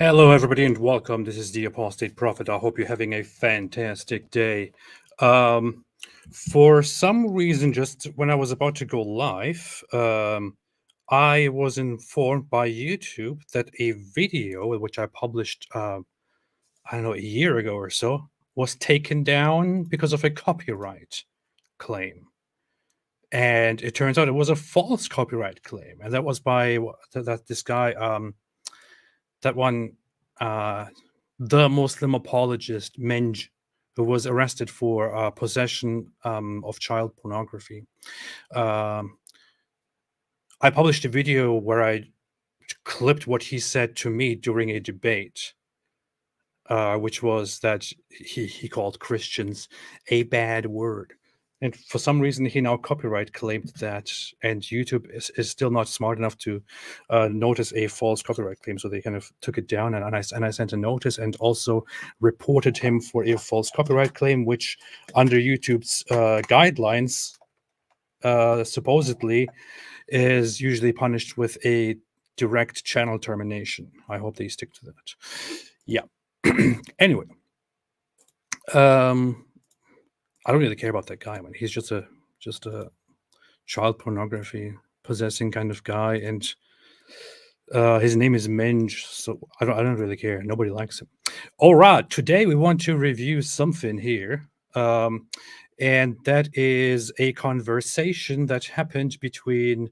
Hello, everybody, and welcome. This is the Apostate Prophet. I hope you're having a fantastic day. Um, for some reason, just when I was about to go live, I was informed by YouTube that a video which I published, I don't know, a year ago or so, was taken down because of a copyright claim. And it turns out it was a false copyright claim, and that was by this guy, that one. The Muslim apologist Menj, who was arrested for possession of child pornography. Um, I published a video where I clipped what he said to me during a debate, which was that he called Christians a bad word. And for some reason, he now copyright claimed that, and YouTube is still not smart enough to notice a false copyright claim, so they kind of took it down. And I sent a notice and also reported him for a false copyright claim, which under YouTube's guidelines, supposedly, is usually punished with a direct channel termination. I hope they stick to that. Yeah. Anyway. I don't really care about that guy. I mean, he's just a child pornography possessing kind of guy, and his name is Menj, so I don't really care. Nobody likes him. All right, today we want to review something here, and that is a conversation that happened between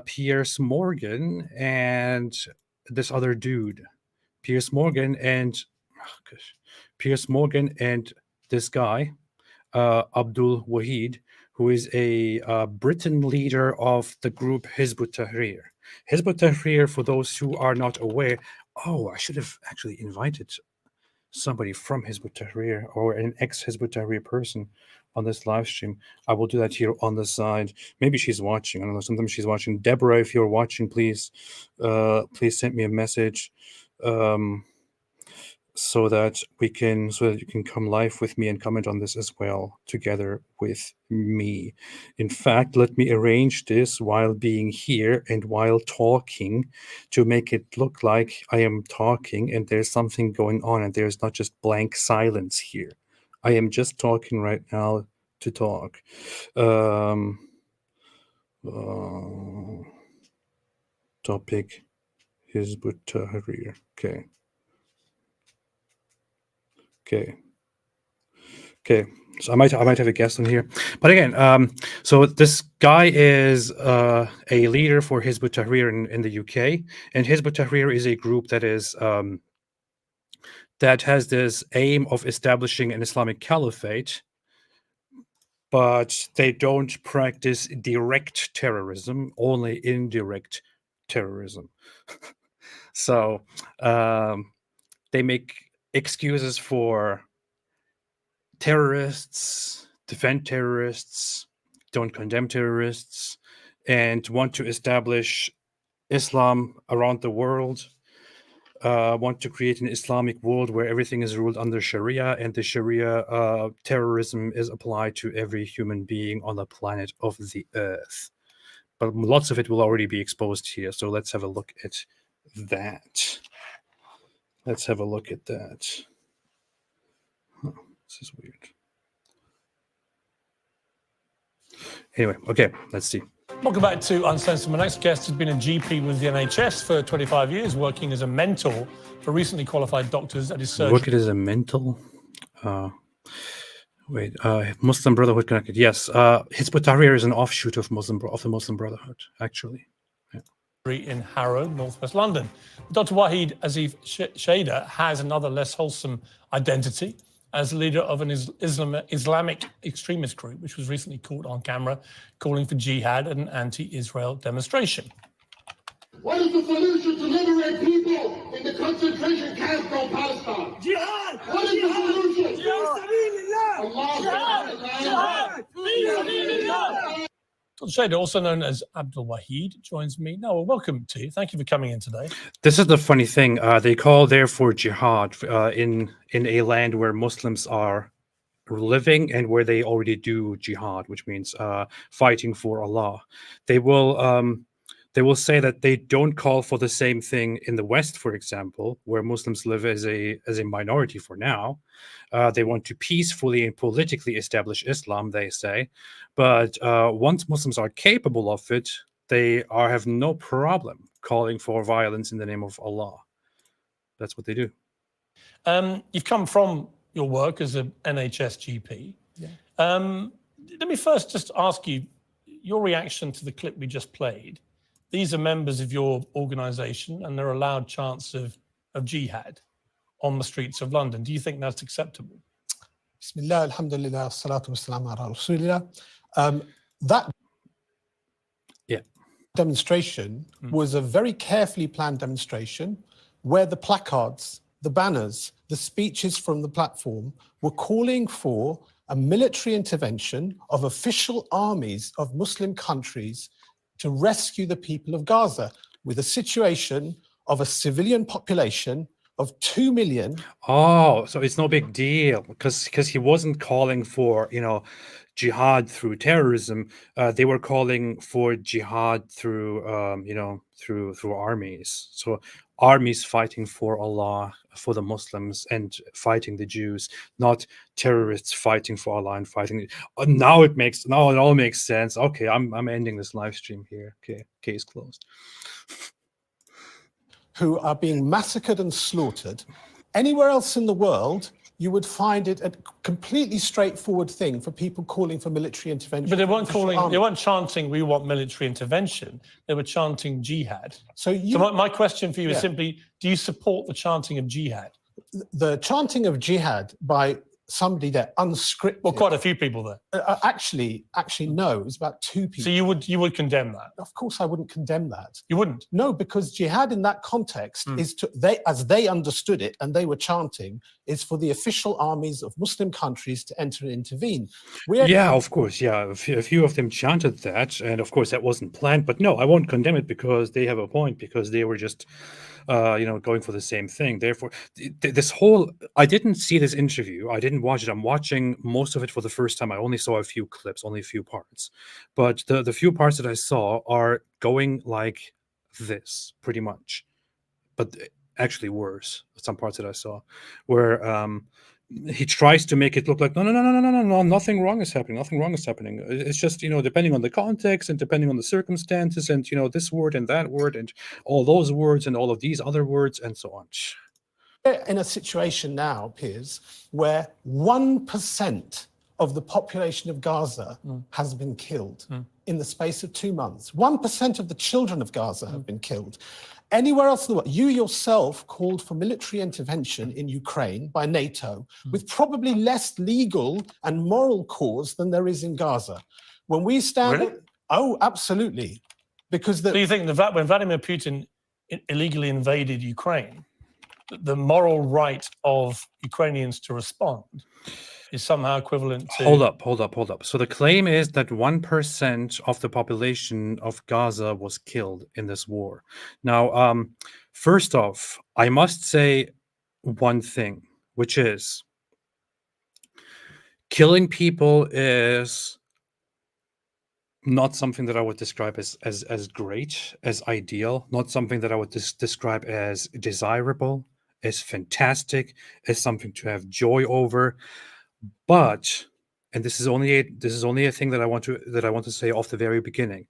Piers Morgan and this other dude. Piers Morgan and this guy. Abdul Wahid, who is a Britain leader of the group Hizb ut-Tahrir. Hizb ut-Tahrir, for those who are not aware, I should have actually invited somebody from Hizb ut-Tahrir or an ex-Hizb ut-Tahrir person on this live stream. I will do that here on the side. Maybe she's watching. I don't know. Sometimes she's watching. Deborah, if you're watching, please send me a message. So that you can come live with me and comment on this as well, together with me. In fact, let me arrange this while being here and while talking to make it look like I am talking and there's something going on and there's not just blank silence here. I am just talking right now to talk. Topic Hizb ut-Tahrir. Okay. So I might have a guest on here, but again, so this guy is a leader for Hizb ut-Tahrir in the UK, and Hizb ut-Tahrir is a group that is that has this aim of establishing an Islamic caliphate, but they don't practice direct terrorism, only indirect terrorism. So they make excuses for terrorists, defend terrorists, don't condemn terrorists, and want to establish Islam around the world, want to create an Islamic world where everything is ruled under Sharia, and the Sharia terrorism is applied to every human being on the planet of the earth. But lots of it will already be exposed here, so let's have a look at that. This is weird. Anyway, okay, let's see. Welcome back to Uncensored. My next guest has been a GP with the NHS for 25 years, working as a mentor for recently qualified doctors at his surgery. Working as a mentor? Muslim Brotherhood connected. Yes, Hizb ut-Tahrir is an offshoot of the Muslim Brotherhood, actually. In Harrow, northwest London. Dr. Wahid Azif Shader has another less wholesome identity as leader of an Islamic extremist group, which was recently caught on camera calling for jihad at an anti-Israel demonstration. What is the solution to liberate people in the concentration camps called Palestine? Jihad! What is the solution? Jihad! Dr. Shader, also known as Abdul Wahid, joins me now. Well, welcome to you. Thank you for coming in today. This is the funny thing. They call therefore jihad in a land where Muslims are living and where they already do jihad, which means fighting for Allah. They will They will say that they don't call for the same thing in the West, for example, where Muslims live as a minority for now. They want to peacefully and politically establish Islam, they say. But once Muslims are capable of it, they have no problem calling for violence in the name of Allah. That's what they do. You've come from your work as an NHS GP. Yeah. Let me first just ask you your reaction to the clip we just played. These are members of your organisation and they're allowed chants of jihad on the streets of London. Do you think that's acceptable? Bismillah, alhamdulillah, salatu wassalamu ala rasulillah. That demonstration was a very carefully planned demonstration where the placards, the banners, the speeches from the platform were calling for a military intervention of official armies of Muslim countries to rescue the people of Gaza, with a situation of a civilian population of 2 million. Oh, so it's no big deal because he wasn't calling for, jihad through terrorism. They were calling for jihad through, through armies. So armies fighting for Allah, for the Muslims, and fighting the Jews, not terrorists fighting for Allah and fighting. Now it all makes sense. Okay, I'm ending this live stream here. Okay, case closed. Who are being massacred and slaughtered. Anywhere else in the world, you would find it a completely straightforward thing for people calling for military intervention. But they weren't chanting, we want military intervention. They were chanting jihad. So my question for you is simply, do you support the chanting of jihad? The chanting of jihad by somebody there unscripted. Well, quite a few people there. Actually, no. It was about 2 people. So you would condemn that? Of course, I wouldn't condemn that. You wouldn't? No, because jihad in that context is as they understood it, and they were chanting, is for the official armies of Muslim countries to enter and intervene. Yeah, of course. Yeah, a few of them chanted that, and of course that wasn't planned. But no, I won't condemn it because they have a point. Because they were just going for the same thing. Therefore, I didn't see this interview. I didn't watch it. I'm watching most of it for the first time. I only saw a few clips, only a few parts. But the few parts that I saw are going like this, pretty much. But actually worse, some parts that I saw, where he tries to make it look like, no, nothing wrong is happening. Nothing wrong is happening. It's just, depending on the context and depending on the circumstances and, this word and that word and all those words and all of these other words and so on. We're in a situation now, Piers, where 1% of the population of Gaza has been killed in the space of 2 months. 1% of the children of Gaza have been killed. Anywhere else in the world, you yourself called for military intervention in Ukraine by NATO with probably less legal and moral cause than there is in Gaza. When we stand... Really? Oh, absolutely. Because So you think that when Vladimir Putin illegally invaded Ukraine, the moral right of Ukrainians to respond is somehow equivalent to... Hold up. So the claim is that 1% of the population of Gaza was killed in this war. Now, first off, I must say one thing, which is killing people is not something that I would describe as great, as ideal, not something that I would describe as desirable, as fantastic, as something to have joy over. But, and this is only a thing that I want to say off the very beginning.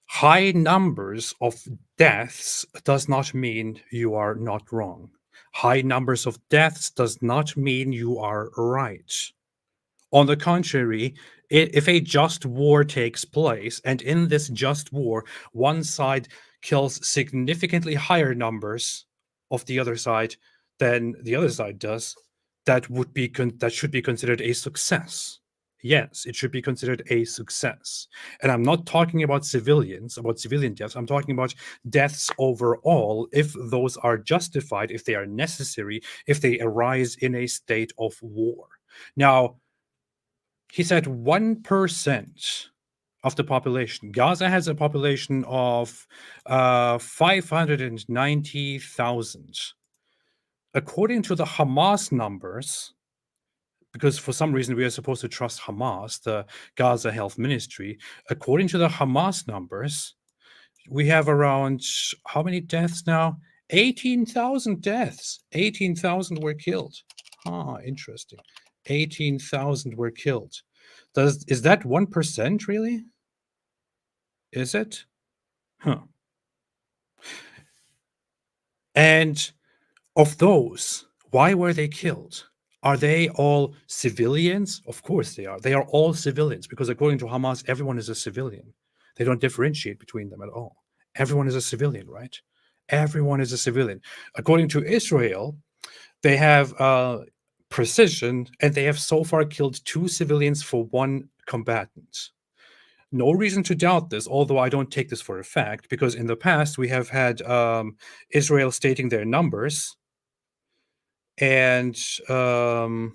High numbers of deaths does not mean you are not wrong. High numbers of deaths does not mean you are right. On the contrary, if a just war takes place, and in this just war, one side kills significantly higher numbers of the other side than the other side does, that should be considered a success. Yes, it should be considered a success. And I'm not talking about civilian deaths. I'm talking about deaths overall, if those are justified, if they are necessary, if they arise in a state of war. Now, he said 1% of the population. Gaza has a population of 590,000. According to the Hamas numbers, because for some reason we are supposed to trust Hamas, the Gaza Health Ministry, according to the Hamas numbers, we have around how many deaths now? 18,000 deaths. 18,000 were killed. Interesting. 18,000 were killed. Is that 1% really? Is it? And of those, why were they killed? Are they all civilians? Of course they are. They are all civilians because according to Hamas, everyone is a civilian. They don't differentiate between them at all. Everyone is a civilian, right? Everyone is a civilian. According to Israel, they have precision, and they have so far killed 2 civilians for 1 combatant. No reason to doubt this, although I don't take this for a fact, because in the past we have had Israel stating their numbers, and the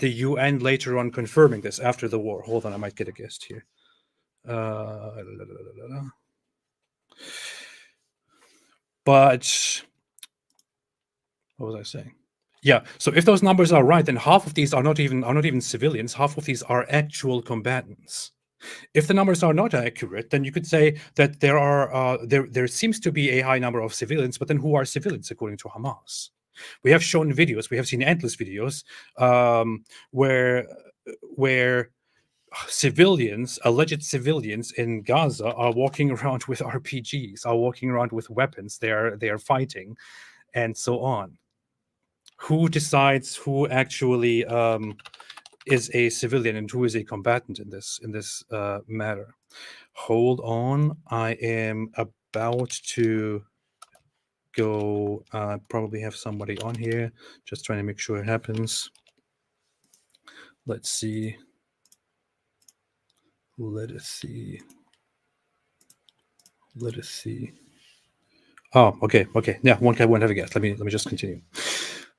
UN later on confirming this after the war. Hold on, I might get a guest here. But what was I saying? Yeah. So if those numbers are right, then half of these are not even civilians. Half of these are actual combatants. If the numbers are not accurate, then you could say that there seems to be a high number of civilians, but then who are civilians according to Hamas? We have shown videos. We have seen endless videos where civilians, alleged civilians in Gaza, are walking around with RPGs, are walking around with weapons. They are fighting, and so on. Who decides who actually is a civilian and who is a combatant in this matter? Hold on, I am about to go. Probably have somebody on here. Just trying to make sure it happens. Let's see. Let us see. Oh, okay. Yeah, one have a guess. Let me just continue.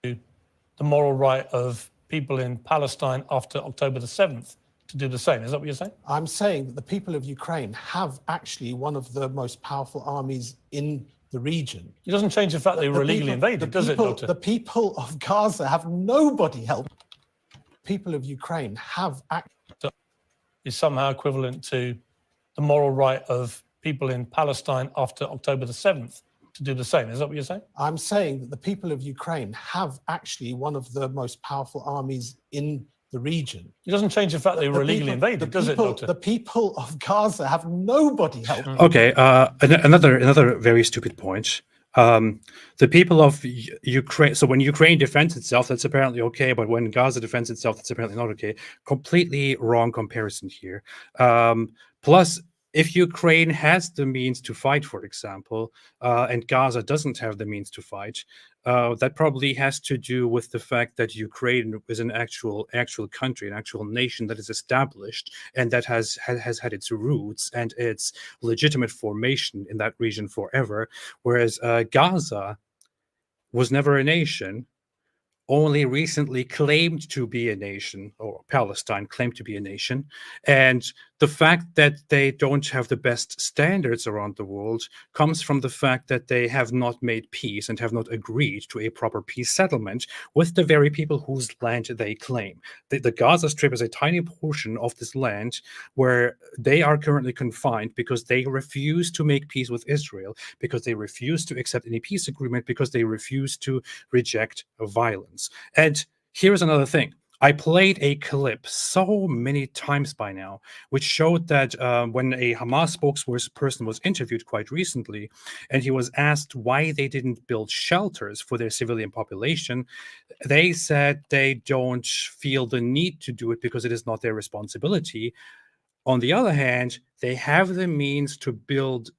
The moral right of people in Palestine after October the 7th to do the same. Is that what you're saying? I'm saying that the people of Ukraine have actually one of the most powerful armies in the region. It doesn't change the fact they were illegally invaded, does it, Doctor? The people of Gaza have nobody help. People of Ukraine have is somehow equivalent to the moral right of people in Palestine after October the 7th to do the same. Is that what you're saying? I'm saying that the people of Ukraine have actually one of the most powerful armies in the region. It doesn't change the fact they were illegally invaded, does it, Doctor? The people of Gaza have nobody help. Okay, another very stupid point. The people of Ukraine, so when Ukraine defends itself, that's apparently okay, but when Gaza defends itself, that's apparently not okay. Completely wrong comparison here. Plus, if Ukraine has the means to fight, for example, and Gaza doesn't have the means to fight, that probably has to do with the fact that Ukraine is an actual country, an actual nation that is established and that has had its roots and its legitimate formation in that region forever, whereas Gaza was never a nation, only recently claimed to be a nation, or Palestine claimed to be a nation. And the fact that they don't have the best standards around the world comes from the fact that they have not made peace and have not agreed to a proper peace settlement with the very people whose land they claim. The Gaza Strip is a tiny portion of this land where they are currently confined because they refuse to make peace with Israel, because they refuse to accept any peace agreement, because they refuse to reject violence. And here's another thing. I played a clip so many times by now, which showed that when a Hamas spokesperson was interviewed quite recently, and he was asked why they didn't build shelters for their civilian population, they said they don't feel the need to do it because it is not their responsibility. On the other hand, they have the means to build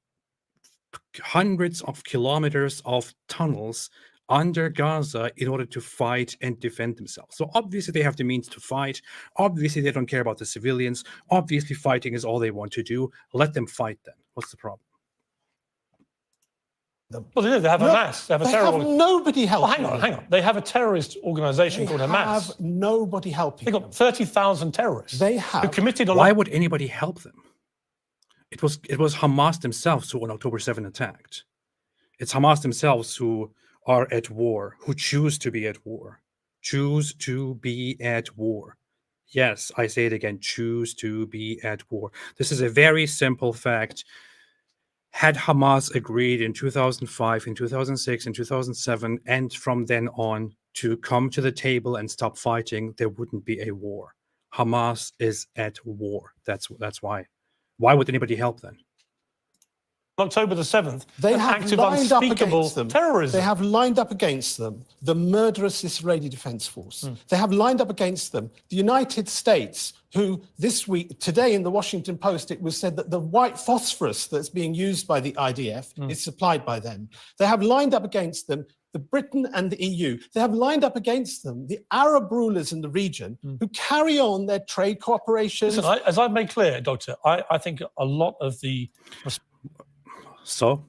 hundreds of kilometers of tunnels under Gaza in order to fight and defend themselves. So obviously they have the means to fight. Obviously they don't care about the civilians. Obviously fighting is all they want to do. Let them fight then. What's the problem? Well, they have Hamas. They have a terrorist. Nobody helping. Well, hang on. They have a terrorist organization called Hamas. They have nobody helping. They've got 30,000 terrorists. They have. Who committed Why would anybody help them? It was Hamas themselves who on October 7th attacked. It's Hamas themselves who are at war, who choose to be at war. Choose to be at war. Yes, I say it again, choose to be at war. This is a very simple fact. Had Hamas agreed in 2005, in 2006, in 2007, and from then on to come to the table and stop fighting, there wouldn't be a war. Hamas is at war. That's why. Why would anybody help then? October the 7th, They an have act of lined up unspeakable against them. terrorism. They have lined up against them the murderous Israeli Defense Force. They have lined up against them the United States, who this week, today in the Washington Post, it was said that the white phosphorus that's being used by the IDF is supplied by them. They have lined up against them the Britain and the EU. They have lined up against them the Arab rulers in the region who carry on their trade cooperations. Listen, as I've made clear, Doctor, I think a lot of the So,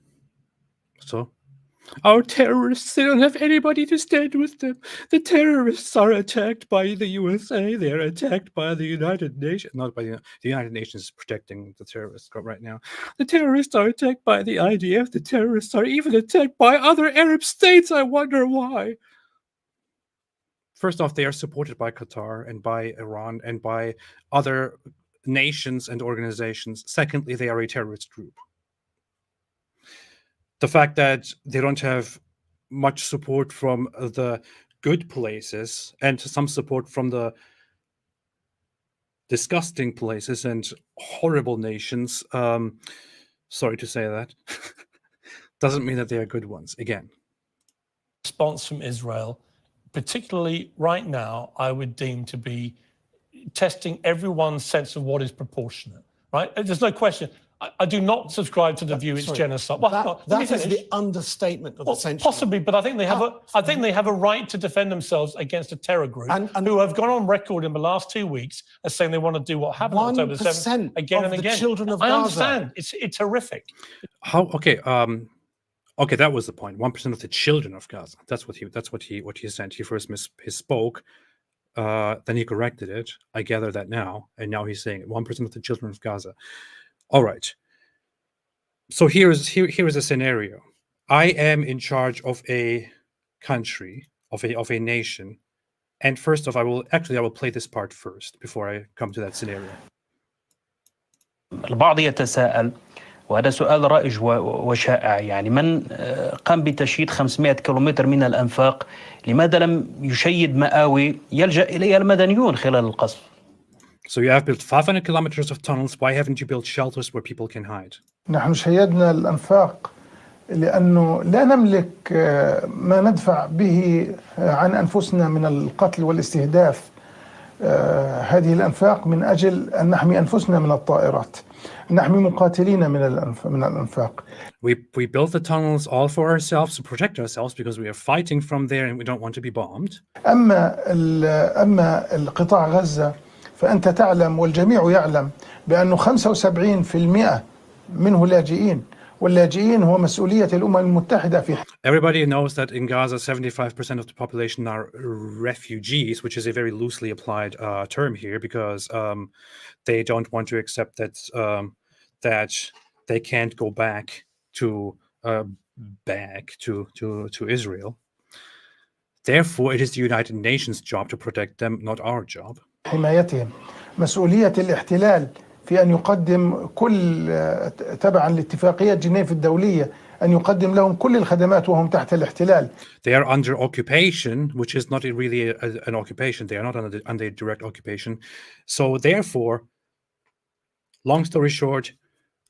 our terrorists, they don't have anybody to stand with them. The terrorists are attacked by the USA. They're attacked by the United Nations. Not by the United Nations is protecting the terrorists right now. The terrorists are attacked by the IDF. The terrorists are even attacked by other Arab states. I wonder why. First off, they are supported by Qatar and by Iran and by other nations and organizations. Secondly, they are a terrorist group. The fact that they don't have much support from the good places and some support from the disgusting places and horrible nations, sorry to say that, doesn't mean that they are good ones. Again, response from Israel, particularly right now, I would deem to be testing everyone's sense of what is proportionate, right? There's no question. I do not subscribe to the view it's genocide. Well, that is the understatement of the century. Possibly, but I think they have a right to defend themselves against a terror group who have gone on record in the last 2 weeks as saying they want to do what happened on October the 7th again and again. Children of I Gaza. understand. It's horrific. How? Okay. Okay, that was the point. 1% of the children of Gaza. That's what he said. He first misspoke. Then he corrected it. I gather that now, and now he's saying 1% of the children of Gaza. All right. So here is a scenario. I am in charge of a country, of a nation, and first off, I will play this part first before I come to that scenario. البعض يتساءل وهذا سؤال رائج وشائع يعني من قام بتشييد 500 كيلومتر من الأنفاق لماذا لم يشيد مآوي يلجأ إليها المدنيون خلال القصف؟ So you have built 500 kilometers of tunnels. Why haven't you built shelters where people can hide? نحن شيدنا الأنفاق لأنه لا نملك ما ندفع به عن أنفسنا من القتل والاستهداف. هذه الأنفاق من أجل أن نحمي أنفسنا من الطائرات. نحمي مقاتلين من الأنفاق. We built the tunnels all for ourselves to protect ourselves because we are fighting from there and we don't want to be bombed. أما القطاع غزة فأنت تعلم والجميع يعلم بأنه 75% منه لاجئين واللاجئين هو مسؤولية الأمم المتحدة في Everybody knows that in Gaza 75% of the population are refugees, which is a very loosely applied term here because they don't want to accept that that they can't go back to Israel. Therefore, it is the United Nations' job to protect them, not our job. حمايتهم مسؤولية الاحتلال في أن يقدم كل تبعا لاتفاقية جنيف الدولية أن يقدم لهم كل الخدمات وهم تحت الاحتلال. They are under occupation, which is not really an occupation. They are not under direct occupation. So therefore, long story short,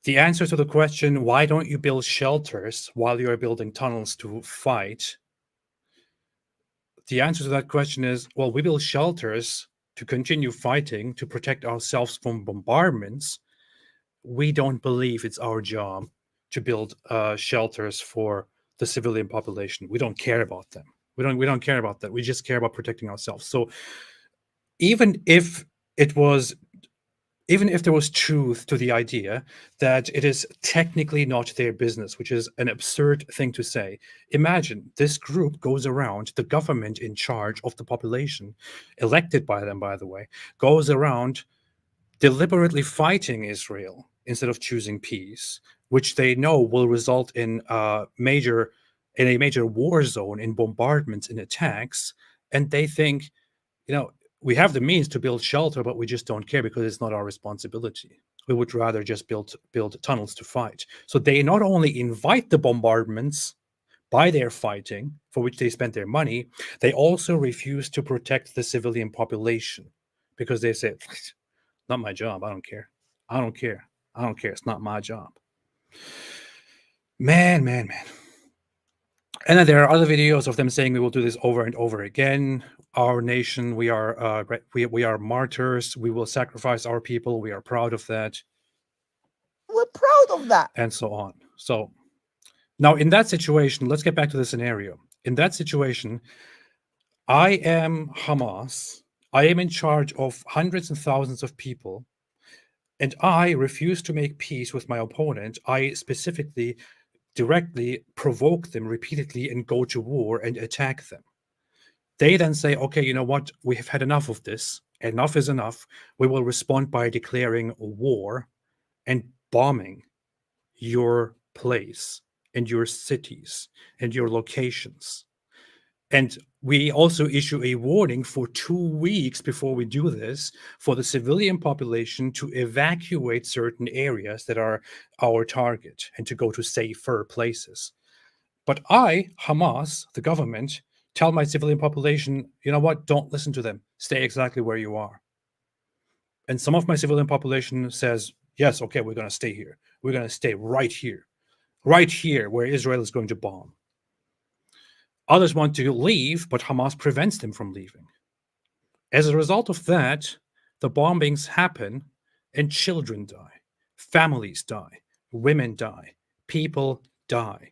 the answer to the question, why don't you build shelters while you're building tunnels to fight? The answer to that question is, well, we build shelters to continue fighting, to protect ourselves from bombardments. We don't believe it's our job to build shelters for the civilian population. We don't care about them. We don't care about that. We just care about protecting ourselves. So even if there was truth to the idea that it is technically not their business, which is an absurd thing to say. Imagine this group goes around, the government in charge of the population, elected by them, by the way, goes around deliberately fighting Israel instead of choosing peace, which they know will result in a major war zone, in bombardments, in attacks. And they think, we have the means to build shelter, but we just don't care because it's not our responsibility. We would rather just build tunnels to fight. So they not only invite the bombardments by their fighting, for which they spend their money, they also refuse to protect the civilian population because they say, not my job. I don't care. I don't care. I don't care. It's not my job. Man. And then there are other videos of them saying we will do this over and over again. Our nation, we are martyrs. We will sacrifice our people. We are proud of that. We're proud of that. And so on. So now in that situation, let's get back to the scenario. In that situation, I am Hamas. I am in charge of hundreds and thousands of people. And I refuse to make peace with my opponent. I specifically directly provoke them repeatedly and go to war and attack them. They then say, okay, you know what? We have had enough of this. Enough is enough. We will respond by declaring war and bombing your place and your cities and your locations. And we also issue a warning for 2 weeks before we do this for the civilian population to evacuate certain areas that are our target and to go to safer places. But I, Hamas, the government, tell my civilian population, you know what, don't listen to them. Stay exactly where you are. And some of my civilian population says, yes, okay, we're going to stay here. We're going to stay right here where Israel is going to bomb. Others want to leave, but Hamas prevents them from leaving. As a result of that, the bombings happen and children die, families die, women die, people die.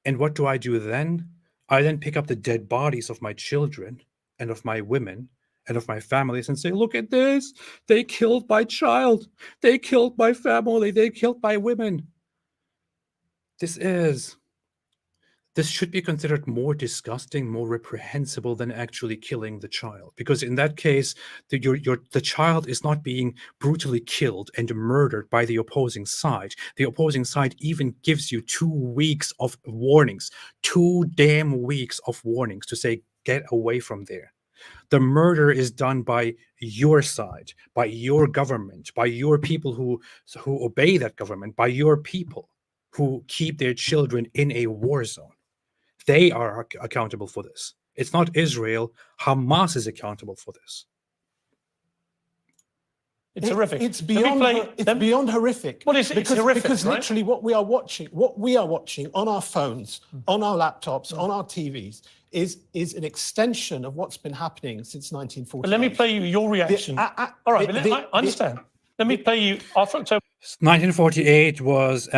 And what do I do then? I then pick up the dead bodies of my children and of my women and of my families and say, look at this. They killed my child. They killed my family. They killed my women. This should be considered more disgusting, more reprehensible than actually killing the child. Because in that case, the child is not being brutally killed and murdered by the opposing side. The opposing side even gives you 2 weeks of warnings, 2 damn weeks of warnings to say, get away from there. The murder is done by your side, by your government, by your people who obey that government, by your people who keep their children in a war zone. They are accountable for this. It's not Israel. Hamas is accountable for this. It's horrific. It's beyond horrific. Well, it's horrific, because right? literally what we are watching on our phones, on our laptops, on our TVs is an extension of what's been happening since 1948. But let me play you your reaction. All right, I understand. Let me play you after October. 1948 was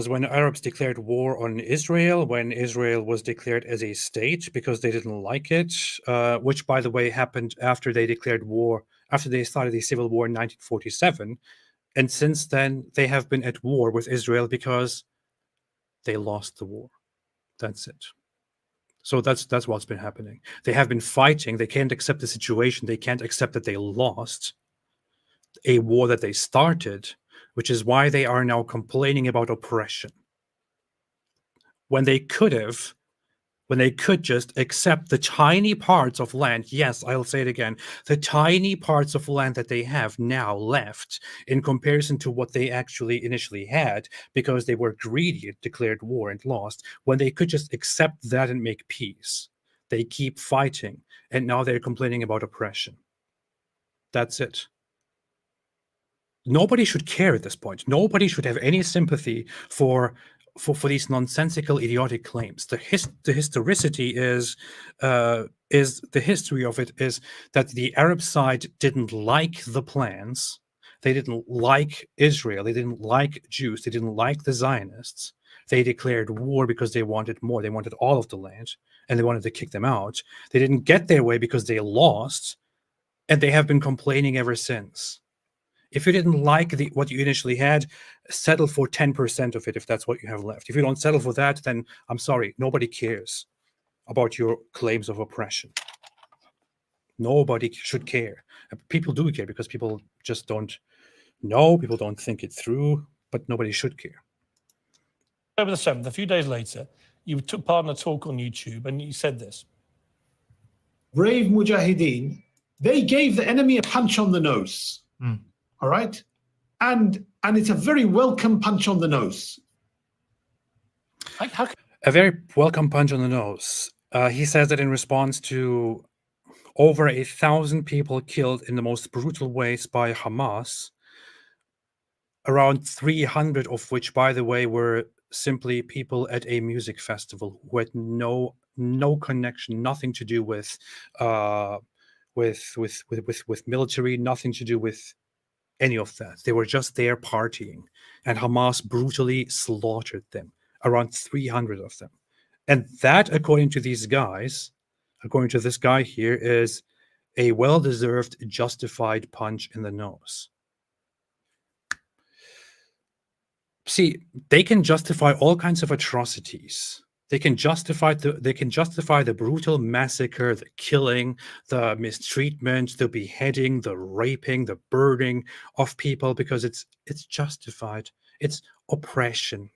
when Arabs declared war on Israel, when Israel was declared as a state because they didn't like it, which, by the way, happened after they declared war, after they started the civil war in 1947. And since then, they have been at war with Israel because they lost the war. That's it. So that's what's been happening. They have been fighting. They can't accept the situation. They can't accept that they lost a war that they started, which is why they are now complaining about oppression. When they could just accept the tiny parts of land, yes, I'll say it again, the tiny parts of land that they have now left in comparison to what they actually initially had because they were greedy and declared war and lost, when they could just accept that and make peace, they keep fighting, and now they're complaining about oppression. That's it. Nobody should care at this point. Nobody should have any sympathy for these nonsensical, idiotic claims. The historicity is the history of it is that the Arab side didn't like the plans. They didn't like Israel. They didn't like Jews. They didn't like the Zionists. They declared war because they wanted more. They wanted all of the land, and they wanted to kick them out. They didn't get their way because they lost, and they have been complaining ever since. If you didn't like what you initially had, settle for 10% of it if that's what you have left. If you don't settle for that, then I'm sorry, nobody cares about your claims of oppression. Nobody should care. People do care because people just don't know, people don't think it through, but nobody should care. October the 7th, a few days later, you took part in a talk on YouTube and you said this. Brave Mujahideen, they gave the enemy a punch on the nose. all right? And it's a very welcome punch on the nose. A very welcome punch on the nose. He says that in response to over 1,000 people killed in the most brutal ways by Hamas, around 300 of which, by the way, were simply people at a music festival who had no connection, nothing to do with military, nothing to do with any of that. They were just there partying, and Hamas brutally slaughtered them, around 300 of them. And that, according to these guys, according to this guy here, is a well-deserved, justified punch in the nose. See, they can justify all kinds of atrocities. They can justify the brutal massacre, the killing, the mistreatment, the beheading, the raping, the burning of people, because it's justified. It's oppression.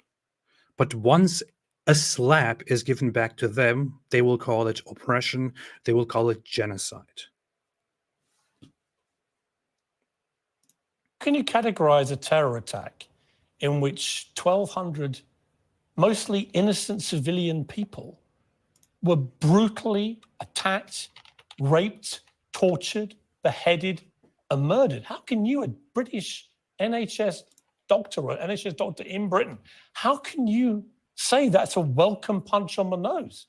But once a slap is given back to them, they will call it oppression. They will call it genocide. Can you categorize a terror attack in which 1,200 mostly innocent civilian people were brutally attacked, raped, tortured, beheaded, and murdered? How can you, a British NHS doctor or NHS doctor in Britain, how can you say that's a welcome punch on the nose?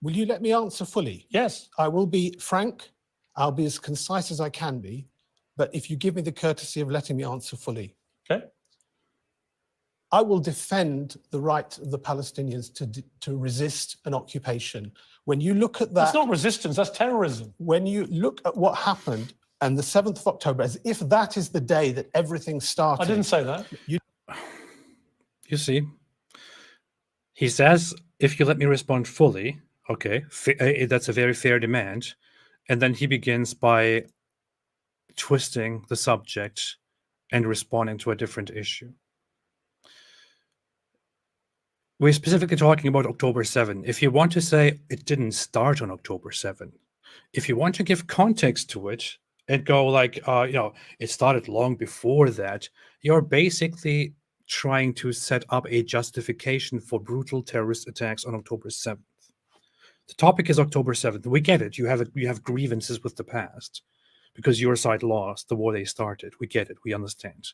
Will you let me answer fully? Yes. I will be frank. I'll be as concise as I can be. But if you give me the courtesy of letting me answer fully. Okay. I will defend the right of the Palestinians to resist an occupation. When you look at that... That's not resistance, that's terrorism. When you look at what happened on the 7th of October, as if that is the day that everything started... I didn't say that. You see, he says, if you let me respond fully, okay, that's a very fair demand. And then he begins by twisting the subject and responding to a different issue. We're specifically talking about October 7. If you want to say it didn't start on October 7, if you want to give context to it and go like, it started long before that, you're basically trying to set up a justification for brutal terrorist attacks on October 7th. The topic is October 7th. We get it. You have grievances with the past because your side lost the war they started. We get it. We understand.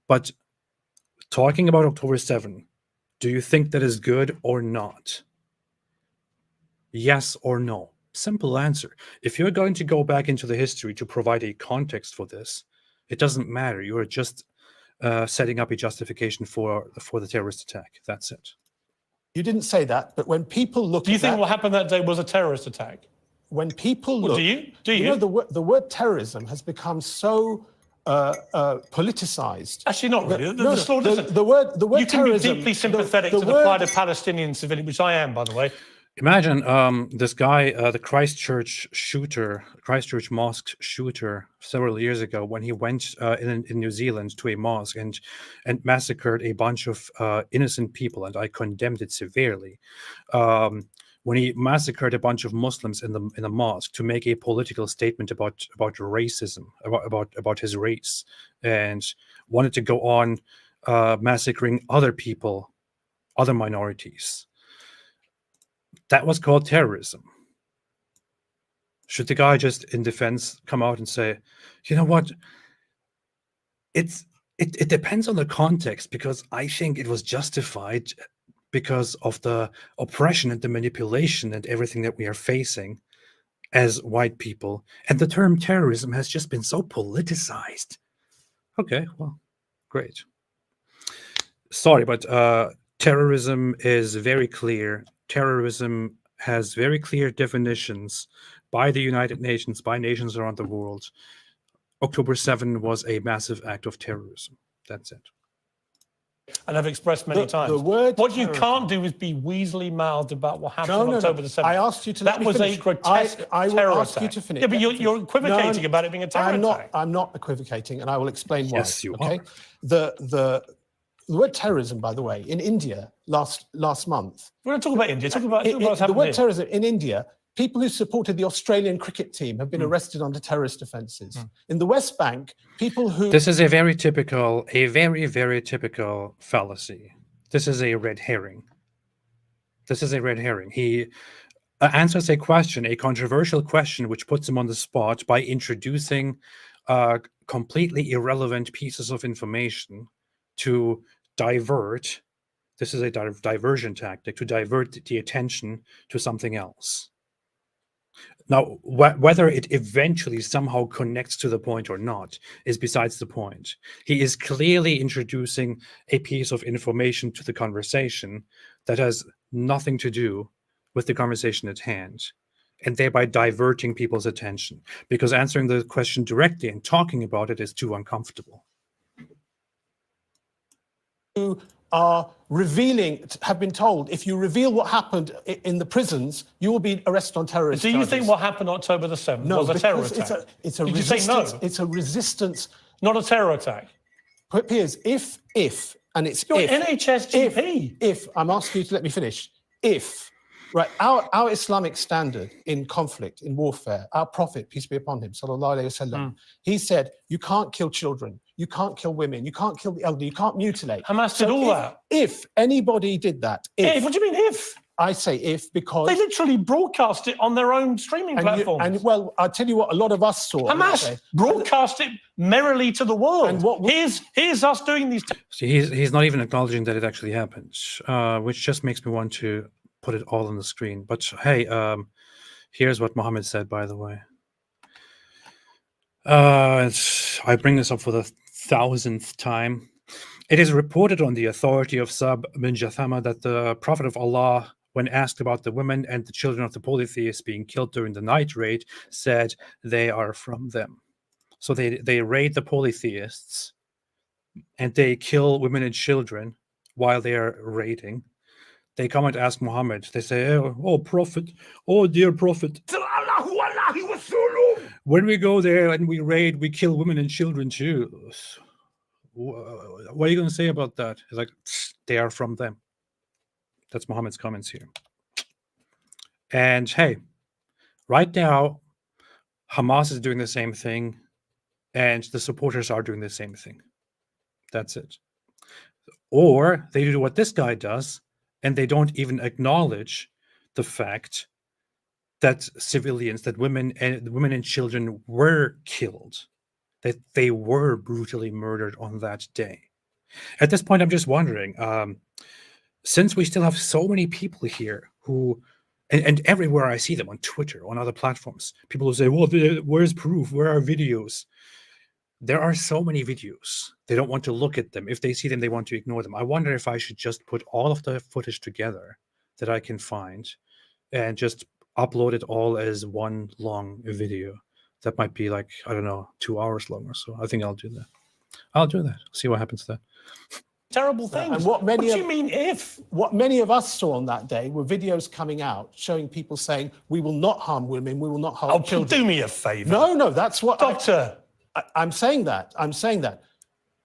But talking about October 7th, do you think that is good or not? Yes or no? Simple answer. If you're going to go back into the history to provide a context for this, it doesn't matter. You're just setting up a justification for the terrorist attack. That's it. You didn't say that, but when people look at Do you think what happened that day was a terrorist attack? When people look... Do you? Do you? You know, the word terrorism has become so politicized. Actually, not really. The word you can terrorism... be deeply sympathetic to the plight of Palestinian civilians, which I am, by the way. Imagine this guy, the Christchurch mosque shooter several years ago, when he went in New Zealand to a mosque and massacred a bunch of innocent people, and I condemned it severely. When he massacred a bunch of Muslims in the mosque to make a political statement about racism, about his race, and wanted to go on massacring other people, other minorities. That was called terrorism. Should the guy just in defense come out and say, you know what? It depends on the context, because I think it was justified because of the oppression and the manipulation and everything that we are facing as white people. And the term terrorism has just been so politicized. Okay, well, great. Sorry, but terrorism is very clear. Terrorism has very clear definitions by the United Nations, by nations around the world. October 7 was a massive act of terrorism. That's it. And I've expressed many times. What you can't do is be weaselly-mouthed about what happened on October the 7th. I asked you to let me finish. That was a grotesque I will terror ask attack. you to finish. Yeah, but you're equivocating about it being a terror attack. I'm not equivocating, and I will explain why. Yes, you are. The word terrorism, by the way, in India last month. We're not talking about India. Talking about what's the happened word here. terrorism in India, people who supported the Australian cricket team have been arrested under terrorist offences. In the West Bank, people who... This is a very very typical fallacy. This is a red herring. This is a red herring. He answers a question, a controversial question, which puts him on the spot by introducing completely irrelevant pieces of information to divert. This is a diversion tactic, to divert the attention to something else. Now, whether it eventually somehow connects to the point or not is besides the point. He is clearly introducing a piece of information to the conversation that has nothing to do with the conversation at hand, and thereby diverting people's attention, because answering the question directly and talking about it is too uncomfortable. Who are revealing, have been told, if you reveal what happened in the prisons, you will be arrested on terrorist charges. Do you think what happened October the 7th was a terror attack? It's a Did resistance. you say no? It's a resistance. Not a terror attack. Piers, if, and it's You're if. NHS GP. If, I'm asking you to let me finish. If, right, our Islamic standard in conflict, in warfare, our Prophet, peace be upon him, sallallahu alayhi wasallam, he said, you can't kill children, you can't kill women, you can't kill the elderly, you can't mutilate. Hamas did all that. If anybody did that, What do you mean if? I say if because... They literally broadcast it on their own streaming platforms. And well, I'll tell you what, a lot of us saw. Hamas broadcast it merrily to the world. And here's us doing these... See, he's not even acknowledging that it actually happened, which just makes me want to put it all on the screen. But hey, here's what Muhammad said, by the way. I bring this up for the 1000th time. It is reported on the authority of Sa'b bin Jathama that the Prophet of Allah, when asked about the women and the children of the polytheists being killed during the night raid, said they are from them. So they raid the polytheists and they kill women and children while they are raiding. They come and ask Muhammad. They say, oh Prophet, oh dear Prophet, when we go there and we raid, we kill women and children too. What are you going to say about that? It's like, they are from them. That's Muhammad's comments here. And hey, right now, Hamas is doing the same thing, and the supporters are doing the same thing. That's it. Or they do what this guy does, and they don't even acknowledge the fact that civilians, that women and children were killed, that they were brutally murdered on that day. At this point, I'm just wondering, since we still have so many people here who, and everywhere I see them on Twitter, on other platforms, people who say, well, where's proof? Where are videos? There are so many videos. They don't want to look at them. If they see them, they want to ignore them. I wonder if I should just put all of the footage together that I can find and just upload it all as one long video. That might be like, I don't know, 2 hours long or so. I think I'll do that. I'll do that. See what happens to that. Terrible things. And what do you mean if? What many of us saw on that day were videos coming out showing people saying, we will not harm women, we will not harm children. Do me a favor. No, that's what... Doctor. I'm saying that.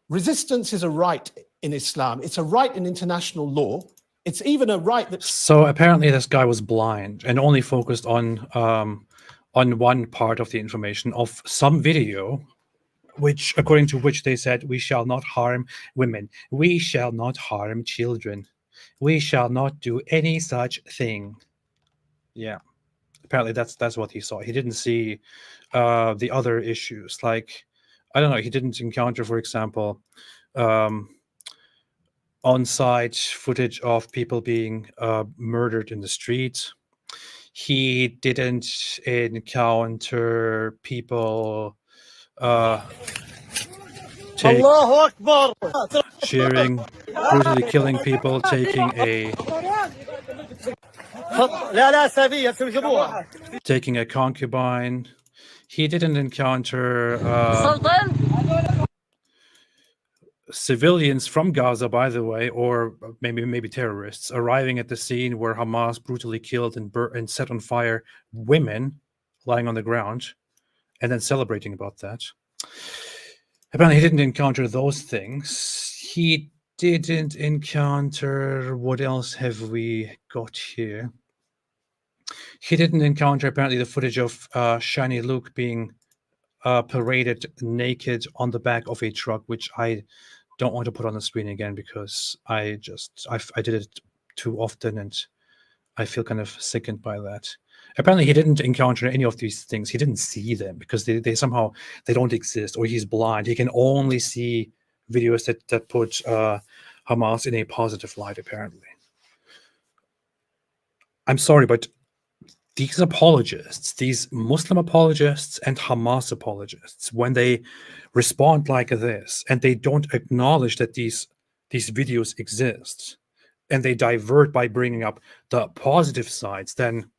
Resistance is a right in Islam. It's a right in international law. It's even a right that... So apparently this guy was blind and only focused on one part of the information of some video, which, according to which they said, we shall not harm women. We shall not harm children. We shall not do any such thing. Yeah. Apparently that's what he saw. He didn't see the other issues. Like, I don't know, he didn't encounter, for example, on-site footage of people being murdered in the street. He didn't encounter people cheering, brutally killing people, taking a concubine. He didn't encounter civilians from Gaza, by the way, or maybe terrorists arriving at the scene where Hamas brutally killed and set on fire women lying on the ground, and then celebrating about that. Apparently, he didn't encounter those things. He didn't encounter... What else have we got here? He didn't encounter apparently the footage of Shiny Luke being paraded naked on the back of a truck, which I don't want to put on the screen again because I did it too often and I feel kind of sickened by that. Apparently, he didn't encounter any of these things. He didn't see them because they somehow they don't exist, or he's blind. He can only see videos that put Hamas in a positive light. Apparently, I'm sorry, but these apologists, these Muslim apologists and Hamas apologists, when they respond like this and they don't acknowledge that these videos exist, and they divert by bringing up the positive sides, then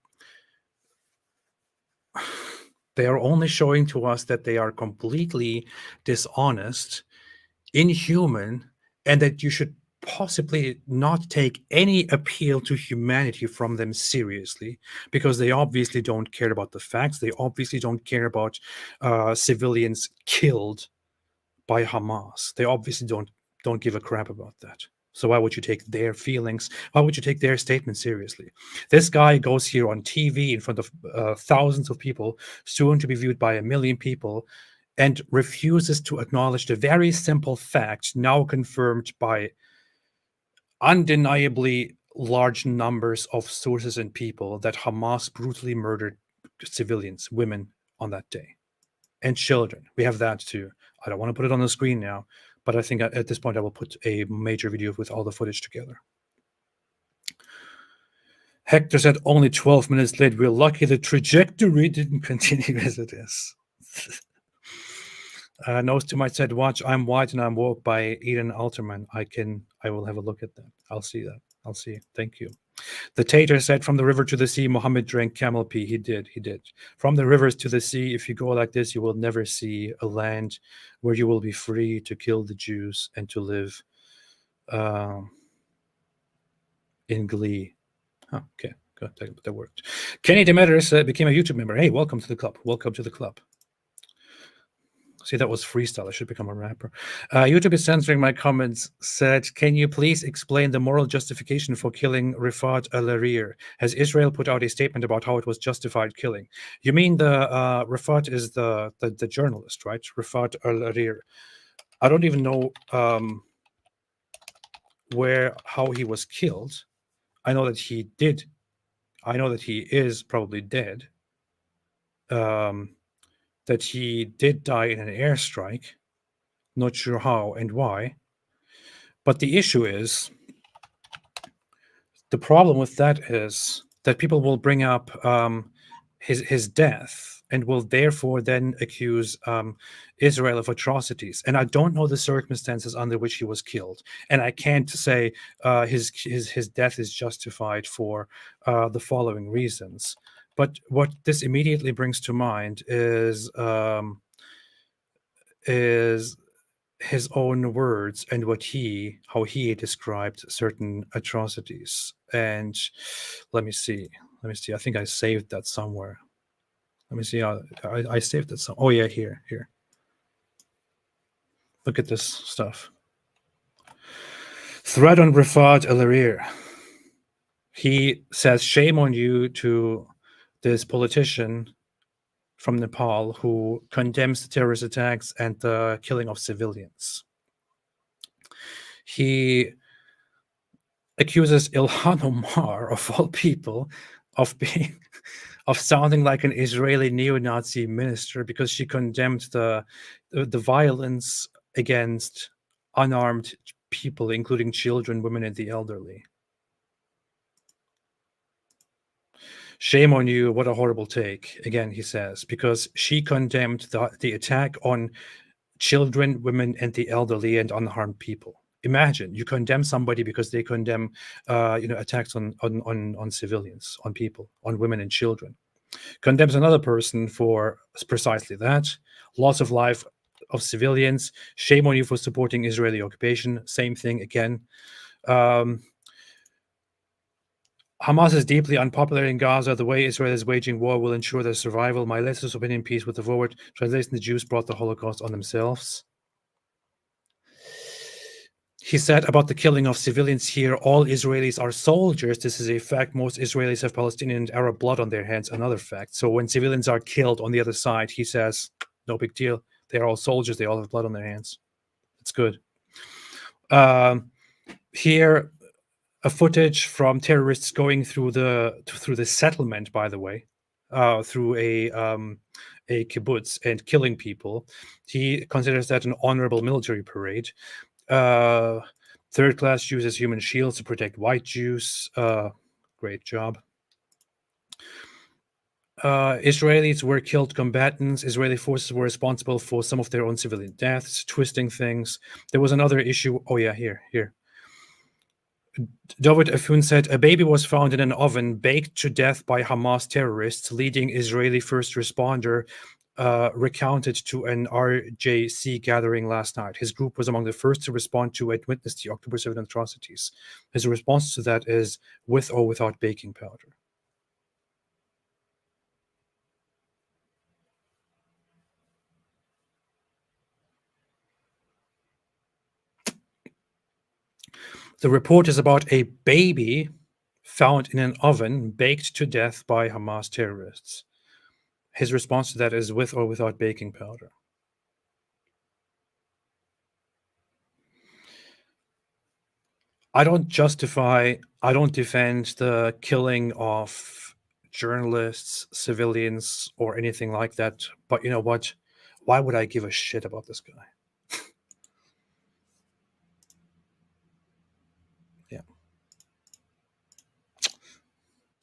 they are only showing to us that they are completely dishonest, inhuman, and that you should possibly not take any appeal to humanity from them seriously, because they obviously don't care about the facts. They obviously don't care about civilians killed by Hamas. They obviously don't give a crap about that. So why would you take their feelings? Why would you take their statement seriously? This guy goes here on TV in front of thousands of people, soon to be viewed by 1 million people, and refuses to acknowledge the very simple fact, now confirmed by undeniably large numbers of sources and people, that Hamas brutally murdered civilians, women on that day, and children. We have that too. I don't want to put it on the screen now, but I think at this point I will put a major video with all the footage together. Hector said only 12 minutes late. We're lucky the trajectory didn't continue as it is. Nose to my said, watch I'm White and I'm Woke by Eden Alterman. I will have a look at that. I'll see that. I'll see. Thank you. The Tater said, from the river to the sea, Muhammad drank camel pee. He did. From the rivers to the sea, if you go like this, you will never see a land where you will be free to kill the Jews and to live in glee. Oh, okay, good. That worked. Kenny Demeters became a YouTube member. Hey, welcome to the club. Welcome to the club. See, that was freestyle. I should become a rapper. YouTube is censoring my comments. Said, can you please explain the moral justification for killing Rifat al-Harir? Has Israel put out a statement about how it was justified killing? You mean the Rifat is the journalist, right? Rifat al-Harir. I don't even know how he was killed. I know that he did. I know that he is probably dead. That he did die in an airstrike. Not sure how and why. But the issue is, the problem with that is that people will bring up his death and will therefore then accuse Israel of atrocities. And I don't know the circumstances under which he was killed. And I can't say his death is justified for the following reasons. But what this immediately brings to mind is his own words and how he described certain atrocities. And let me see. I think I saved that somewhere. Let me see how I saved it. Oh yeah, here. Look at this stuff. Threat on Rifat al-Harir. He says, shame on you to this politician from Nepal who condemns the terrorist attacks and the killing of civilians. He accuses Ilhan Omar, of all people, of sounding like an Israeli neo-Nazi minister because she condemned the violence against unarmed people, including children, women, and the elderly. Shame on you, what a horrible take, again, he says, because she condemned the attack on children, women, and the elderly and unharmed people. Imagine, you condemn somebody because they condemn attacks on civilians, on people, on women and children. Condemns another person for precisely that. Loss of life of civilians. Shame on you for supporting Israeli occupation. Same thing again. Hamas is deeply unpopular in Gaza. The way Israel is waging war will ensure their survival. My latest opinion piece with the forward translation: the Jews brought the Holocaust on themselves. He said about the killing of civilians here, all Israelis are soldiers. This is a fact. Most Israelis have Palestinian and Arab blood on their hands. Another fact. So when civilians are killed on the other side, he says, no big deal. They're all soldiers. They all have blood on their hands. It's good. Here, a footage from terrorists going through the settlement, by the way, through a kibbutz and killing people. He considers that an honorable military parade. Third class Jews as human shields to protect white Jews. Great job. Israelis were killed combatants. Israeli forces were responsible for some of their own civilian deaths, twisting things. There was another issue. Oh yeah, here. David Afun said, a baby was found in an oven, baked to death by Hamas terrorists. Leading Israeli first responder recounted to an RJC gathering last night. His group was among the first to respond to and witness the October 7 atrocities. His response to that is with or without baking powder. The report is about a baby found in an oven, baked to death by Hamas terrorists. His response to that is with or without baking powder. I don't defend the killing of journalists, civilians, or anything like that. But you know what? Why would I give a shit about this guy?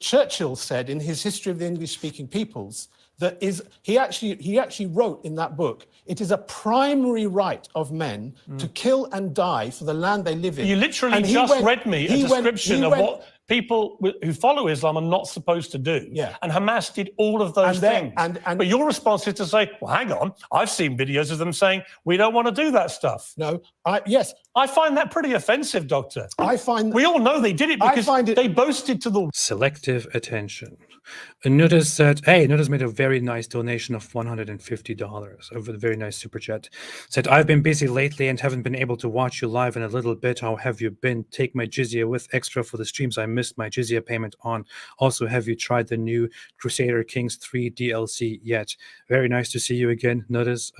Churchill said in his History of the English-speaking peoples that he actually wrote in that book, it is a primary right of men to kill and die for the land they live in. You literally just read me a description of what people who follow Islam are not supposed to do. Yeah. And Hamas did all of those things. But your response is to say, well, hang on, I've seen videos of them saying, we don't want to do that stuff. No, I find that pretty offensive, Doctor. We all know they did it because they boasted to the... Selective attention. Nudas said, hey, Nudas made a very nice donation of $150 over the very nice super chat. Said, I've been busy lately and haven't been able to watch you live in a little bit. How have you been? Take my jizya with extra for the streams I missed my jizya payment on. Also, have you tried the new Crusader Kings 3 DLC yet? Very nice to see you again, Nudas.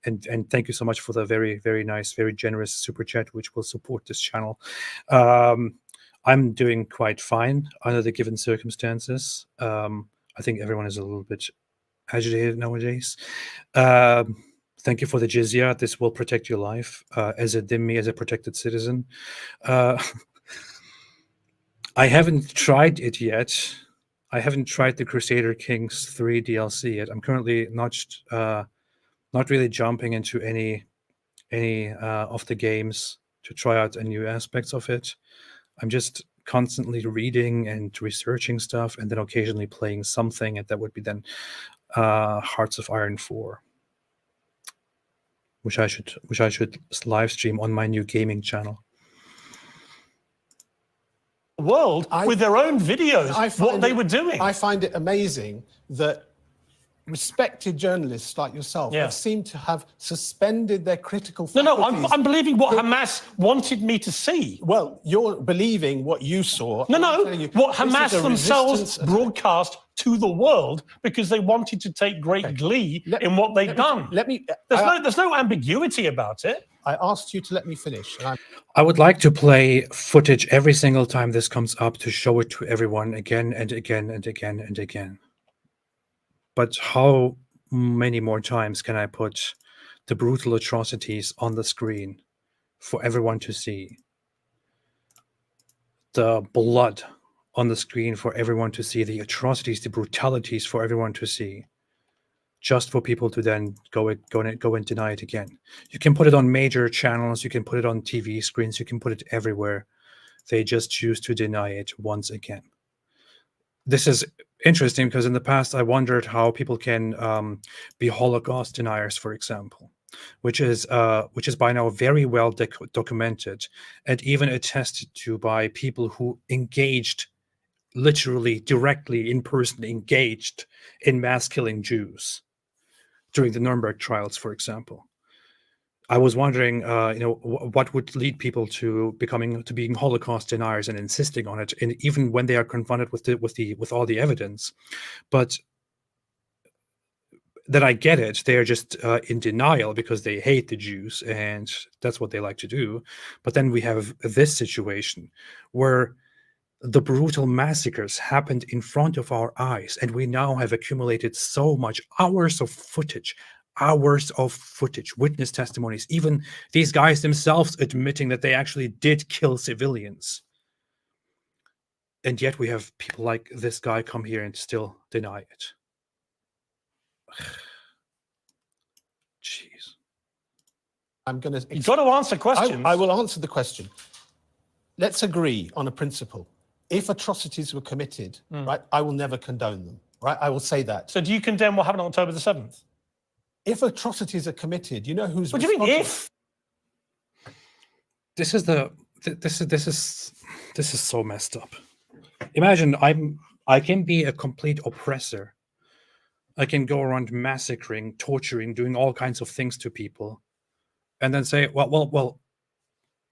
And thank you so much for the very, very nice, very generous super chat, which will support this channel. I'm doing quite fine under the given circumstances. I think everyone is a little bit agitated nowadays. Thank you for the jizya. This will protect your life as a dhimmi, as a protected citizen. I haven't tried it yet. I haven't tried the Crusader Kings 3 DLC yet. I'm currently not really jumping into any of the games to try out the new aspects of it. I'm just constantly reading and researching stuff, and then occasionally playing something, and that would be then Hearts of Iron 4, which I should live stream on my new gaming channel. World with their own videos, what they were doing. I find it amazing that respected journalists like yourself have seemed to have suspended their critical faculties. No, I'm believing what Hamas wanted me to see. Well, you're believing what you saw. No, what Hamas themselves broadcast to the world because they wanted to take great glee in what they'd done. There's no ambiguity about it. I asked you to let me finish. I would like to play footage every single time this comes up to show it to everyone again and again and again and again. But how many more times can I put the brutal atrocities on the screen for everyone to see? The blood on the screen for everyone to see, the atrocities, the brutalities for everyone to see, just for people to then go and deny it again. You can put it on major channels, you can put it on TV screens, you can put it everywhere. They just choose to deny it once again. This is interesting because in the past I wondered how people can be Holocaust deniers, for example, which is by now very well documented and even attested to by people who engaged, literally directly in person engaged in mass killing Jews during the Nuremberg trials, for example. I was wondering, what would lead people to being Holocaust deniers and insisting on it, and even when they are confronted with all the evidence. But then I get it; they are just in denial because they hate the Jews, and that's what they like to do. But then we have this situation where the brutal massacres happened in front of our eyes, and we now have accumulated so much hours of footage, witness testimonies, even these guys themselves admitting that they actually did kill civilians. And yet we have people like this guy come here and still deny it. Jeez. I'm going to. You've got to answer questions. I will answer the question. Let's agree on a principle. If atrocities were committed, right, I will never condone them. Right, I will say that. So do you condemn what happened on October the 7th? If atrocities are committed, you know who's What do you mean responsible? if? This is so messed up. Imagine I can be a complete oppressor. I can go around massacring, torturing, doing all kinds of things to people, and then say, well,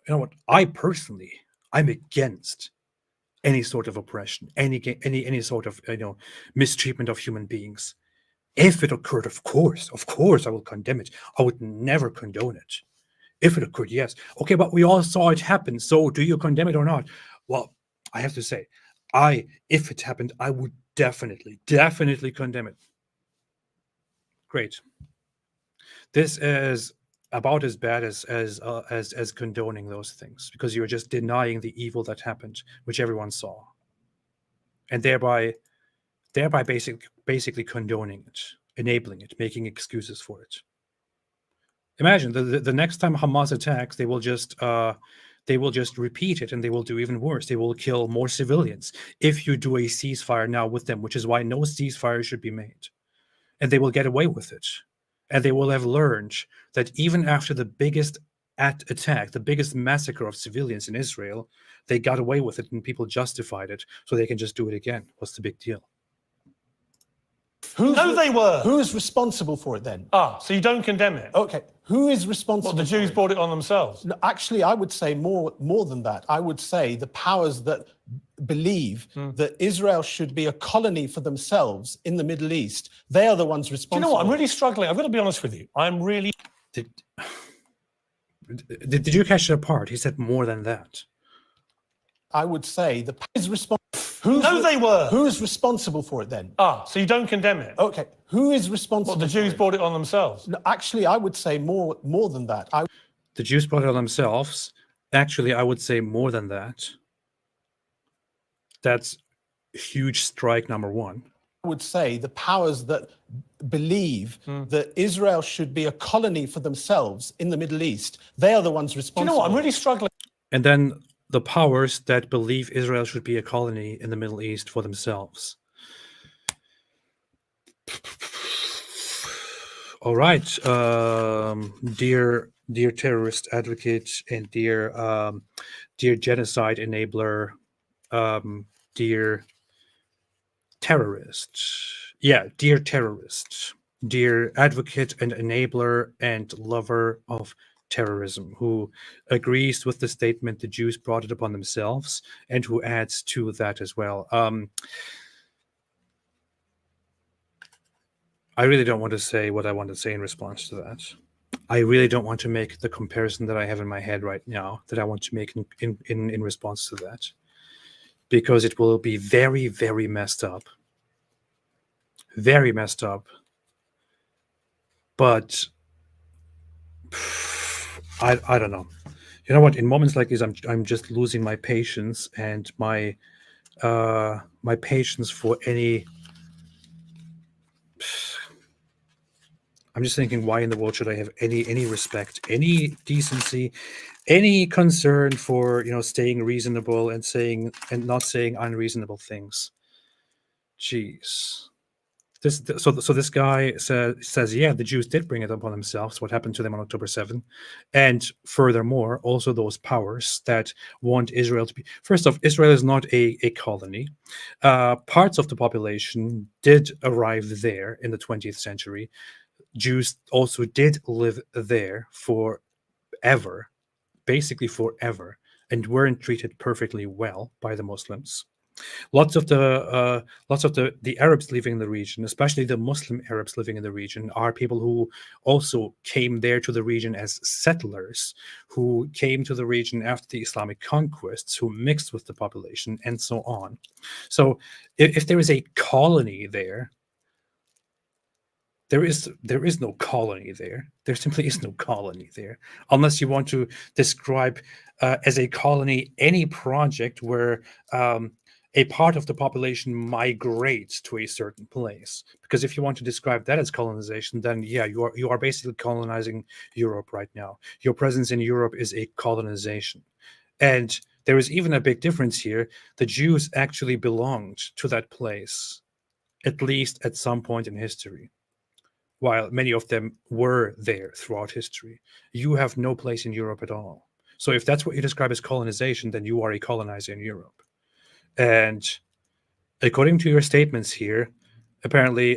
you know what? I'm against any sort of oppression, any sort of mistreatment of human beings. If it occurred, of course, I will condemn it. I would never condone it. If it occurred, yes. Okay, but we all saw it happen. So do you condemn it or not? Well, I have to say, if it happened, I would definitely condemn it. Great. This is about as bad as condoning those things, because you're just denying the evil that happened, which everyone saw, and thereby basically condoning it, enabling it, making excuses for it. Imagine the next time Hamas attacks, they will just repeat it, and they will do even worse. They will kill more civilians if you do a ceasefire now with them, which is why no ceasefire should be made, and they will get away with it. And they will have learned that even after the biggest attack, the biggest massacre of civilians in Israel, they got away with it and people justified it, so they can just do it again. What's the big deal? They were. Who's responsible for it then? So you don't condemn it? Okay, who is responsible? Well, the Jews brought it on themselves. No, actually, I would say more than that. I would say the powers that believe that Israel should be a colony for themselves in the Middle East, they are the ones responsible. Do you know what? I'm really struggling. I've got to be honest with you. I'm really... Did you catch that part? He said more than that. I would say the is responsible. They were. Who's responsible for it then? So you don't condemn it? Okay, who is responsible? Well, the Jews brought it on themselves. No, actually, I would say more than that. The Jews brought it on themselves. Actually, I would say more than that. That's huge strike number one. I would say the powers that believe that Israel should be a colony for themselves in the Middle East, they are the ones responsible. Do you know what? I'm really struggling. And then the powers that believe Israel should be a colony in the Middle East for themselves. All right, dear terrorist advocate and dear genocide enabler, dear terrorist. Yeah, dear terrorist, dear advocate and enabler and lover of terrorism, who agrees with the statement the Jews brought it upon themselves, and who adds to that as well. I really don't want to say what I want to say in response to that. I really don't want to make the comparison that I have in my head right now that I want to make in response to that, because it will be very, very messed up. Very messed up. But I don't know. You know what? In moments like these, I'm just losing my patience and my patience for any. I'm just thinking, why in the world should I have any respect, any decency, any concern for staying reasonable and not saying unreasonable things? Jeez. So this guy says, yeah, the Jews did bring it upon themselves, what happened to them on October 7th. And furthermore, also those powers that want Israel to be... First off, Israel is not a colony. Parts of the population did arrive there in the 20th century. Jews also did live there forever, basically forever, and weren't treated perfectly well by the Muslims. Lots of the Arabs living in the region, especially the Muslim Arabs living in the region, are people who also came there to the region as settlers, who came to the region after the Islamic conquests, who mixed with the population, and so on. So if there is a colony there, there is no colony there. There simply is no colony there, unless you want to describe as a colony any project where a part of the population migrates to a certain place. Because if you want to describe that as colonization, then yeah, you are basically colonizing Europe right now. Your presence in Europe is a colonization. And there is even a big difference here. The Jews actually belonged to that place, at least at some point in history, while many of them were there throughout history. You have no place in Europe at all. So if that's what you describe as colonization, then you are a colonizer in Europe. And according to your statements here, apparently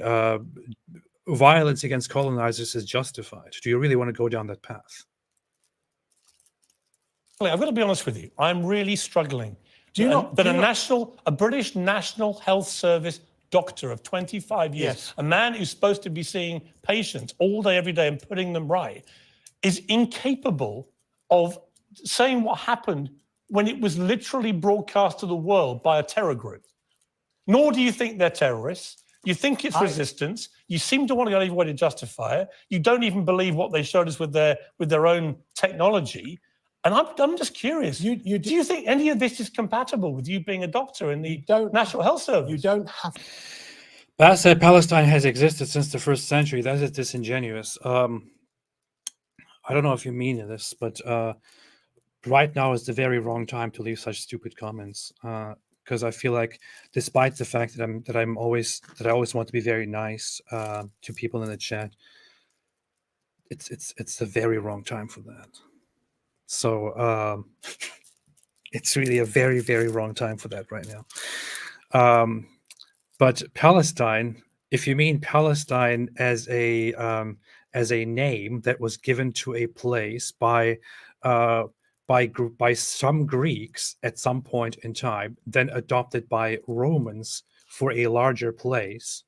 violence against colonizers is justified. Do you really want to go down that path? I've got to be honest with you. I'm really struggling. A British National Health Service doctor of 25 years, Yes. a man who's supposed to be seeing patients all day, every day and putting them right, is incapable of saying what happened when it was literally broadcast to the world by a terror group. Nor do you think they're terrorists. You think it's resistance. You seem to want to go either way to justify it. You don't even believe what they showed us with their own technology. And I'm just curious. Do you think any of this is compatible with you being a doctor in the National Health Service? You don't have. Baz said Palestine has existed since the 1st century. That is disingenuous. I don't know if you mean this, but right now is the very wrong time to leave such stupid comments. Because I feel like, despite the fact that I always want to be very nice to people in the chat, it's the very wrong time for that. So it's really a very, very wrong time for that right now. But Palestine, if you mean Palestine as a name that was given to a place by some Greeks at some point in time, then adopted by Romans for a larger place,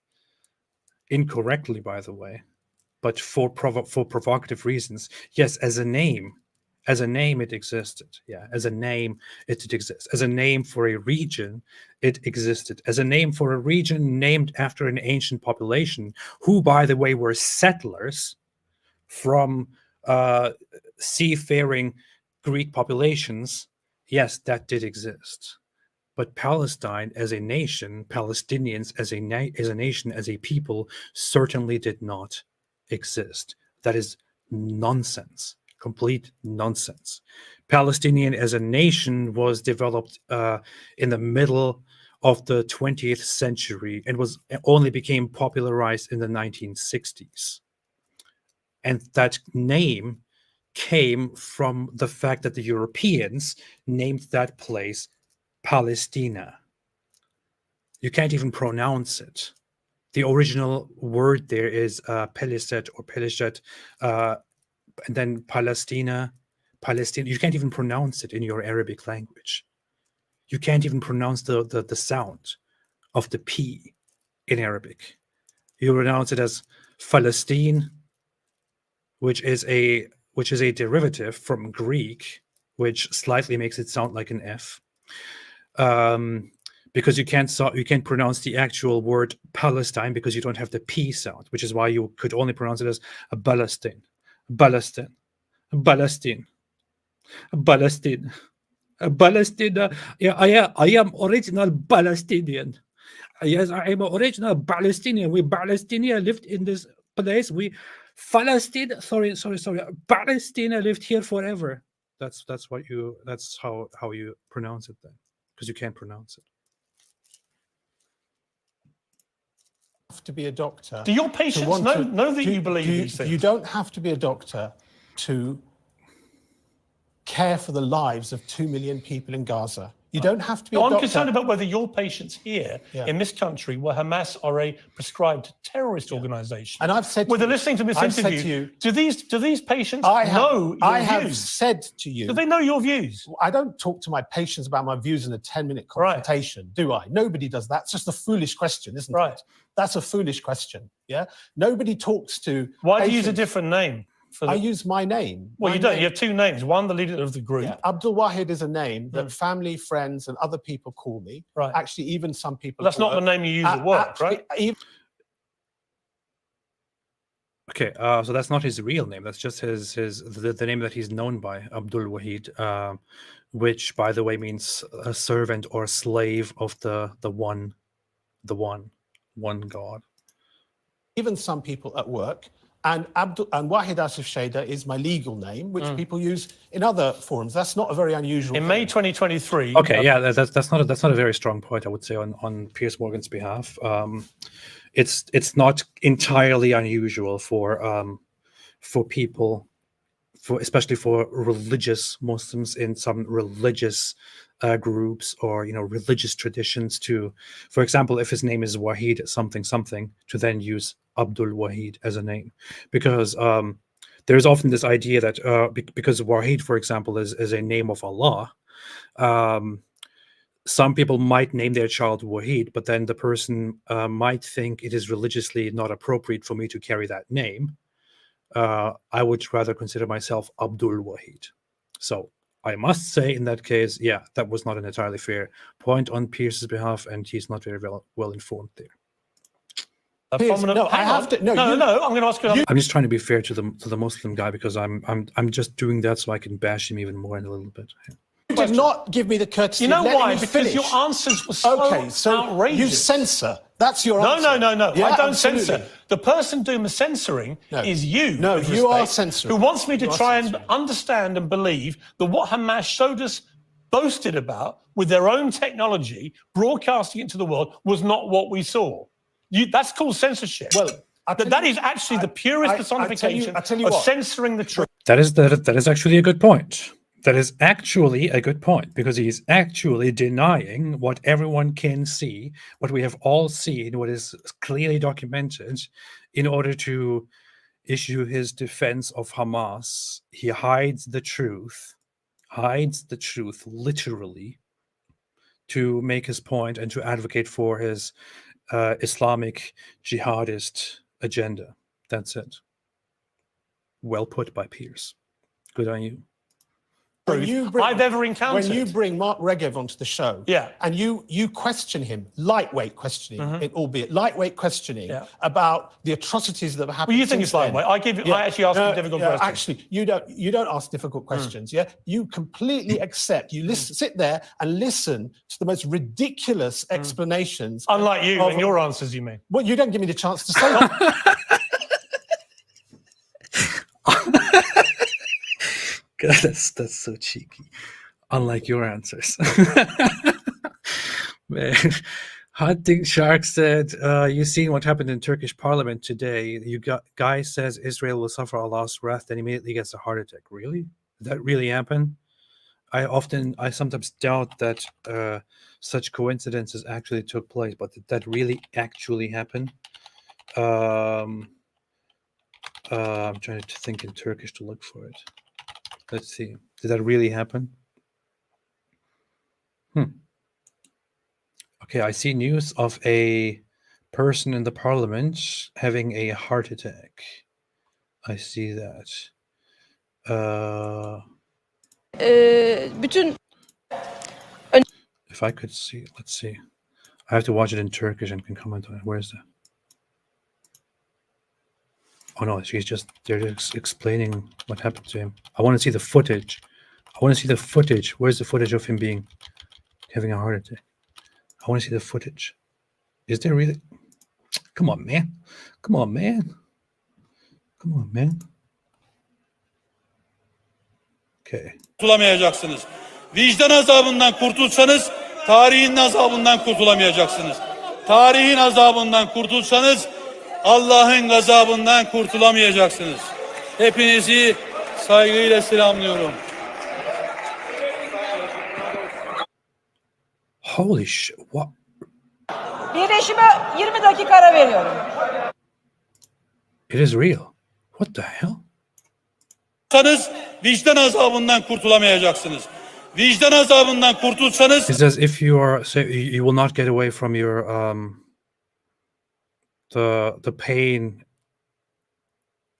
incorrectly, by the way, but for provocative reasons. Yes, as a name it existed. Yeah, as a name it did exist. As a name for a region it existed. As a name for a region named after an ancient population, who, by the way, were settlers from seafaring Greek populations. Yes, that did exist. But Palestine as a nation, Palestinians as a nation, as a people, certainly did not exist. That is nonsense. Complete nonsense. Palestinian as a nation was developed in the middle of the 20th century and only became popularized in the 1960s. And that name came from the fact that the Europeans named that place Palestina. You can't even pronounce it. The original word there is Peliset or Pelishet, and then Palestina. You can't even pronounce it in your Arabic language. You can't even pronounce the sound of the P in Arabic. You pronounce it as Palestine, which is a derivative from Greek, which slightly makes it sound like an F. Because you can't pronounce the actual word Palestine because you don't have the P sound, which is why you could only pronounce it as a Palestine. Palestine. Yeah, I am original Palestinian. Yes, I am original Palestinian. We Palestinians lived in this place. Palestine lived here forever. That's how you pronounce it then, because you can't pronounce it. To be a doctor. Do your patients know that you believe these things? You don't have to be a doctor to care for the lives of 2 million people in Gaza. You don't have to be No, a I'm doctor. concerned about whether your patients here in this country, where Hamas are a prescribed terrorist organization. And I've said to whether you, listening to this I've said interview, to you, do these patients I have, know your I have views? said to you, Do they know your views? I don't talk to my patients about my views in a 10-minute consultation, do I? Nobody does that. It's just a foolish question, isn't it? That's a foolish question. Yeah. Nobody talks to. Why do you use a different name? I use my name. Well, my you don't. name. You have two names. One, the leader of the group. Yeah. Abdul Wahid is a name that family, friends, and other people call me. Right. Actually, even some people. But that's not the name you use at work, right? Okay, so that's not his real name. That's just the name that he's known by, Abdul Wahid, which, by the way, means a servant or slave of the one God. Even some people at work, and Wahid Asif Shada is my legal name, which people use in other forums. That's not a very unusual. In May 2023. Okay, yeah, that's not a very strong point, I would say, on Piers Morgan's behalf. It's not entirely unusual for people, especially for religious Muslims in some religious groups or religious traditions to, for example, if his name is Wahid something, to then use Abdul Wahid as a name, because there's often this idea that because Wahid, for example, is a name of Allah. Some people might name their child Wahid, but then the person might think it is religiously not appropriate for me to carry that name. I would rather consider myself Abdul Wahid. So I must say, in that case, yeah, that was not an entirely fair point on Pierce's behalf, and he's not very well informed there. Piers, no, I have to. No, I'm going to ask you. I'm just trying to be fair to the Muslim guy, because I'm just doing that so I can bash him even more in a little bit. Yeah. You did not give me the courtesy. You know of letting why? me Because finish. your answers were so outrageous. You censor. That's your answer. No. Yeah, I don't absolutely. censor. The person doing the censoring is you. No, with you are respect, censoring. Who wants me to try and understand and believe that what Hamas showed us, boasted about with their own technology, broadcasting it to the world, was not what we saw. That's called censorship. Well, that is actually the purest personification of censoring the truth. That is actually a good point. That is actually a good point, because he's actually denying what everyone can see, what we have all seen, what is clearly documented, in order to issue his defense of Hamas. He hides the truth literally, to make his point and to advocate for his Islamic jihadist agenda. That's it. Well put by Piers. Good on you. I've ever encountered. When you bring Mark Regev onto the show, and you question him, lightweight questioning, albeit lightweight questioning, about the atrocities that have happened. Well, you think it's lightweight? I actually ask difficult questions. Actually, you don't ask difficult questions. Yeah, you completely accept. You sit there and listen to the most ridiculous explanations. Unlike you and your answers, you mean? Well, you don't give me the chance to say that. That's so cheeky. Unlike your answers. Man. Hunting Shark said, you seen what happened in Turkish parliament today. Guy says Israel will suffer Allah's wrath, then immediately gets a heart attack. Really? Did that really happen? I sometimes doubt that such coincidences actually took place, but did that really actually happen? I'm trying to think in Turkish to look for it. Let's see. Did that really happen? Okay, I see news of a person in the parliament having a heart attack. I see that. If I could see, let's see. I have to watch it in Turkish and can comment on it. Where is that? Oh no, they're just explaining what happened to him. I want to see the footage. Where's the footage of him having a heart attack? I want to see the footage. Is there really? Come on, man. Okay. Kurtulamayacaksınız. Vicdan azabından kurtulsanız, tarihin azabından kurtulamayacaksınız. Tarihin azabından kurtulsanız, Allah'ın gazabından kurtulamayacaksınız. Hepinizi saygıyla selamlıyorum. Holy shit! What? Birleşime 20 dakika ara veriyorum. It is real. What the hell? Vicdan azabından kurtulamayacaksınız. Vicdan azabından kurtulsanız He says if you are, you will not get away from your the pain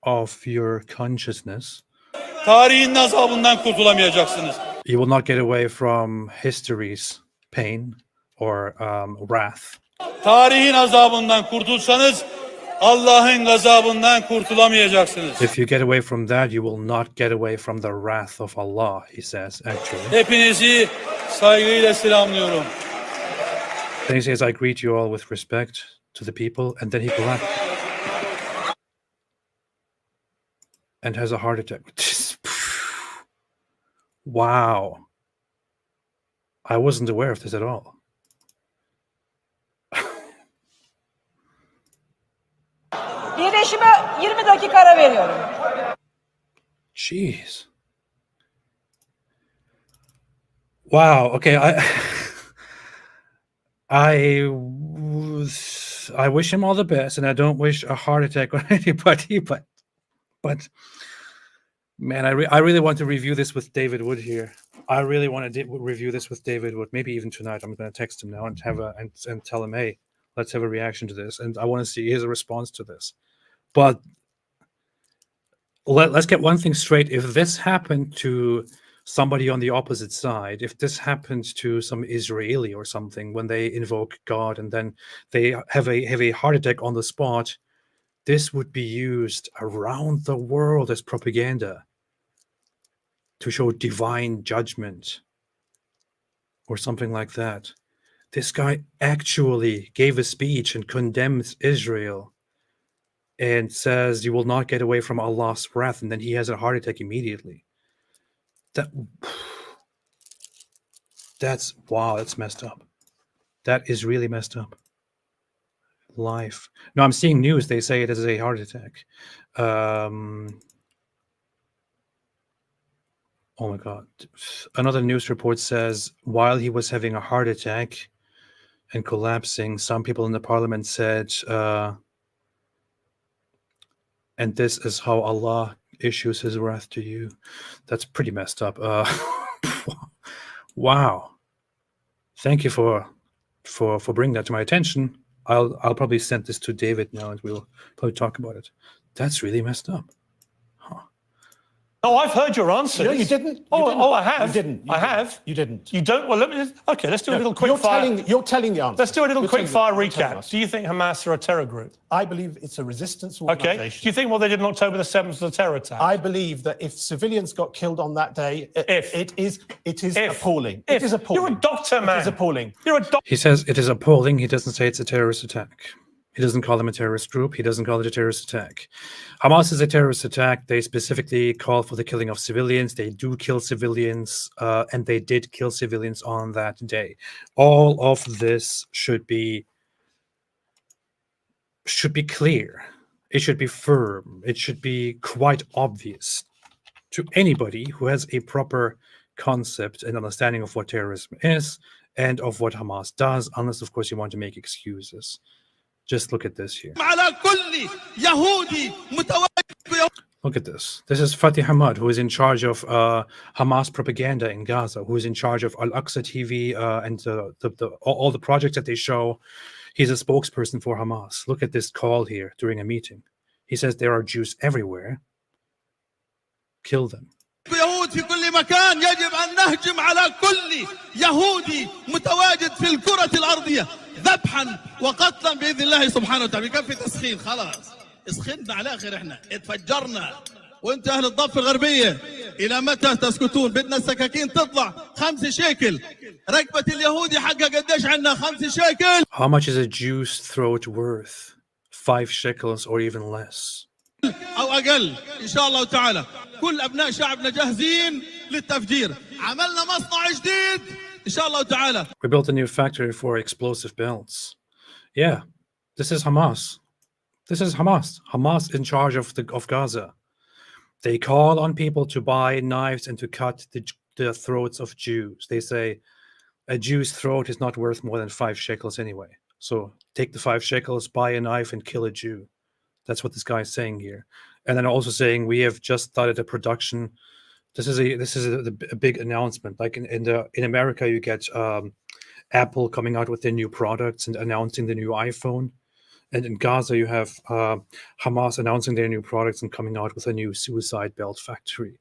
of your consciousness. tarihin azabından kurtulamayacaksınız. You will not get away from history's pain or wrath. Tarihin azabından kurtulsanız Allah'ın gazabından kurtulamayacaksınız. If you get away from that, you will not get away from the wrath of Allah, he says, actually. Hepinizi saygıyla selamlıyorum. Then he says, I greet you all with respect to the people, and then he collapses and has a heart attack. Wow. I wasn't aware of this at all. Birleşime 20 dakika ara veriyorum. Jeez. Wow. Okay. I wish him all the best, and I don't wish a heart attack on anybody. But man, I really want to review this with David Wood here. I really want to review this with David Wood. Maybe even tonight. I'm going to text him now and have and tell him, hey, let's have a reaction to this, and I want to see his response to this. But let's get one thing straight. If this happened to somebody on the opposite side, if this happened to some Israeli or something, when they invoke God and then they have a heart attack on the spot, this would be used around the world as propaganda to show divine judgment or something like that. This guy actually gave a speech and condemns Israel and says you will not get away from Allah's wrath, and then he has a heart attack immediately. That's wow, that's messed up. That is really messed up. Life. No, I'm seeing news. They say it is a heart attack. Oh my God. Another news report says while he was having a heart attack and collapsing, some people in the parliament said, and this is how Allah issues his wrath to you. That's pretty messed up. Wow. Thank you for bringing that to my attention. I'll probably send this to David now, and we'll probably talk about it. That's really messed up. Oh, I've heard your answer. No, you didn't. Oh, I have. You didn't. I have. You didn't. You don't? Well, okay, let's do a little quick you're fire. You're telling the answer. Let's do a little quick fire recap. us. Do you think Hamas are a terror group? I believe it's a resistance Okay. organization. Do you think what they did on October the 7th was a terror attack? I believe that if civilians got killed on that day, it is appalling. It is appalling. You're a doctor, man. It is appalling. You're a doctor. He says it is appalling. He doesn't say it's a terrorist attack. He doesn't call them a terrorist group. He doesn't call it a terrorist attack. Hamas is a terrorist attack. They specifically call for the killing of civilians. They do kill civilians, and they did kill civilians on that day. All of this should be clear. It should be firm. It should be quite obvious to anybody who has a proper concept and understanding of what terrorism is and of what Hamas does, unless, of course, you want to make excuses. Just look at this here. Look at this. This is Fatih Hamad, who is in charge of Hamas propaganda in Gaza, who is in charge of Al-Aqsa TV and all the projects that they show. He's a spokesperson for Hamas. Look at this call here during a meeting. He says there are Jews everywhere. Kill them. يهود في كل مكان يجب أن نهجم على كل يهودي متواجد في الكرة الأرضية ذبحا وقتلا بإذن الله سبحانه وتعالى. يكفي تسخين خلاص اسخننا على الآخر احنا اتفجرنا وانت أهل الضفة الغربية إلى متى تسكتون؟ بدنا السكاكين تطلع 5 شيكل ركبة اليهودي حقها قديش عنا 5 شيكل. How much is a Jew's throat worth? 5 shekels or even less. أو أقل إن شاء الله تعالى. كل أبناء شعبنا جاهزين للتفجير. عملنا مصنع جديد إن شاء الله تعالى. We built a new factory for explosive belts. Yeah, this is Hamas. This is Hamas. Hamas in charge of Gaza. They call on people to buy knives and to cut the throats of Jews. They say, a Jew's throat is not worth more than 5 shekels anyway. So take the 5 shekels, buy a knife, and kill a Jew. That's what this guy is saying here. And then also saying we have just started a production. This is a big announcement. Like in America, you get Apple coming out with their new products and announcing the new iPhone. And in Gaza, you have Hamas announcing their new products and coming out with a new suicide belt factory.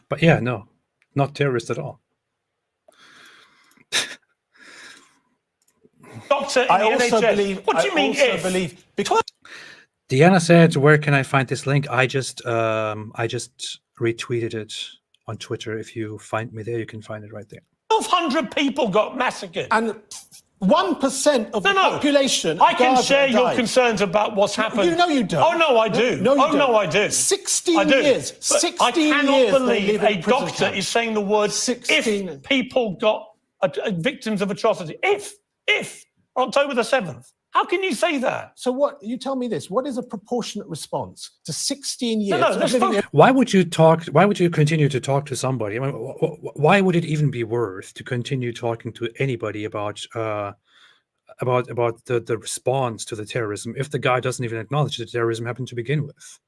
But yeah, no, not terrorist at all. Doctor in I the also NHS. believe. What do you mean if? Believe because Deanna said, "Where can I find this link?" I just retweeted it on Twitter. If you find me there, you can find it right there. 1,200 people got massacred. and 1% of the population. I can Gaza share your died. concerns about what's happened. You know you don't. Oh no, I do. No, you oh don't. no, I do. 16 I do. years. But 16 I cannot years they believe live in a prison doctor camp. is saying the word 16. if people got victims of atrocity. If October the 7th. How can you say that? So what? You tell me this. What is a proportionate response to 16 years? No, of let's living in- Why would you talk? Why would you continue to talk to somebody? I mean, why would it even be worth to continue talking to anybody about the response to the terrorism if the guy doesn't even acknowledge that terrorism happened to begin with?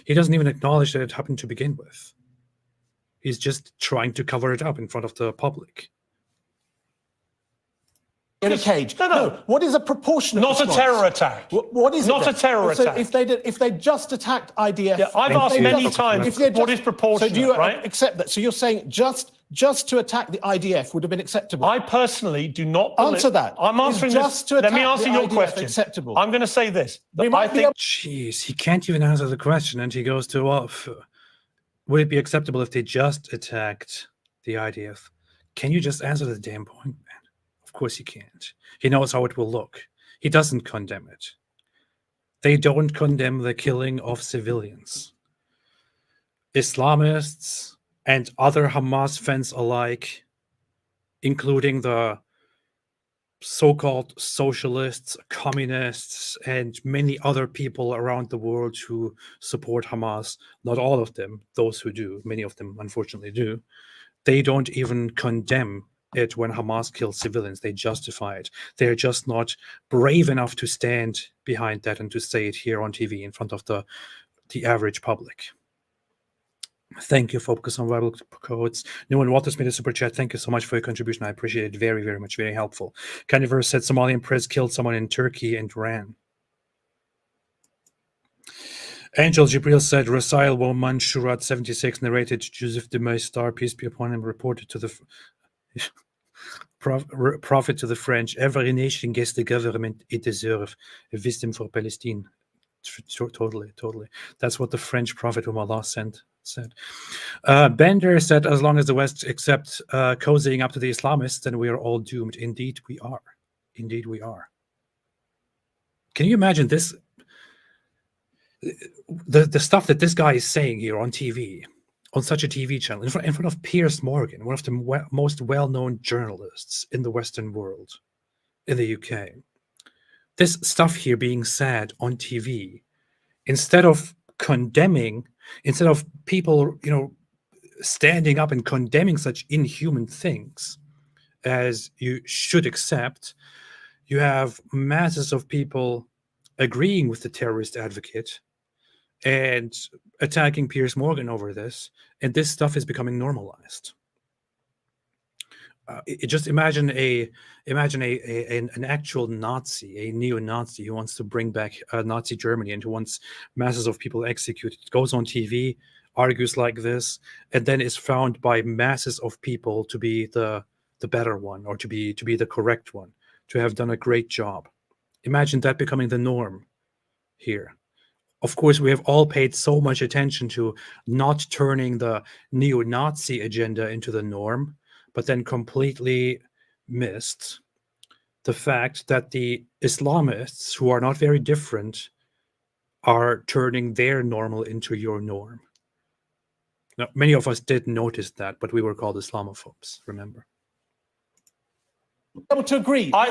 He doesn't even acknowledge that it happened to begin with. He's just trying to cover it up in front of the public. in a cage. No. What is a proportionate Not response? a terror attack. What is Not it a then? terror So attack. if they just attacked IDF, Yeah, I've asked many times if they're what is proportionate, so do you right? accept that? So you're saying just to attack the IDF would have been acceptable? I personally do not believe... Answer that. I'm Is answering just this. to Let me attack answer the your IDF question. acceptable? I'm going to say this. We That might I be think... Jeez, he can't even answer the question, and he goes to, well, would it be acceptable if they just attacked the IDF? Can you just answer the damn point, man? Of course he can't. He knows how it will look. He doesn't condemn it. They don't condemn the killing of civilians. Islamists and other Hamas fans alike, including the so-called socialists, communists, and many other people around the world who support Hamas, not all of them, those who do, many of them unfortunately do, they don't even condemn it when Hamas kills civilians. They justify it. They're just not brave enough to stand behind that and to say it here on TV in front of the average public. Thank you, Focus on Bible Codes. Newman Waters made a super chat. Thank you so much for your contribution. I appreciate it very, very much. Very helpful. Carniverse said Somalian press killed someone in Turkey and ran. Angel Jibril said Rasail Woman Shurat 76 narrated Joseph de Maistar, peace be upon him, reported to the prophet to the French. Every nation gets the government it deserves. A wisdom for Palestine. Totally. That's what the French prophet whom Allah sent said. Bender said, as long as the West accepts cozying up to the Islamists, then we are all doomed. Indeed we are. Indeed we are. Can you imagine this? The stuff that this guy is saying here on TV, on such a TV channel, in front of Piers Morgan, one of the most well-known journalists in the Western world, in the UK. This stuff here being said on TV, instead of condemning, instead of people, standing up and condemning such inhuman things as you should accept, you have masses of people agreeing with the terrorist advocate and attacking Piers Morgan over this, and this stuff is becoming normalized. Just imagine an actual Nazi, a neo-Nazi who wants to bring back Nazi Germany and who wants masses of people executed. Goes on TV, argues like this, and then is found by masses of people to be the better one, or to be the correct one, to have done a great job. Imagine that becoming the norm here. Of course, we have all paid so much attention to not turning the neo-Nazi agenda into the norm, but then completely missed the fact that the Islamists, who are not very different, are turning their normal into your norm. Now, many of us did notice that, but we were called Islamophobes, remember? Able to agree. I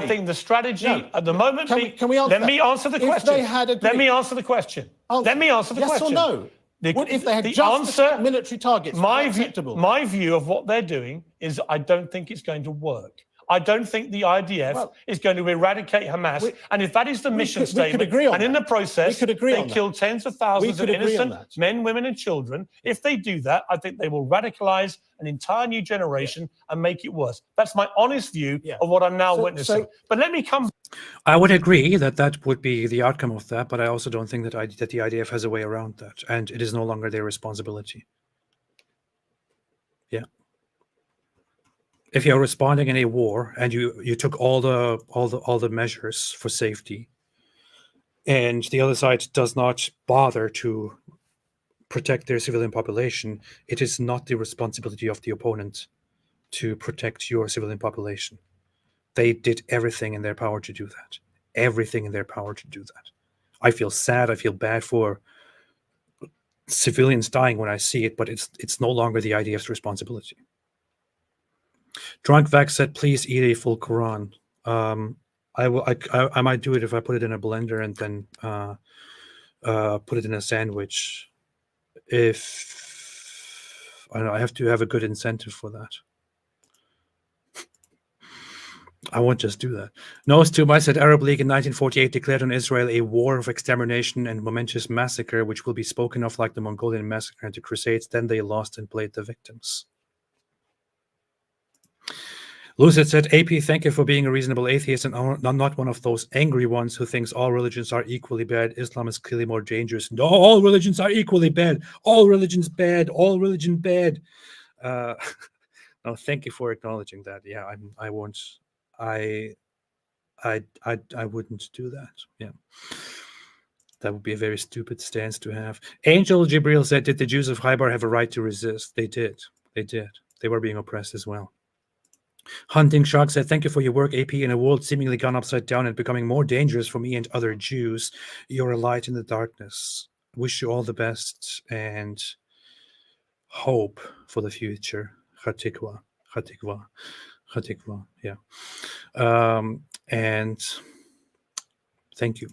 think the strategy at the moment. Can we answer Let me answer the question. If they had agreed, let me answer the question. Let me answer the question. Yes or no? What if they had the just answer, military targets? my Acceptable. view of what they're doing is I don't think it's going to work. I don't think the IDF is going to eradicate Hamas. And if that is the mission statement, and in the process, they kill tens of thousands of innocent men, women, and children, if they do that, I think they will radicalize an entire new generation and make it worse. That's my honest view of what I'm now witnessing. But let me come. I would agree that that would be the outcome of that, but I also don't think that, that the IDF has a way around that, and it is no longer their responsibility. Yeah. If you're responding in a war and you took all the measures for safety, and the other side does not bother to protect their civilian population, it is not the responsibility of the opponent to protect your civilian population. They did everything in their power to do that. Everything in their power to do that. I feel sad. I feel bad for civilians dying when I see it, but it's no longer the IDF's responsibility. Drunk Vax said, "Please eat a full Quran." I might do it if I put it in a blender and then put it in a sandwich. If I don't know, I have to have a good incentive for that. I won't just do that. Nose to I said Arab League in 1948 declared on Israel a war of extermination and momentous massacre, which will be spoken of like the Mongolian massacre and the Crusades. Then they lost and played the victims. Lucid said, AP, thank you for being a reasonable atheist and not one of those angry ones who thinks all religions are equally bad. Islam is clearly more dangerous. No, all religions are equally bad. All religions bad. All religion bad. No, thank you for acknowledging that. Yeah, I won't. I wouldn't do that. Yeah. That would be a very stupid stance to have. Angel Jibril said, did the Jews of Khaybar have a right to resist? They did. They did. They were being oppressed as well. Hunting Shark said, thank you for your work, AP. In a world seemingly gone upside down and becoming more dangerous for me and other Jews, you're a light in the darkness. Wish you all the best and hope for the future. Chatikwa. Chatikwa. Chatikwa. Yeah. And thank you.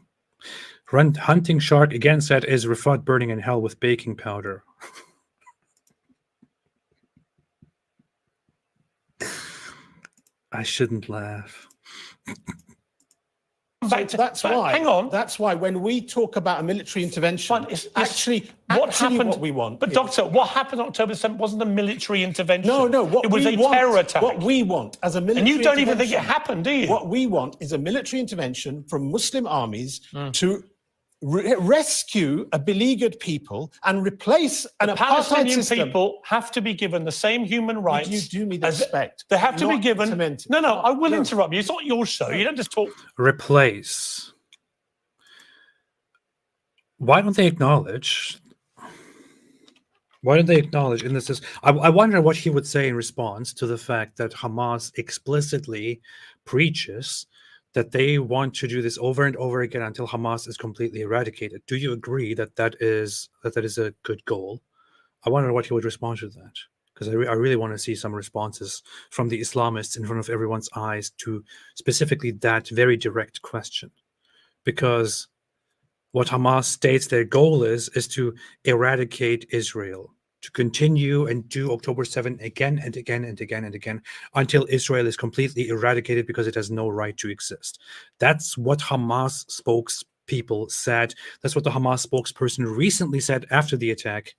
Hunting Shark again said, is Rafat burning in hell with baking powder? I shouldn't laugh. That's why. Hang on. That's why when we talk about a military intervention, it's actually what we want. But Doctor, what happened on October 7th wasn't a military intervention. No. It was a terror attack. What we want as a military and you don't even think it happened, do you? What we want is a military intervention from Muslim armies to rescue a beleaguered people and replace an apartheid Palestinian system. people have to be given the same human rights. You do me the respect. They have to be given. No, I will No. interrupt you. It's not your show. You don't just talk. Replace. Why don't they acknowledge? Why don't they acknowledge in this? I wonder what he would say in response to the fact that Hamas explicitly preaches that they want to do this over and over again until Hamas is completely eradicated. Do you agree that that is a good goal? I wonder what he would respond to that, because I really want to see some responses from the Islamists in front of everyone's eyes to specifically that very direct question. Because what Hamas states their goal is to eradicate Israel, to continue and do October 7th again and again and again and again until Israel is completely eradicated because it has no right to exist. That's what Hamas spokespeople said. That's what the Hamas spokesperson recently said after the attack.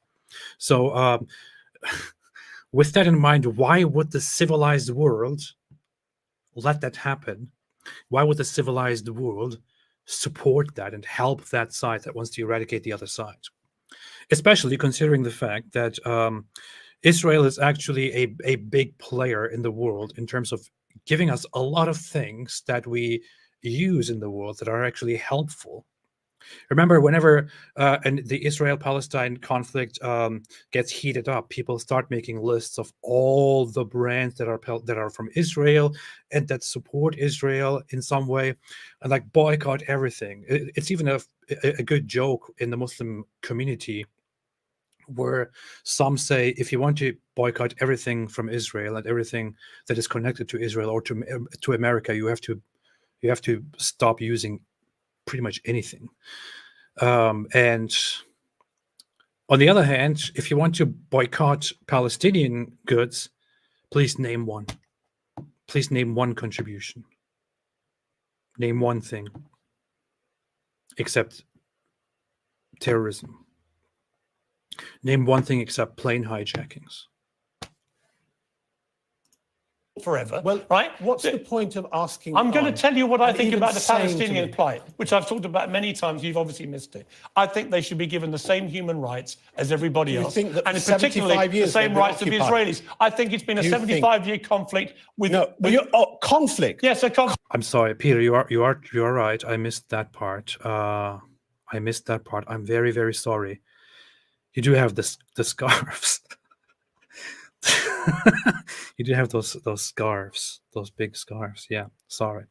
So with that in mind, why would the civilized world let that happen? Why would the civilized world support that and help that side that wants to eradicate the other side? Especially considering the fact that Israel is actually a big player in the world in terms of giving us a lot of things that we use in the world that are actually helpful. Remember, whenever the Israel-Palestine conflict gets heated up, people start making lists of all the brands that are from Israel and that support Israel in some way, and like boycott everything. It's even a good joke in the Muslim community, where some say, if you want to boycott everything from Israel and everything that is connected to Israel or to America, you have to stop using pretty much anything. And On the other hand, if you want to boycott Palestinian goods, please name one. Please name one contribution. Name one thing. Except terrorism. Name one thing except plane hijackings. Forever. Well, right? What's the point of asking? I'm going to tell you what I think about the saying to Palestinian me- plight, which I've talked about many times. You've obviously missed it. I think they should be given the same human rights as everybody you else, think that and for particularly 75 the years same they've been rights of the occupied? Israelis. I think it's been a You think- 75-year conflict with. Conflict. Yes, a conflict. I'm sorry, Peter. You are right. I missed that part. I missed that part. I'm very, very sorry. You do have the scarves. You do have those scarves, those big scarves. Yeah, sorry.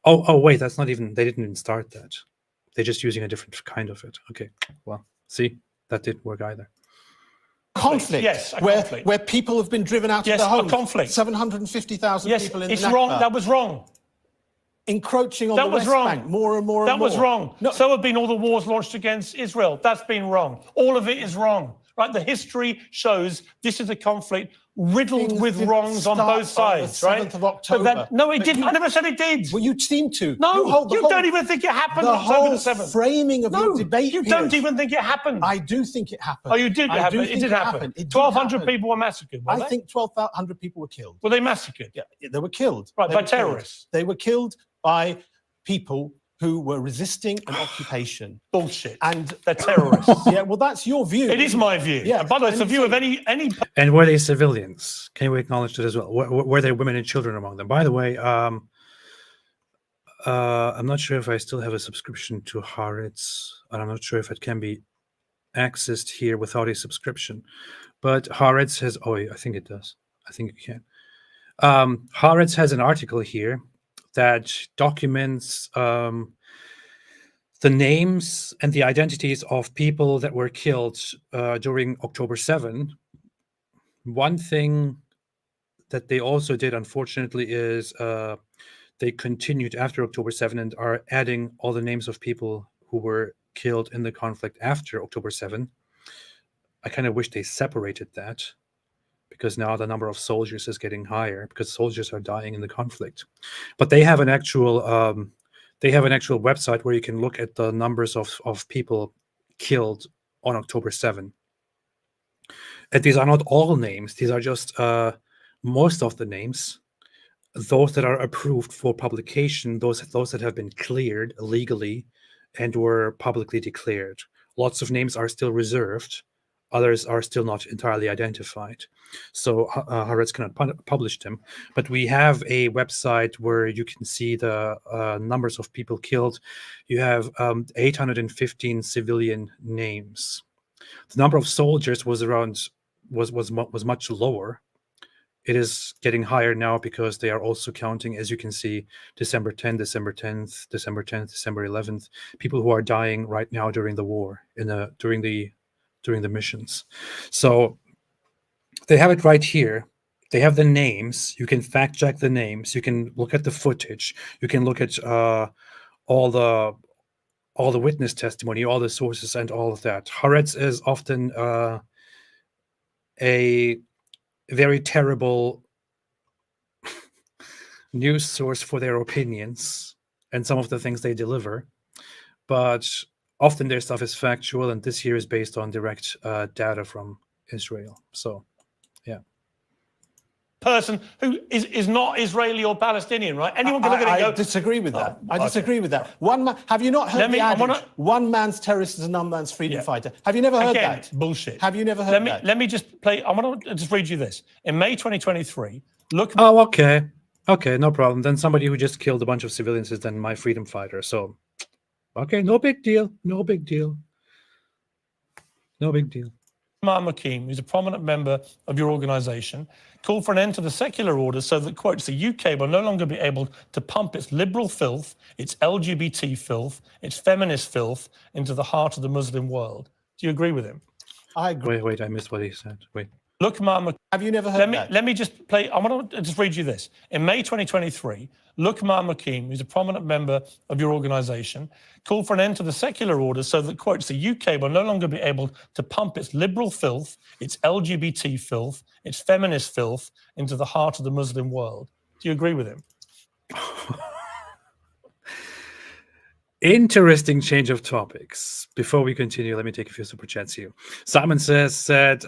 Oh wait, that's not even. They didn't even start that. They're just using a different kind of it. Okay. Well, see, that didn't work either. Conflict. Yes, a where, conflict. where people have been driven out Yes, of their a homes. conflict. 750,000 Yes, people in it's the Nakba. wrong. That was wrong. Encroaching on That the was West wrong. Bank more and more That and more. was wrong. No, So have been all the wars launched against Israel. That's been wrong. All of it is wrong. Right? The history shows this is a conflict riddled things with didn't wrongs on start both sides, the right? 7th of October. No, it But didn't. you- I never said it did. Well, you seem to. No, The you whole- don't even think it happened the on October whole the 7th. framing of No, your debate. you Piers, don't even think it happened. I do think it happened. Oh, you did I happen. do It think did happen. It did 1,200 happen. people were massacred, were I they? think 1,200 people were killed. Were they massacred? Yeah, they were killed. Right, They by were killed. terrorists. They were killed by people who were resisting an occupation. Bullshit. And They're terrorists. yeah, well, that's your view. It is my view. Yeah, And by the way, it's the and view so- of any. And were they civilians? Can we acknowledge that as well? Were there women and children among them? By the way, I'm not sure if I still have a subscription to Haaretz, and I'm not sure if it can be accessed here without a subscription. But Haaretz has. Oh, I think it does. I think you can. Haaretz has an article here that documents the names and the identities of people that were killed during October 7. One thing that they also did, unfortunately, is they continued after October 7 and are adding all the names of people who were killed in the conflict after October 7. I kind of wish they separated that, because now the number of soldiers is getting higher because soldiers are dying in the conflict. But they have an actual website where you can look at the numbers of people killed on October 7. And these are not all names. These are just most of the names, those that are approved for publication, those that have been cleared legally and were publicly declared. Lots of names are still reserved. Others are still not entirely identified. So Haaretz cannot publish them. But we have a website where you can see the numbers of people killed. You have 815 civilian names. The number of soldiers was much lower. It is getting higher now because they are also counting, as you can see, December 10th, December 10th, December 10th, December 11th, people who are dying right now during the war, during the missions. So they have it right here. They have the names. You can fact check the names. You can look at the footage. You can look at all the witness testimony, all the sources, and all of that. Haaretz is often a very terrible news source for their opinions and some of the things they deliver, but often their stuff is factual, and this here is based on direct data from Israel. So, yeah. Person who is not Israeli or Palestinian, right? Anyone can look at it and go. I disagree with that. Oh, I disagree with that. One man, have you not heard the adage, one man's terrorist is another man's freedom fighter? Have you never heard that? Bullshit. Have you never heard that? Let me just play. I want to just read you this. In May 2023, look. Oh, okay. Okay, no problem. Then somebody who just killed a bunch of civilians is then my freedom fighter. So, okay, no big deal. No big deal. No big deal. Imam Hakim, who's a prominent member of your organization, called for an end to the secular order so that, quotes, the UK will no longer be able to pump its liberal filth, its LGBT filth, its feminist filth into the heart of the Muslim world. Do you agree with him? I agree. Wait, I missed what he said. Wait. Luqman. Have you never heard that? Let me just play. I want to just read you this. In May 2023, Luqman Hakim, who's a prominent member of your organisation, called for an end to the secular order so that, quotes, the UK will no longer be able to pump its liberal filth, its LGBT filth, its feminist filth into the heart of the Muslim world. Do you agree with him? Interesting change of topics. Before we continue, let me take a few super chats here. Simon said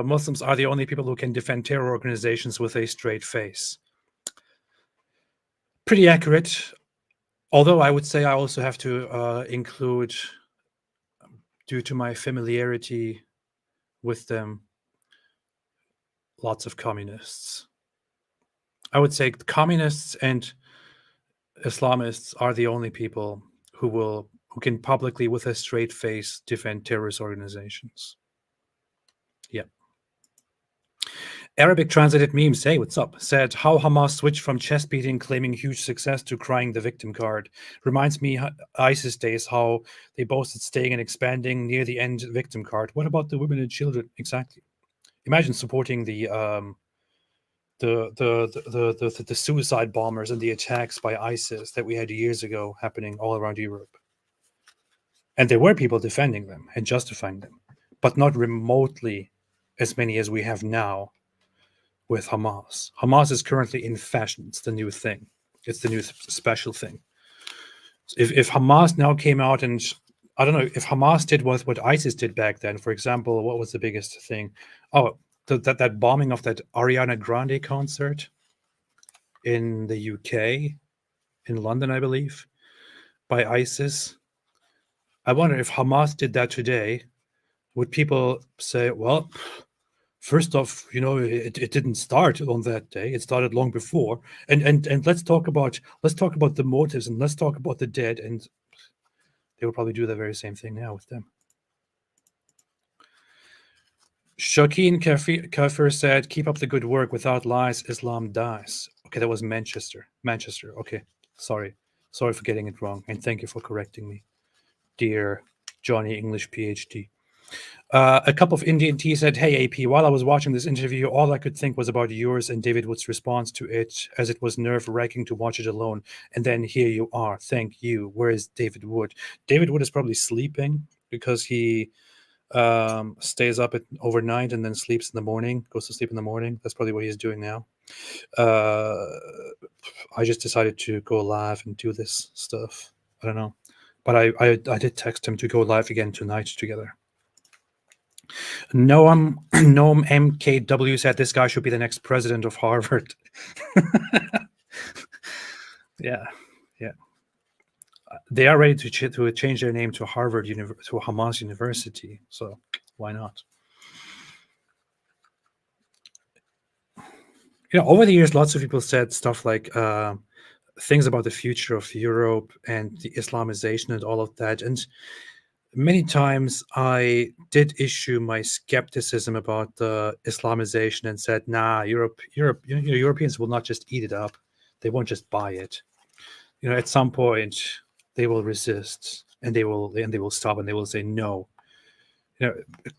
Muslims are the only people who can defend terror organizations with a straight face. Pretty accurate. Although I would say I also have to include, due to my familiarity with them, lots of communists. I would say communists and Islamists are the only people who can publicly, with a straight face, defend terrorist organizations. Yeah. Arabic translated memes, hey, what's up? Said how Hamas switched from chest beating, claiming huge success, to crying the victim card. Reminds me ISIS days, how they boasted staying and expanding, near the end victim card. What about the women and children? Exactly. Imagine supporting the suicide bombers and the attacks by ISIS that we had years ago happening all around Europe. And there were people defending them and justifying them, but not remotely as many as we have now with Hamas. Hamas is currently in fashion. It's the new thing. It's the new special thing. If Hamas now came out and, I don't know, if Hamas did what ISIS did back then, for example, what was the biggest thing? Oh, that bombing of that Ariana Grande concert in the UK, in London, I believe, by ISIS. I wonder if Hamas did that today, would people say, well, first off, it didn't start on that day. It started long before. And let's talk about the motives, and let's talk about the dead. And they will probably do the very same thing now with them. Shakeen Kafir said, keep up the good work. Without lies, Islam dies. Okay, that was Manchester. Okay, sorry for getting it wrong. And thank you for correcting me, dear Johnny English PhD. A cup of Indian tea said, hey, AP, while I was watching this interview, all I could think was about yours and David Wood's response to it, as it was nerve-wracking to watch it alone. And then here you are. Thank you. Where is David Wood? David Wood is probably sleeping because he stays up overnight and then sleeps in the morning, goes to sleep in the morning. That's probably what he's doing now. I just decided to go live and do this stuff. I don't know. But I did text him to go live again tonight together. Noam MKW said this guy should be the next president of Harvard. Yeah. They are ready to change their name to Harvard to Hamas University. So why not? Over the years, lots of people said stuff like things about the future of Europe and the Islamization and all of that. And many times I did issue my skepticism about the Islamization and said, nah, Europeans will not just eat it up. They won't just buy it. At some point they will resist and they will stop and they will say no.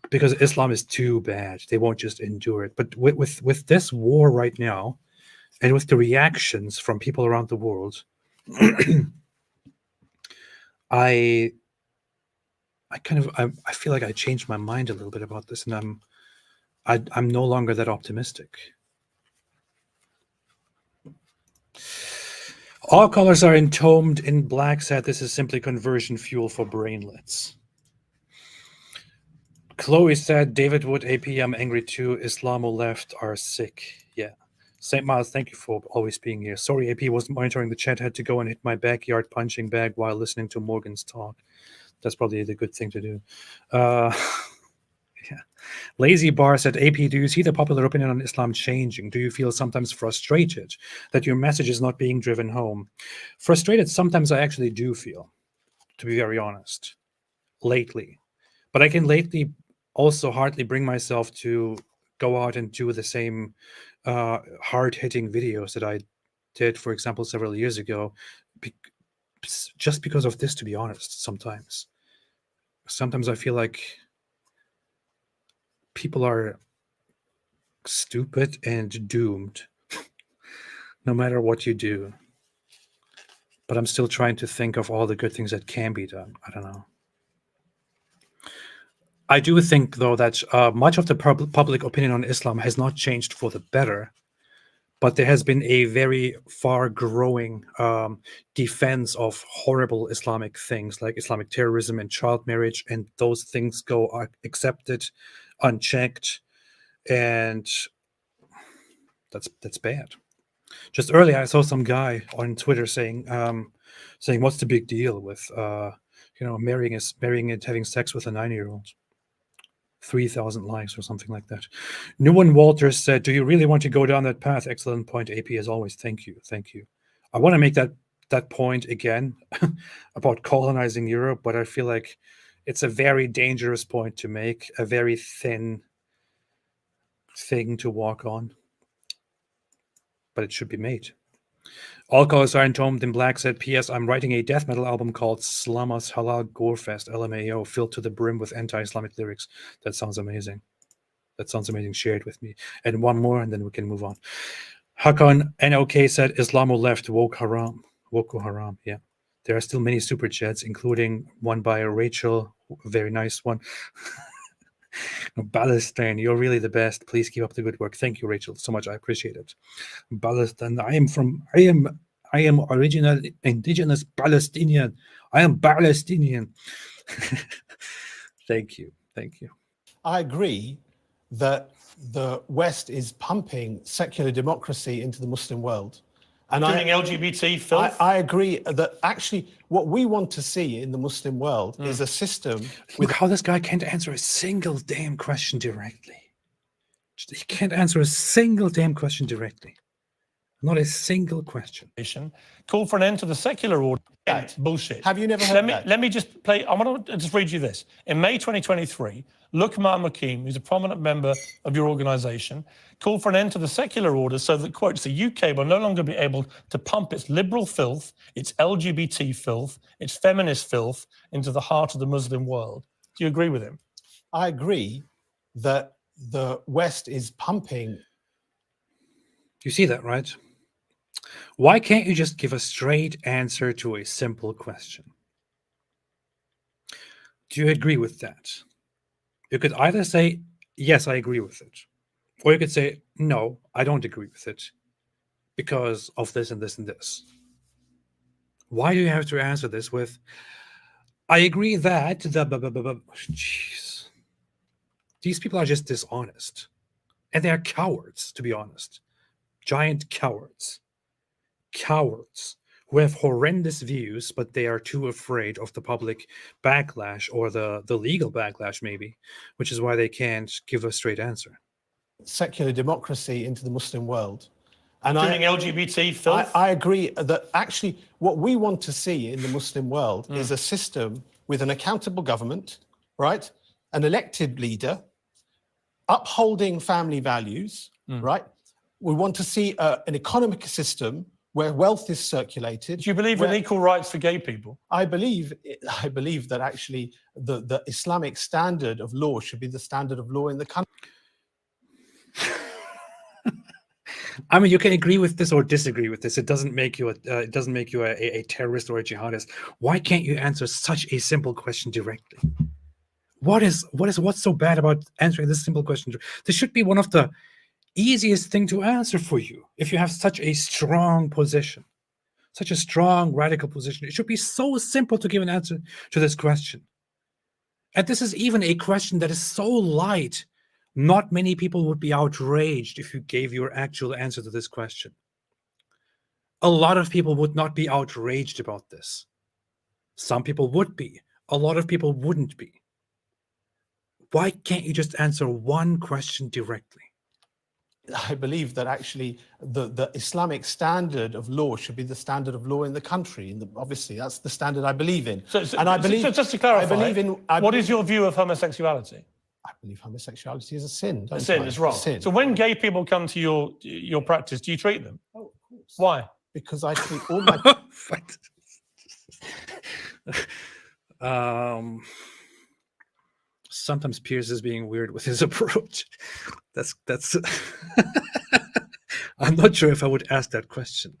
Because Islam is too bad. They won't just endure it. But with this war right now, and with the reactions from people around the world, I feel like I changed my mind a little bit about this, and I'm no longer that optimistic. All colors are entombed in black. Said this is simply conversion fuel for brainlets. Chloe said, David Wood, AP, I'm angry too. Islamo left are sick. Yeah. St. Miles, thank you for always being here. Sorry, AP wasn't monitoring the chat. Had to go and hit my backyard punching bag while listening to Morgan's talk. That's probably the good thing to do. Yeah. Lazy Bar said, AP, do you see the popular opinion on Islam changing? Do you feel sometimes frustrated that your message is not being driven home? Frustrated, sometimes I actually do feel, to be very honest, lately. But I can lately also hardly bring myself to go out and do the same hard-hitting videos that I did, for example, several years ago, just because of this, to be honest, sometimes. Sometimes I feel like people are stupid and doomed, no matter what you do. But I'm still trying to think of all the good things that can be done. I don't know. I do think, though, that much of the public opinion on Islam has not changed for the better, but there has been a very far-growing defense of horrible Islamic things like Islamic terrorism and child marriage, and those things go accepted, unchecked, and that's bad. Just earlier, I saw some guy on Twitter saying, "What's the big deal with marrying and having sex with a 9-year-old?" 3,000 likes or something like that. Newen Walters said, "Do you really want to go down that path?" Excellent point, AP, as always. Thank you. I want to make that point again about colonizing Europe, but I feel like it's a very dangerous point to make, a very thin thing to walk on. But it should be made. All colors are entombed in black said, P.S. I'm writing a death metal album called Slama's Halal Gorefest, LMAO, filled to the brim with anti-Islamic lyrics. That sounds amazing. Share it with me. And one more, and then we can move on. Hakan NOK said, Islamo left, woke haram. Woku haram, yeah. There are still many super chats, including one by Rachel, a very nice one. Palestine, you're really the best. Please keep up the good work. Thank you, Rachel, so much. I appreciate it. Palestine, I am original indigenous Palestinian. I am Palestinian. Thank you. I agree that the West is pumping secular democracy into the Muslim world. And Doing LGBT filth? I agree that actually what we want to see in the Muslim world is a system with how this guy can't answer a single damn question directly. He can't answer a single damn question directly. Not a single question. Call for an end to the secular order. Bullshit. Have you never heard that? Let me just play. I want to just read you this. In May 2023, Luqman Makim, who's a prominent member of your organization, called for an end to the secular order so that, quotes, the UK will no longer be able to pump its liberal filth, its LGBT filth, its feminist filth into the heart of the Muslim world. Do you agree with him? I agree that the West is pumping. You see that, right? Why can't you just give a straight answer to a simple question? Do you agree with that? You could either say, yes, I agree with it. Or you could say, no, I don't agree with it because of this and this and this. Why do you have to answer this with, I agree that, jeez. These people are just dishonest. And they are cowards, to be honest. Giant cowards. Cowards who have horrendous views, but they are too afraid of the public backlash or the legal backlash, maybe, which is why they can't give a straight answer. Secular democracy into the Muslim world. And Doing LGBT filth? I agree that actually what we want to see in the Muslim world is a system with an accountable government, right? An elected leader, upholding family values, right? We want to see an economic system where wealth is circulated. Do you believe in equal rights for gay people? I believe that actually the Islamic standard of law should be the standard of law in the country. I mean, you can agree with this or disagree with this. It doesn't make you a terrorist or a jihadist. Why can't you answer such a simple question directly? What's so bad about answering this simple question? This should be one of the easiest thing to answer for you if you have such a strong position, such a strong radical position. It should be so simple to give an answer to this question. And this is even a question that is so light, not many people would be outraged if you gave your actual answer to this question. A lot of people would not be outraged about this. Some people would be. A lot of people wouldn't be. Why can't you just answer one question directly? I believe that actually the Islamic standard of law should be the standard of law in the country. Obviously, that's the standard I believe in. And I believe, so just to clarify, what is your view of homosexuality? I believe homosexuality is a sin. A sin, it's wrong. So when gay people come to your practice, do you treat them? Oh, of course. Why? Because I treat all my... Sometimes Piers is being weird with his approach. That's I'm not sure if I would ask that question.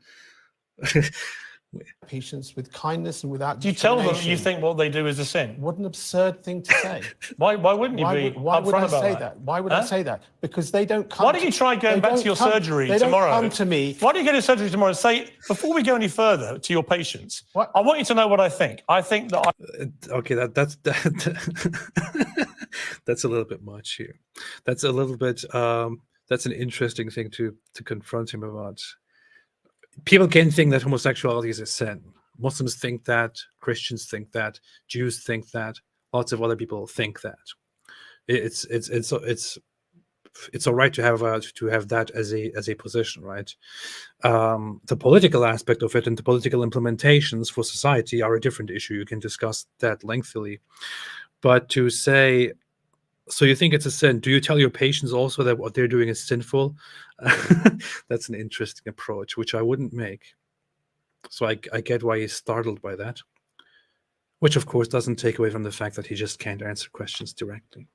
Patients with kindness and without Do you tell them you discrimination. think what they do is a sin? What an absurd thing to say. Why wouldn't you be Why would I upfront about say that? that? Why would I say that? Because they don't come. Why don't you try going back to your surgery tomorrow? They don't come to me. Why don't you go to surgery tomorrow and say, before we go any further to your patients, What? I want you to know what I think. I think that Okay, that's that's a little bit much here. That's a little bit that's an interesting thing to confront him about. People can think that homosexuality is a sin. Muslims think that, Christians think that, Jews think that, lots of other people think that. It's all right to have that as a position, right? The political aspect of it and the political implementations for society are a different issue. You can discuss that lengthily. But to say, so you think it's a sin? Do you tell your patients also that what they're doing is sinful? That's an interesting approach, which I wouldn't make. So I get why he's startled by that, which of course doesn't take away from the fact that he just can't answer questions directly.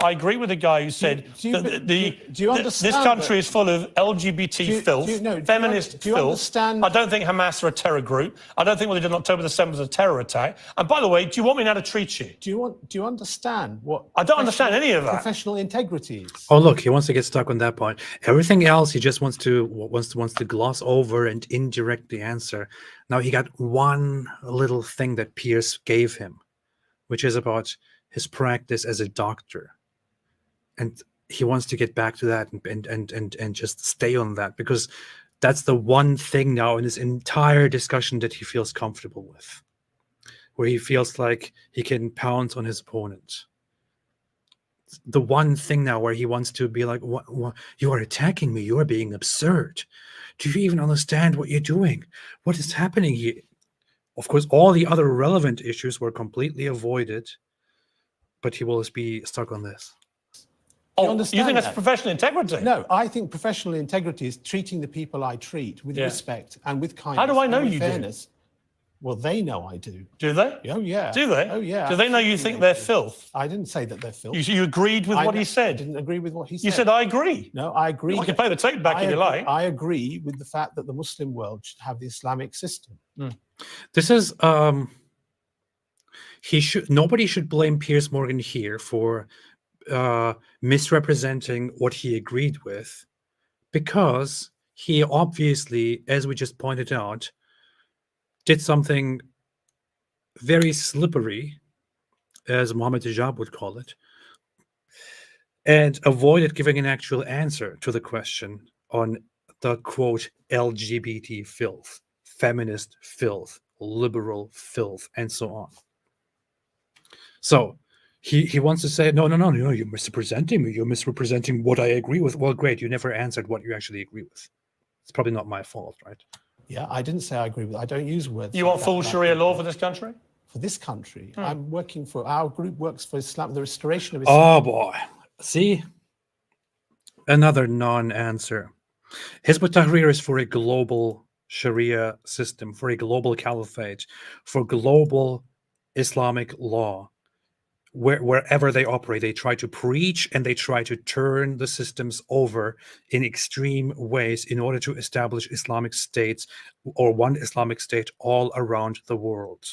I agree with the guy who said this country is full of LGBT filth, feminist filth. I don't think Hamas are a terror group. I don't think what they did on October the 7th was a terror attack. And by the way, do you want me now to treat you? Do you understand what? I don't understand any of that. Professional integrity is. Oh, look, he wants to get stuck on that point. Everything else, he just wants to gloss over and indirectly answer. Now he got one little thing that Piers gave him, which is about his practice as a doctor. And he wants to get back to that and just stay on that, because that's the one thing now in this entire discussion that he feels comfortable with, where he feels like he can pounce on his opponent. The one thing now where he wants to be like, what, you are attacking me. You are being absurd. Do you even understand what you're doing? What is happening here? Of course, all the other relevant issues were completely avoided, but he will be stuck on this. Oh, you think that's professional integrity? No, I think professional integrity is treating the people I treat with respect and with kindness. How do I know you fairness. Do? Well, they know I do. Do they? Oh, yeah. Do they? Oh, yeah. Do they know you think they're filth? I didn't say that they're filth. You agreed with what he said? I didn't agree with what he said. You said, I agree. No, I agree. I can play the tape back if you like. I agree with the fact that the Muslim world should have the Islamic system. This is, nobody should blame Piers Morgan here for misrepresenting what he agreed with, because he obviously, as we just pointed out, did something very slippery, as Mohammed Hijab would call it, and avoided giving an actual answer to the question on the quote LGBT filth, feminist filth, liberal filth, and so on. So he wants to say, no, you're misrepresenting me. You're misrepresenting what I agree with. Well, great. You never answered what you actually agree with. It's probably not my fault, right? Yeah, I didn't say I agree with it. I don't use words. You want full Sharia law for this country? For this country. I'm working for, our group works for Islam, the restoration of Islam. Oh, boy. See? Another non-answer. Hizb ut-Tahrir is for a global Sharia system, for a global caliphate, for global Islamic law. Wherever they operate, they try to preach and they try to turn the systems over in extreme ways in order to establish Islamic states, or one Islamic state all around the world.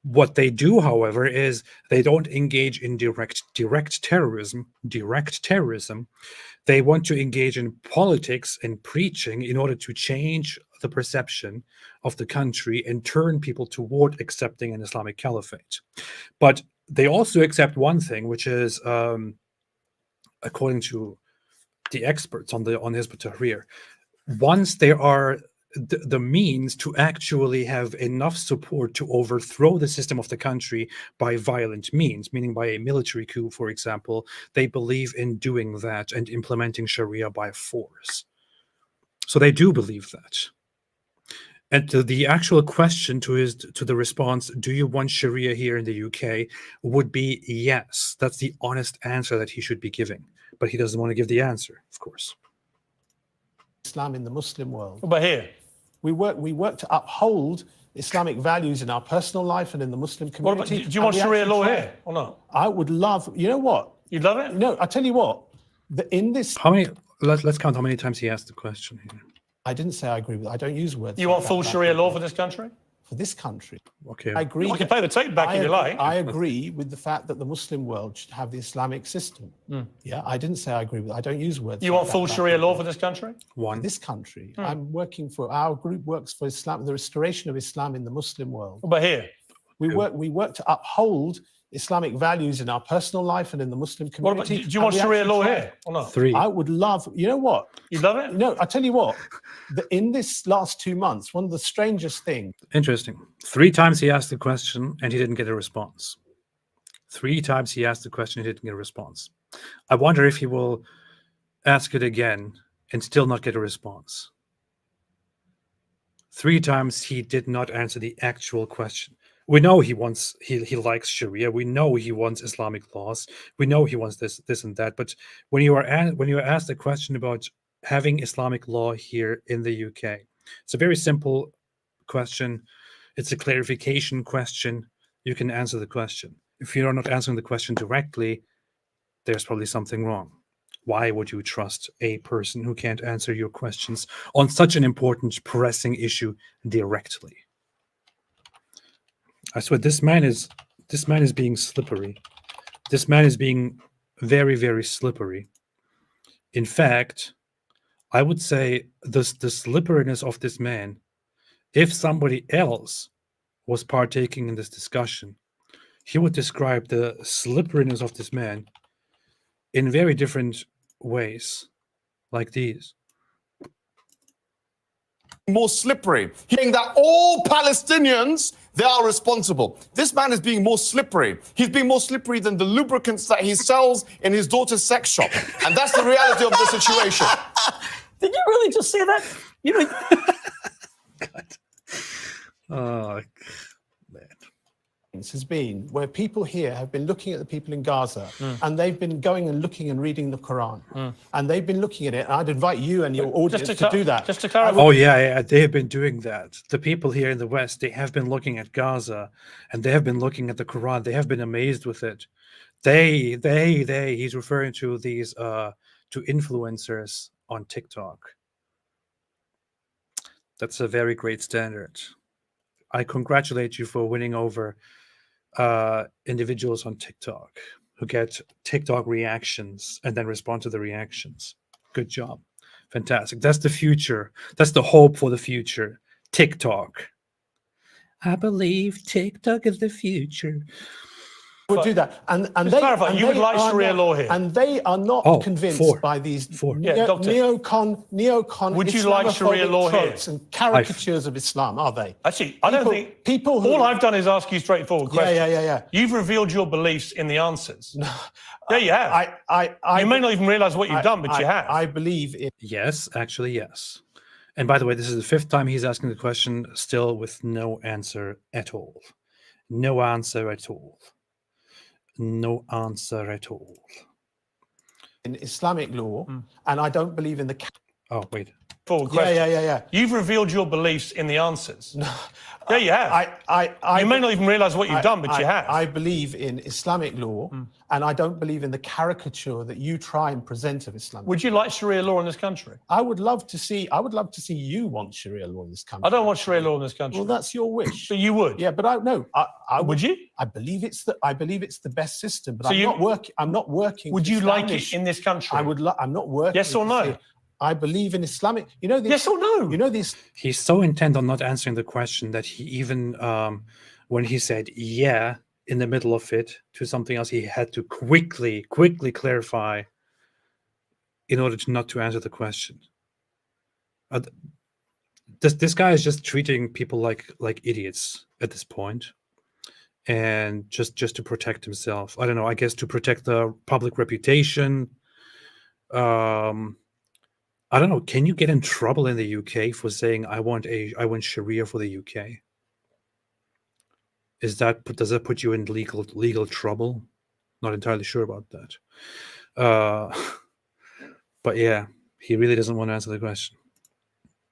What they do, however, is they don't engage in direct terrorism. They want to engage in politics and preaching in order to change the perception of the country and turn people toward accepting an Islamic caliphate. But they also accept one thing, which is, according to the experts on Hizb ut-Tahrir, once there are the means to actually have enough support to overthrow the system of the country by violent means, meaning by a military coup, for example, they believe in doing that and implementing Sharia by force. So they do believe that. And to the actual question to the response, do you want Sharia here in the UK, would be yes. That's the honest answer that he should be giving. But he doesn't want to give the answer, of course. Islam in the Muslim world. But here, we work to uphold Islamic values in our personal life and in the Muslim community. Do you want Sharia law here or not? I would love, you know what? You'd love it? No, I tell you what, In this, How many? Let's count how many times he asked the question here. I didn't say I agree with. I don't use words. You like want that full back Sharia and law forth. for this country? For this country, Okay. I agree. I can play the tape back if you like. I agree with the fact that the Muslim world should have the Islamic system. Yeah, I didn't say I agree with. I don't use words. You like want that full back Sharia and law forth. for this country? One. This country, I'm working for. Our group works for Islam, the restoration of Islam in the Muslim world. But here, We work to uphold Islamic values in our personal life and in the Muslim what about, community. do you want and we Sharia actually law try- here or not? 3. I would love. You know what? You love it? No, I tell you what. In this last 2 months, one of the strangest things. Interesting. 3 times he asked the question and he didn't get a response. 3 times he asked the question and he didn't get a response. I wonder if he will ask it again and still not get a response. 3 times he did not answer the actual question. We know he likes Sharia. We know he wants Islamic laws. We know he wants this and that. But when you are asked a question about having Islamic law here in the UK, it's a very simple question. It's a clarification question. You can answer the question. If you're not answering the question directly, there's probably something wrong. Why would you trust a person who can't answer your questions on such an important, pressing issue directly? I swear, this man is being slippery. This man is being very, very slippery. In fact, I would say the slipperiness of this man, if somebody else was partaking in this discussion, he would describe the slipperiness of this man in very different ways, like these. More slippery, hearing that all Palestinians, they are responsible. This man is being more slippery. He's being more slippery than the lubricants that he sells in his daughter's sex shop. And that's the reality of the situation. Did you really just say that? You know, God. Oh, man. Has been where people here have been looking at the people in Gaza and they've been going and looking and reading the Quran and they've been looking at it. And I'd invite you and your audience to do that. Just to clarify. Oh yeah, they have been doing that. The people here in the West, they have been looking at Gaza and they have been looking at the Quran. They have been amazed with it. He's referring to these to influencers on TikTok. That's a very great standard. I congratulate you for winning over individuals on TikTok who get TikTok reactions and then respond to the reactions. Good job. Fantastic. That's the future. That's the hope for the future. TikTok. I believe TikTok is the fucture. Would do that, and Just clarify, you would like Sharia law here? and they are not convinced by these Doctor. neocon. Would you like Sharia Islamophobic law here? tropes and caricatures of Islam? Are they? Actually, I don't think people. Who, all I've done is ask you straightforward questions. Yeah. You've revealed your beliefs in the answers. Yeah, you have. I you may not even realize what you've done, but you have. I believe in. Yes, actually, yes. And by the way, this is the 5th time he's asking the question, still with no answer at all. No answer at all. No answer at all. In Islamic law, and I don't believe in the. Oh, wait. Forward question. Yeah. You've revealed your beliefs in the answers. Yeah, you have. You may not even realize what you've done, but you have. I believe in Islamic law, and I don't believe in the caricature that you try and present of Islam. Would you like Sharia law in this country? I would love to see you want Sharia law in this country. I don't want Sharia law in this country. Well, that's your wish. But you would. Yeah, but I would you? I believe it's the best system, but So I'm not working. Would to you like establish- it in this country? I'm not working. Yes or to no? say- I believe in Islamic. Yes or no? You know this. He's so intent on not answering the question that he even, when he said yeah in the middle of it to something else, he had to quickly clarify in order to not to answer the question. This guy is just treating people like idiots at this point, and just to protect himself. I don't know. I guess to protect the public reputation. I don't know. Can you get in trouble in the UK for saying I want Sharia for the UK? Does that put you in legal trouble? Not entirely sure about that. But yeah, he really doesn't want to answer the question.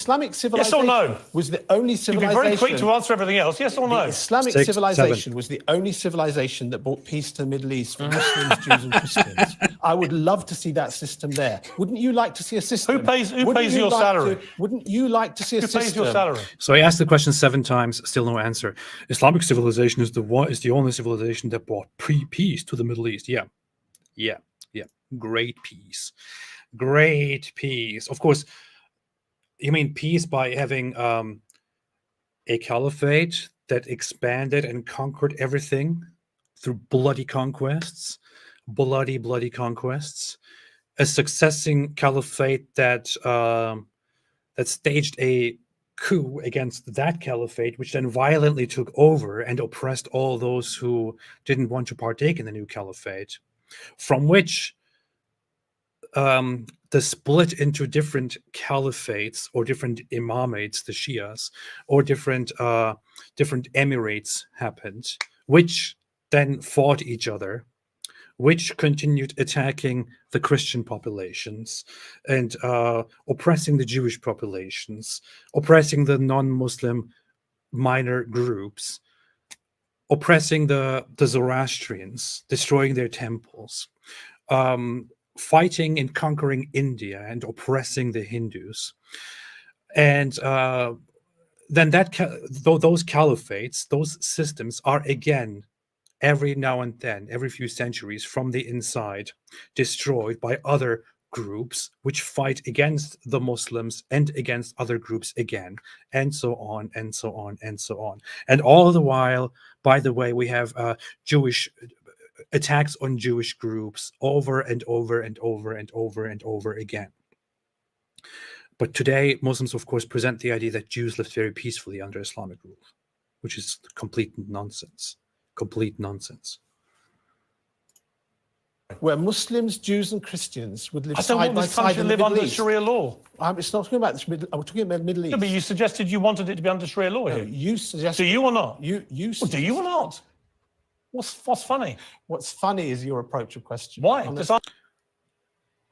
Islamic civilization Yes or no? was the only You'd be civilization. very quick to answer everything else. Yes or The no? Islamic 6, civilization 7. was the only civilization that brought peace to the Middle East for Muslims, Jews, and Christians. I would love to see that system there. Wouldn't you like to see a system? Who pays Wouldn't you your like salary? Wouldn't you like to see a Who system? pays your salary? So I asked the question 7 times, still no answer. Islamic civilization is the only civilization that brought peace to the Middle East. Yeah. Great peace. Great peace. Of course, you mean peace by having a caliphate that expanded and conquered everything through bloody conquests, bloody conquests. A succeeding caliphate that staged a coup against that caliphate, which then violently took over and oppressed all those who didn't want to partake in the new caliphate, from which the split into different caliphates or different imamates, the Shias, or different emirates happened, which then fought each other, which continued attacking the Christian populations and oppressing the Jewish populations, oppressing the non-Muslim minor groups, oppressing the Zoroastrians, destroying their temples, fighting and conquering India and oppressing the Hindus. And then those caliphates, those systems are again, every now and then, every few centuries from the inside, destroyed by other groups which fight against the Muslims and against other groups again, and so on, and so on, and so on. And all the while, by the way, we have Jewish attacks on Jewish groups over and over and over and over and over again. But today, Muslims, of course, present the idea that Jews lived very peacefully under Islamic rule, which is complete nonsense. Complete nonsense. Where Muslims, Jews, and Christians would live I don't side want by this side country in to the live Middle under East. Sharia law. It's not talking about the I'm talking about the Middle East. No, but you suggested you wanted it to be under Sharia law No, here. you suggested. Do you or not? You Well, do you or not? What's funny? What's funny is your approach of question. Why? Because I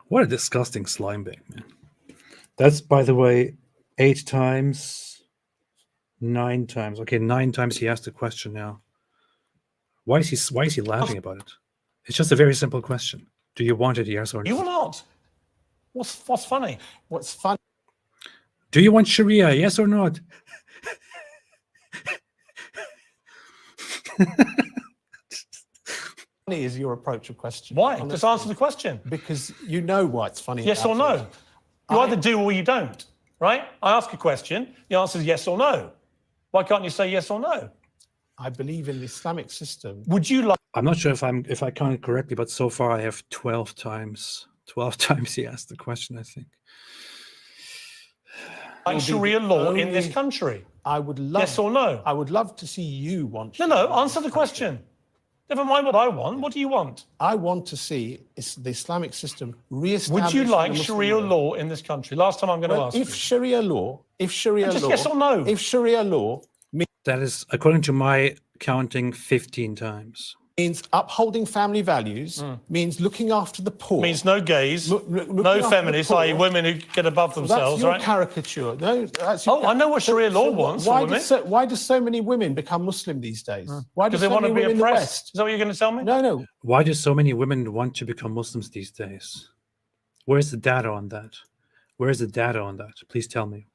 What a disgusting slime bag, man. That's, by the way, 8 times, 9 times. Okay, 9 times he asked the question now. Why is he laughing about it? It's just a very simple question. Do you want it, yes or no? you or not? What's funny? What's funny Do you want Sharia, yes or not? is your approach of question. Why? Honestly. Just answer the question. Because you know why it's funny. Yes or about no? it. You either do or you don't, right? I ask a question, the answer is yes or no. Why can't you say yes or no? I believe in the Islamic system. Would you like I'm not sure if I counted correctly, but so far I have 12 times. 12 times he asked the question, I think. Sharia law in this country? I would love. Yes or no? I would love to see you want. No, answer the question. Never mind what I want. What do you want? I want to see the Islamic system re-established. Would you like in the Muslim Sharia world. law in this country? Last time I'm going to Well, ask if you. Sharia law, Just yes or no. if Sharia law That is, according to my counting, 15 times. means upholding family values, means looking after the poor, Means no gays, looking no after the feminists, i.e. poor. women who get above Well, themselves, that's your right? caricature. No, that's your I know what Sharia law wants for why women. why do so many women become Muslim these days? Why do Because they so want to many be women in the oppressed. West? Is that what you're going to tell me? No. Why do so many women want to become Muslims these days? Where's the data on that? Where's the data on that? Please tell me.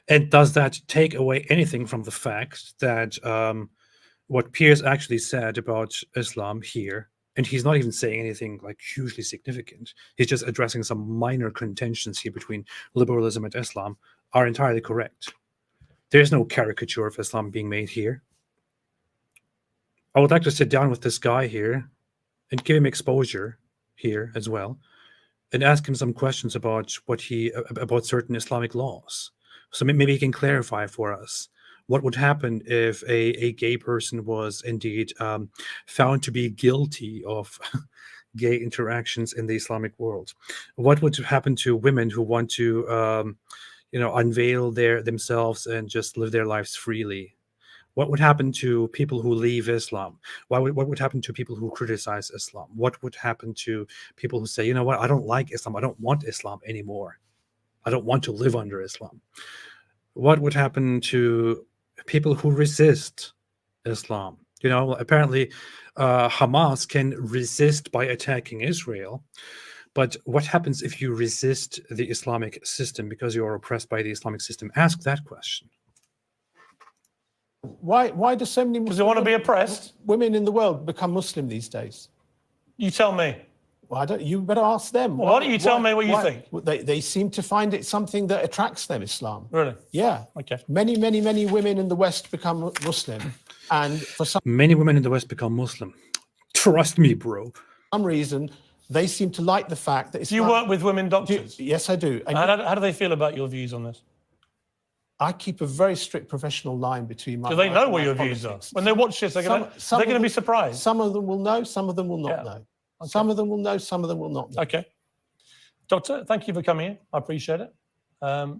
And does that take away anything from the fact that what Piers actually said about Islam here, and he's not even saying anything like hugely significant, he's just addressing some minor contentions here between liberalism and Islam, are entirely correct. There's no caricature of Islam being made here. I would like to sit down with this guy here and give him exposure here as well, and ask him some questions about about certain Islamic laws. So maybe he can clarify for us what would happen if a gay person was indeed found to be guilty of gay interactions in the Islamic world. What would happen to women who want to, unveil themselves and just live their lives freely? What would happen to people who leave Islam? What would happen to people who criticize Islam? What would happen to people who say, you know what, I don't like Islam, I don't want Islam anymore? I don't want to live under Islam. What would happen to people who resist Islam? You know, apparently Hamas can resist by attacking Israel. But what happens if you resist the Islamic system because you are oppressed by the Islamic system? Ask that question. Why do so many Does it want to be oppressed? women in the world become Muslim these days? You tell me. Well, you better ask them. Well, why don't you tell me what you think? Well, they seem to find it something that attracts them, Islam. Really? Yeah. Okay. Many women in the West become Muslim. And for some Many women in the West become Muslim. Trust me, bro. reason, they seem to like the fact that Do you work with women doctors? Yes, I do. And How do they feel about your views on this? I keep a very strict professional line between my. Do they know my what your views are? politics. When they watch this, they're going to be surprised. Some of them will know, some of them will not know. Okay. Some of them will know, some of them will not know. Okay. Doctor, thank you for coming in. I appreciate it.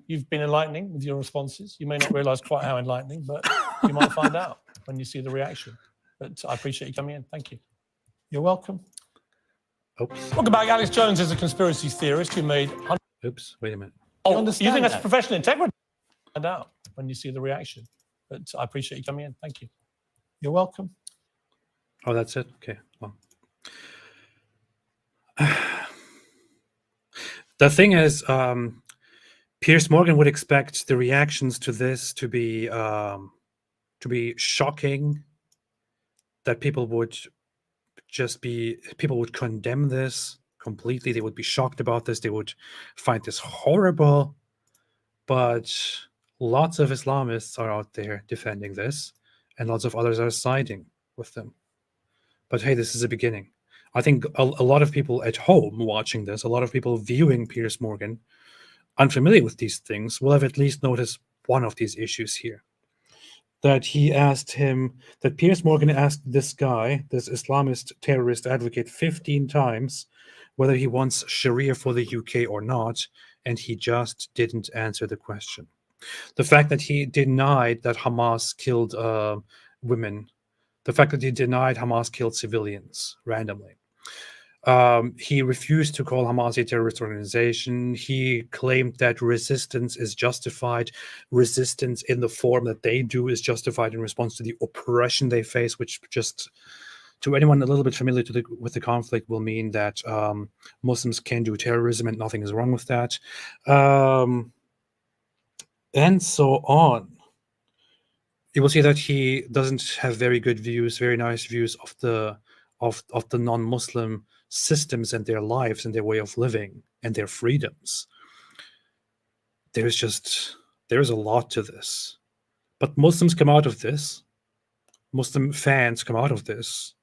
You've been enlightening with your responses. You may not realize quite how enlightening, but you might find out when you see the reaction. But I appreciate you coming in. Thank you. You're welcome. Oops. Welcome back. Alex Jones is a conspiracy theorist who made... Oops, wait a minute. You think that's professional integrity? Find out when you see the reaction. But I appreciate you coming in. Thank you. You're welcome. Oh, that's it? Okay, well. The thing is, Piers Morgan would expect the reactions to this to be shocking, that people would condemn this completely. They would be shocked about this. They would find this horrible. But lots of Islamists are out there defending this, and lots of others are siding with them. But hey, this is a beginning. I think a lot of people at home watching this, a lot of people viewing Piers Morgan, unfamiliar with these things, will have at least noticed one of these issues here. That Piers Morgan asked this guy, this Islamist terrorist advocate, 15 times whether he wants Sharia for the UK or not, and he just didn't answer the question. The fact that he denied that Hamas killed women, the fact that he denied Hamas killed civilians randomly. He refused to call Hamas a terrorist organization. He claimed that resistance is justified. Resistance in the form that they do is justified in response to the oppression they face, which just, to anyone a little bit familiar with the conflict, will mean that Muslims can do terrorism and nothing is wrong with that. And so on. You will see that he doesn't have very good views, very nice views of the non-Muslim systems and their lives and their way of living and their freedoms. There's a lot to this. But Muslims come out of this, Muslim fans come out of this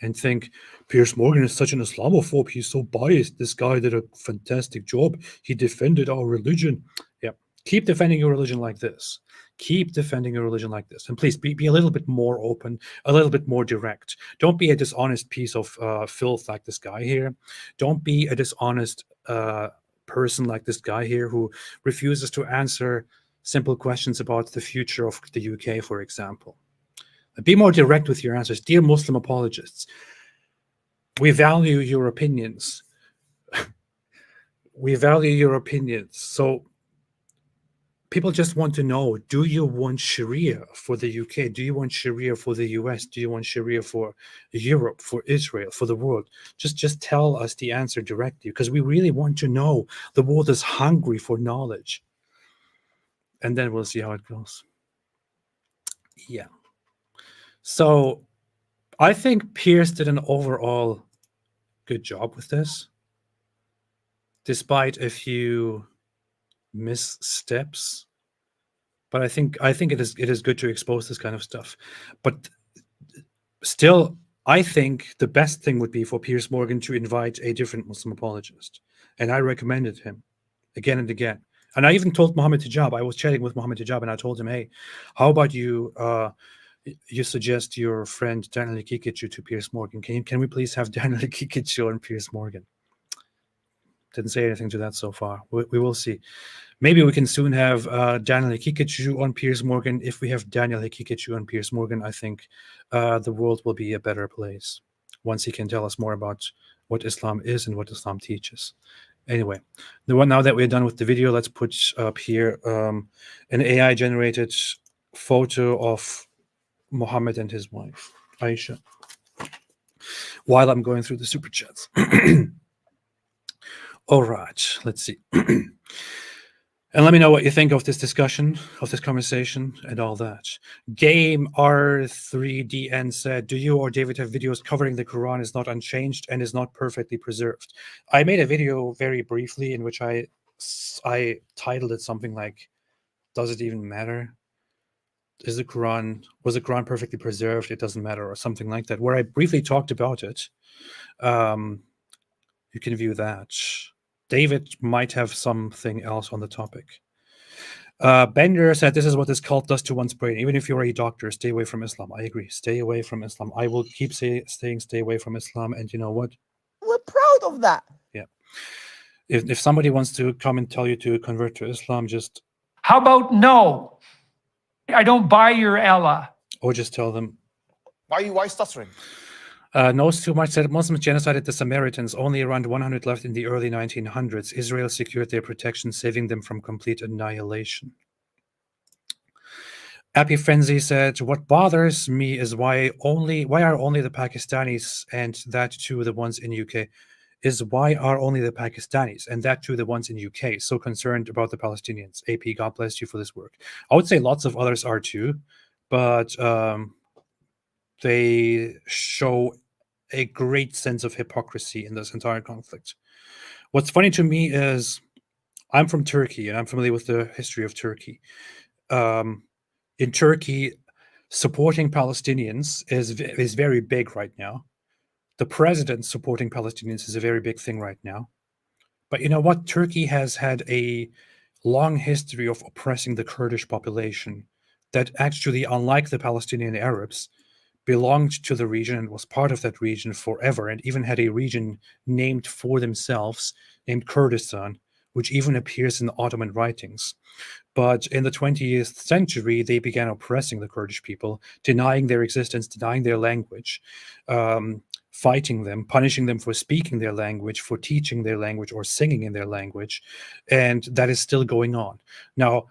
and think, Piers Morgan is such an Islamophobe, he's so biased, this guy did a fantastic job, he defended our religion. Yeah, keep defending your religion like this. Keep defending your religion like this. And please be a little bit more open, a little bit more direct. Don't be a dishonest piece of filth like this guy here. Don't be a dishonest person like this guy here who refuses to answer simple questions about the future of the UK, for example. Be more direct with your answers. Dear Muslim apologists, we value your opinions. We value your opinions. So people just want to know, do you want Sharia for the UK? Do you want Sharia for the US? Do you want Sharia for Europe, for Israel, for the world? Just tell us the answer directly, because we really want to know. The world is hungry for knowledge. And then we'll see how it goes. Yeah. So I think Piers did an overall good job with this, despite a few missteps. But I think it is good to expose this kind of stuff. But still, I think the best thing would be for Piers Morgan to invite a different Muslim apologist. And I recommended him again and again. And I even told Mohammed Hijab, I was chatting with Mohammed Hijab, and I told him, hey, how about you suggest your friend Daniel Kikichu to Piers Morgan? Can we please have Daniel Kikichu and Piers Morgan? Didn't say anything to that so far. We will see. Maybe we can soon have Daniel Kikichu on Piers Morgan. If we have Daniel Kikichu on Piers Morgan, I think the world will be a better place once he can tell us more about what Islam is and what Islam teaches. Anyway, now that we're done with the video, let's put up here an AI-generated photo of Muhammad and his wife, Aisha, while I'm going through the super chats. All right, let's see. And let me know what you think of this discussion, of this conversation, and all that. Game R3DN said, do you or David have videos covering the Quran is not unchanged and is not perfectly preserved? I made a video very briefly in which I titled it something like, does it even matter? Was the Quran perfectly preserved? It doesn't matter, or something like that, where I briefly talked about it. You can view that. David might have something else on the topic. Bender said, this is what this cult does to one's brain. Even if you're a doctor, stay away from Islam. I agree. Stay away from Islam. I will keep stay away from Islam. And you know what? We're proud of that. Yeah. If somebody wants to come and tell you to convert to Islam, just... How about no? I don't buy your Allah. Or just tell them... Why stuttering? Knows too much said Muslims genocided the Samaritans, only around 100 left in the early 1900s. Israel secured their protection, saving them from complete annihilation. Happy Frenzy said, what bothers me is why are only the Pakistanis and that too the ones in UK why are only the Pakistanis and that too the ones in UK so concerned about the Palestinians? AP, God bless you for this work. I would say lots of others are too, but they show a great sense of hypocrisy in this entire conflict. What's funny to me is I'm from Turkey and I'm familiar with the history of Turkey. In Turkey, supporting Palestinians is very big right now. The president supporting Palestinians is a very big thing right now. But you know what? Turkey has had a long history of oppressing the Kurdish population that actually, unlike the Palestinian Arabs, belonged to the region and was part of that region forever, and even had a region named for themselves, named Kurdistan, which even appears in the Ottoman writings. But in the 20th century, they began oppressing the Kurdish people, denying their existence, denying their language, fighting them, punishing them for speaking their language, for teaching their language or singing in their language, and that is still going on. Now,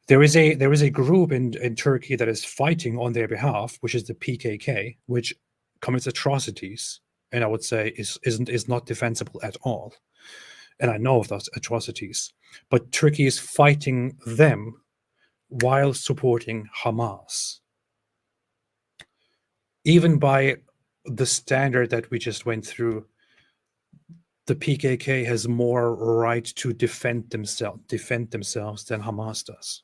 there is a group in Turkey that is fighting on their behalf, which is the PKK, which commits atrocities, and I would say is not defensible at all. And I know of those atrocities, but Turkey is fighting them while supporting Hamas. Even by the standard that we just went through, the PKK has more right to defend themselves than Hamas does.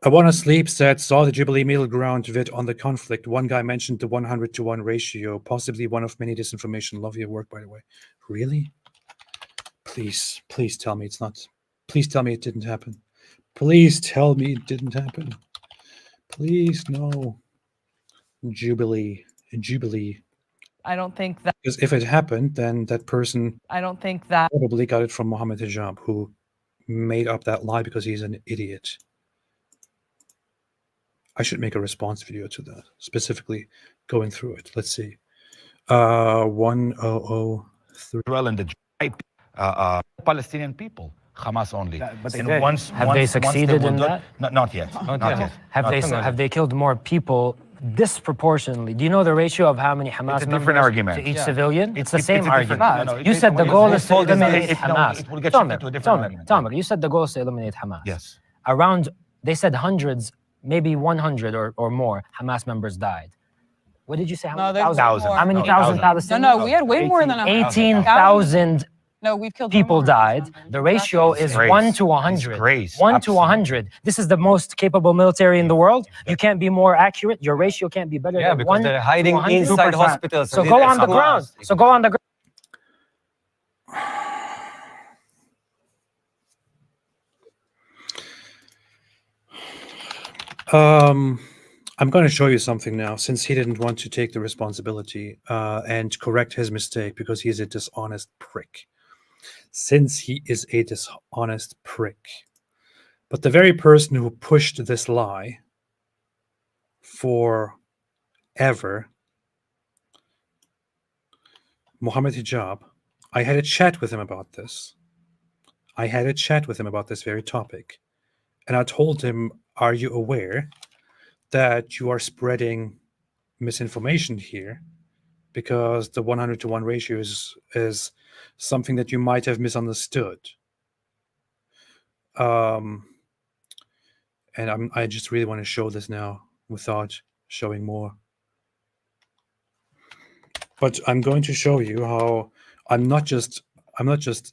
I Wanna Sleep said, saw the Jubilee Middle Ground vid on the conflict. One guy mentioned the 100-to-1 ratio, possibly one of many disinformation. Love your work, by the way. Really? Please tell me it's not. Please tell me it didn't happen. Please tell me it didn't happen. Please, no. Jubilee. I don't think that. Because if it happened, then that person I don't think that. probably got it from Mohammed Hijab, who made up that lie because he's an idiot. I should make a response video to that, specifically going through it. Let's see. 1003. Well, and the Palestinian people, Hamas only. But Have they succeeded in that? Not yet. Not yet. Have they killed more people disproportionately? Do you know the ratio of how many Hamas It's a different members argument. to each civilian? It's the same a different- argument. no, You said the goal is to eliminate it Hamas. will get shifted to a different argument. Tomer, you said the goal is to eliminate Hamas. Yes. Around, they said hundreds, maybe 100 or more Hamas members died. What did you say? How No, many there's thousand? more. How many No, thousand thousand. Palestinians? No, we had way more than 18,000 No, we've killed people more. died. The ratio is Disgrace. 1 to 100. Disgrace. 1 to 100. This is the most capable military in the world. You can't be more accurate. Your ratio can't be better than 1 they're hiding to 100. inside hospitals. So go on the ground. So go on the ground. I'm going to show you something now, since he didn't want to take the responsibility and correct his mistake because he's a dishonest prick. Since he is a dishonest prick. But the very person who pushed this lie forever, Mohammed Hijab, I had a chat with him about this. I had a chat with him about this very topic. And I told him, are you aware that you are spreading misinformation here? Because the 100-to-1 ratio is something that you might have misunderstood. And I just really want to show this now without showing more. But I'm going to show you how I'm not just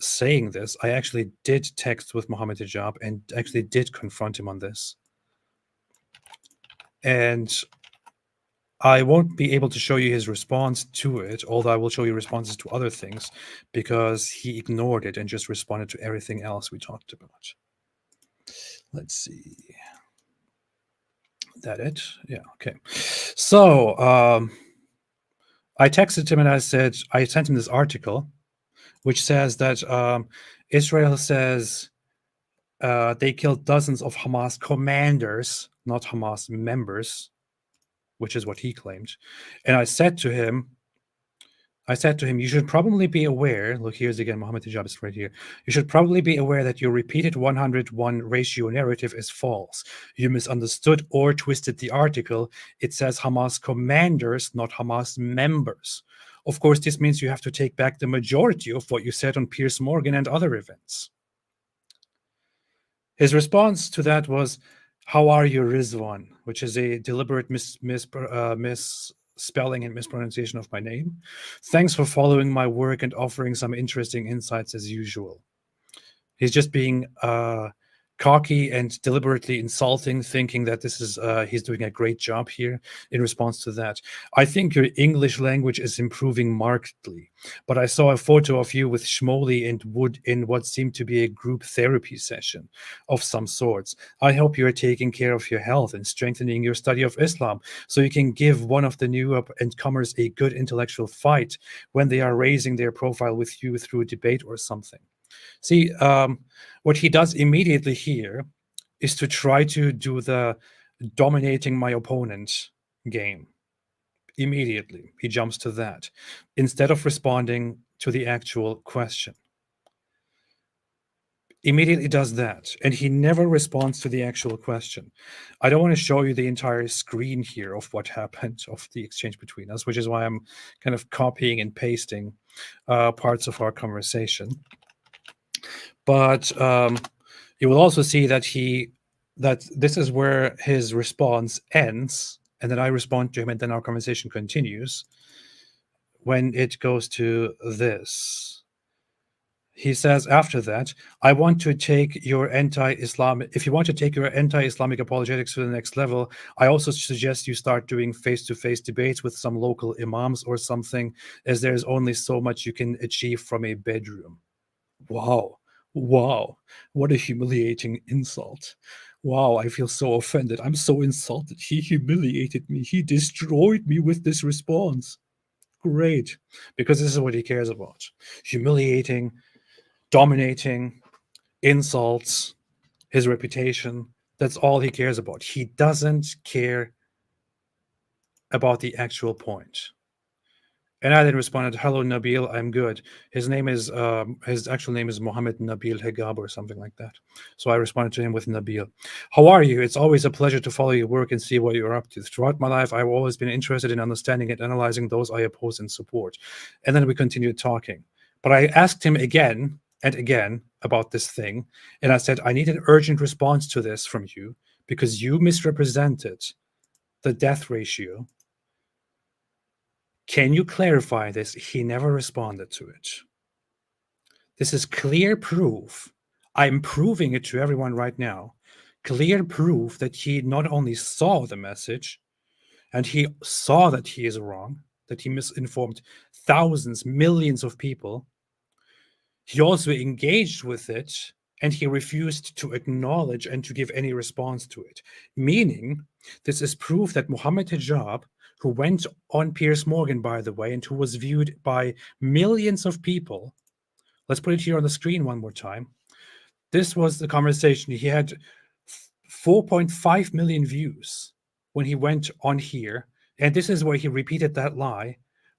saying this. I actually did text with Mohammed Hijab and actually did confront him on this. And I won't be able to show you his response to it, although I will show you responses to other things, because he ignored it and just responded to everything else we talked about. Let's see. That it? Yeah, okay. So I texted him and I sent him this article, which says that Israel says they killed dozens of Hamas commanders, not Hamas members, which is what he claimed. And I said to him, you should probably be aware, look, here's again, Mohammed Hijab is right here. You should probably be aware that your repeated 100-1 ratio narrative is false. You misunderstood or twisted the article. It says Hamas commanders, not Hamas members. Of course, this means you have to take back the majority of what you said on Piers Morgan and other events. His response to that was, how are you, Rizwan? Which is a deliberate misspelling and mispronunciation of my name. Thanks for following my work and offering some interesting insights as usual. He's just being cocky and deliberately insulting, thinking that this is he's doing a great job here in response to that. I think your English language is improving markedly, but I saw a photo of you with Shmoli and Wood in what seemed to be a group therapy session of some sorts. I hope you are taking care of your health and strengthening your study of Islam so you can give one of the new up-and-comers a good intellectual fight when they are raising their profile with you through debate or something. See, what he does immediately here is to try to do the dominating my opponent game. Immediately, he jumps to that instead of responding to the actual question. Immediately does that, and he never responds to the actual question. I don't want to show you the entire screen here of what happened, of the exchange between us, which is why I'm kind of copying and pasting parts of our conversation. But you will also see that this is where his response ends, and then I respond to him, and then our conversation continues when it goes to this. He says after that, I want to take your anti-Islamic, if you want to take your anti-Islamic apologetics to the next level, I also suggest you start doing face-to-face debates with some local imams or something, as there's only so much you can achieve from a bedroom. Wow. Wow, what a humiliating insult. Wow, I feel so offended. I'm so insulted. He humiliated me. He destroyed me with this response. Great, because this is what he cares about. Humiliating, dominating, insults, his reputation. That's all he cares about. He doesn't care about the actual point. And I then responded, hello, Nabil, I'm good. His name is, his actual name is Mohammed Nabil Hijab or something like that. So I responded to him with Nabil. How are you? It's always a pleasure to follow your work and see what you're up to. Throughout my life, I've always been interested in understanding and analyzing those I oppose and support. And then we continued talking. But I asked him again and again about this thing. And I said, I need an urgent response to this from you because you misrepresented the death ratio. Can you clarify this? He never responded to it. This is clear proof. I'm proving it to everyone right now. Clear proof that he not only saw the message, and he saw that he is wrong, that he misinformed thousands, millions of people. He also engaged with it, and he refused to acknowledge and to give any response to it. Meaning, this is proof that Mohammed Hijab, who went on Piers Morgan, by the way, and who was viewed by millions of people. Let's put it here on the screen one more time. This was the conversation. He had 4.5 million views when he went on here. And this is where he repeated that lie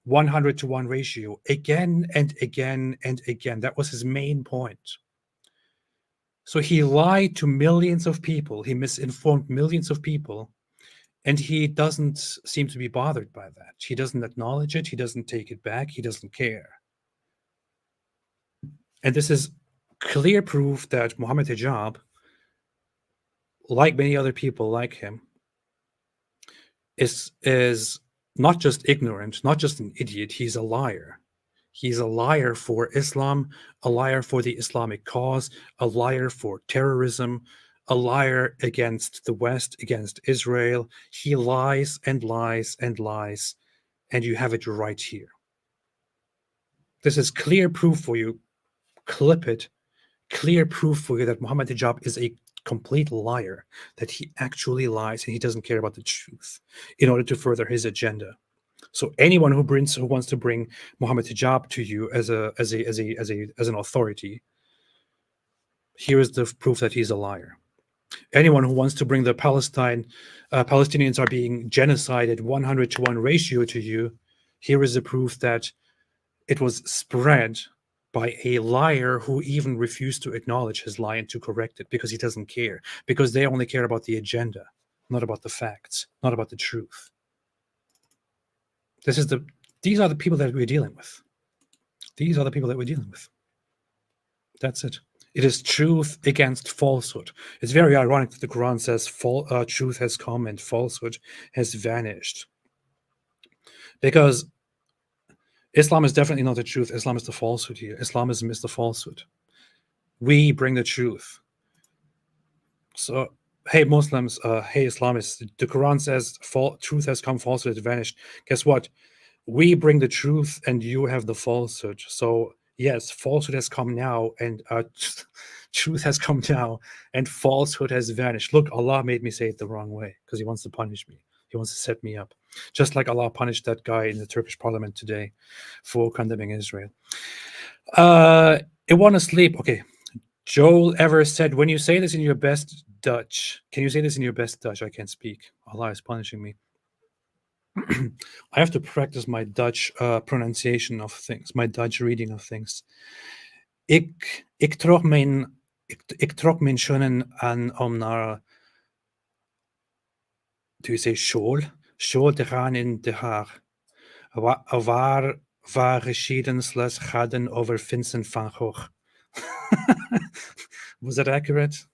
100-to-1 ratio again and again and again. That was his main point. So he lied to millions of people. He misinformed millions of people. And he doesn't seem to be bothered by that. He doesn't acknowledge it. He doesn't take it back. He doesn't care. And this is clear proof that Mohammed Hijab, like many other people like him, is not just ignorant, not just an idiot. He's a liar. He's a liar for Islam, a liar for the Islamic cause, a liar for terrorism, a liar against the West, against Israel. He lies and lies and lies, and you have it right here. This is clear proof for you. Clip it. Clear proof for you that Mohammed Hijab is a complete liar, that he actually lies and he doesn't care about the truth in order to further his agenda. So anyone who wants to bring Mohammed Hijab to you as an authority, here is the proof that he's a liar. Anyone who wants to bring the Palestinians are being genocided 100-to-1 ratio to you, here is the proof that it was spread by a liar who even refused to acknowledge his lie and to correct it because he doesn't care, because they only care about the agenda, not about the facts, not about the truth. These are the people that we're dealing with. These are the people that we're dealing with. That's it. It is truth against falsehood. It's very ironic that the Quran says truth has come and falsehood has vanished. Because Islam is definitely not the truth. Islam is the falsehood here. Islamism is the falsehood. We bring the truth. So, hey Muslims, hey Islamists, the Quran says truth has come, falsehood has vanished. Guess what? We bring the truth and you have the falsehood. So yes, falsehood has come now and truth has come now and falsehood has vanished. Look, Allah made me say it the wrong way because he wants to punish me. He wants to set me up. Just like Allah punished that guy in the Turkish parliament today for condemning Israel. It want to sleep. Okay. Joel ever said, when you say this in your best Dutch, can you say this in your best Dutch? I can't speak. Allah is punishing me. I have to practice my Dutch pronunciation of things, my Dutch reading of things. Ik trok mijn schoenen aan om naar, do you say school? School te gaan in de Haag. Waar geschiedenisles gaan over Vincent van Gogh. Was that accurate?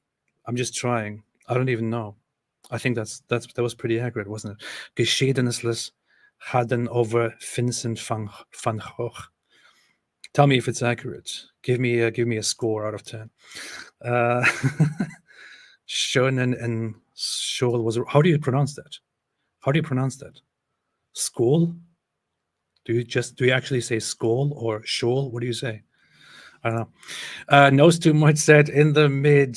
I'm just trying. I don't even know. I think that was pretty accurate, wasn't it? Geschiedenisles gaan over Vincent van Gogh. Tell me if it's accurate. Give me a score out of 10. Schoenen and school was. How do you pronounce that? How do you pronounce that? School? Do you actually say school or school? What do you say? I don't know. Knows too much said in the mid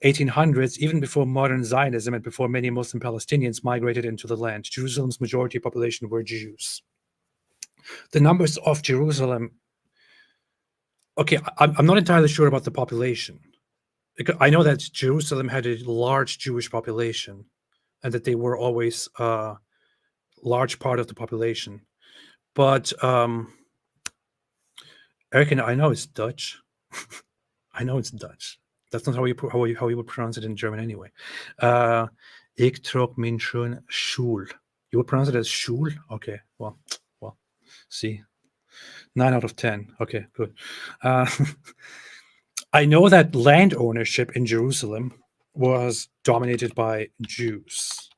1800s, even before modern Zionism and before many Muslim Palestinians migrated into the land, Jerusalem's majority population were Jews. The numbers of Jerusalem, okay, I'm not entirely sure about the population. I know that Jerusalem had a large Jewish population and that they were always a large part of the population. But Eric, I know it's Dutch. I know it's Dutch. That's not how you would pronounce it in German anyway. Ik trok mijn schoen Schul. You would pronounce it as Schul? Okay, well, see. 9 out of 10. Okay, good. I know that land ownership in Jerusalem was dominated by Jews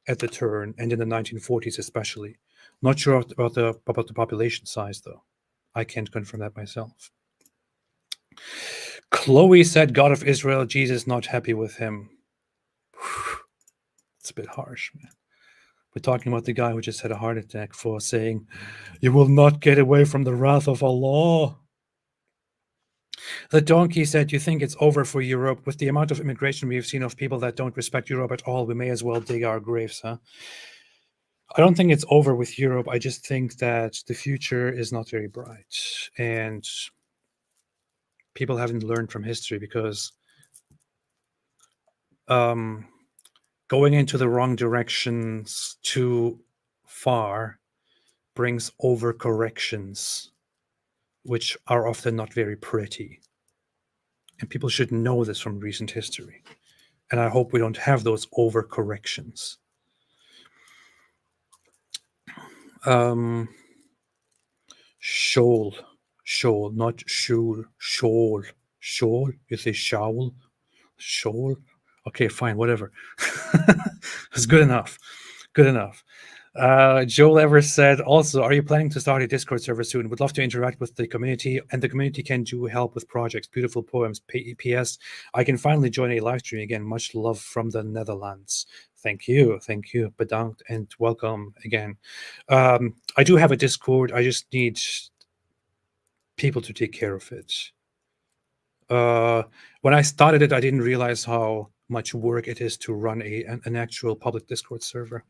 at the turn and in the 1940s especially. Not sure about the population size though. I can't confirm that myself. Chloe said, God of Israel, Jesus not happy with him. It's a bit harsh, man. We're talking about the guy who just had a heart attack for saying, you will not get away from the wrath of Allah. The donkey said, you think it's over for Europe? With the amount of immigration we've seen of people that don't respect Europe at all, we may as well dig our graves, huh? I don't think it's over with Europe. I just think that the future is not very bright. And people haven't learned from history because going into the wrong directions too far brings overcorrections, which are often not very pretty. And people should know this from recent history. And I hope we don't have those overcorrections. Shoal, not shul, shoal. You say shawl, shoal. Okay, fine, whatever. It's good enough. Good enough. Joel Evers said, also, are you planning to start a Discord server soon? Would love to interact with the community, and the community can do help with projects, beautiful poems. PS, I can finally join a live stream again. Much love from the Netherlands. Thank you. Bedankt, and welcome again. I do have a Discord. I just need people to take care of it. When I started it, I didn't realize how much work it is to run an actual public Discord server.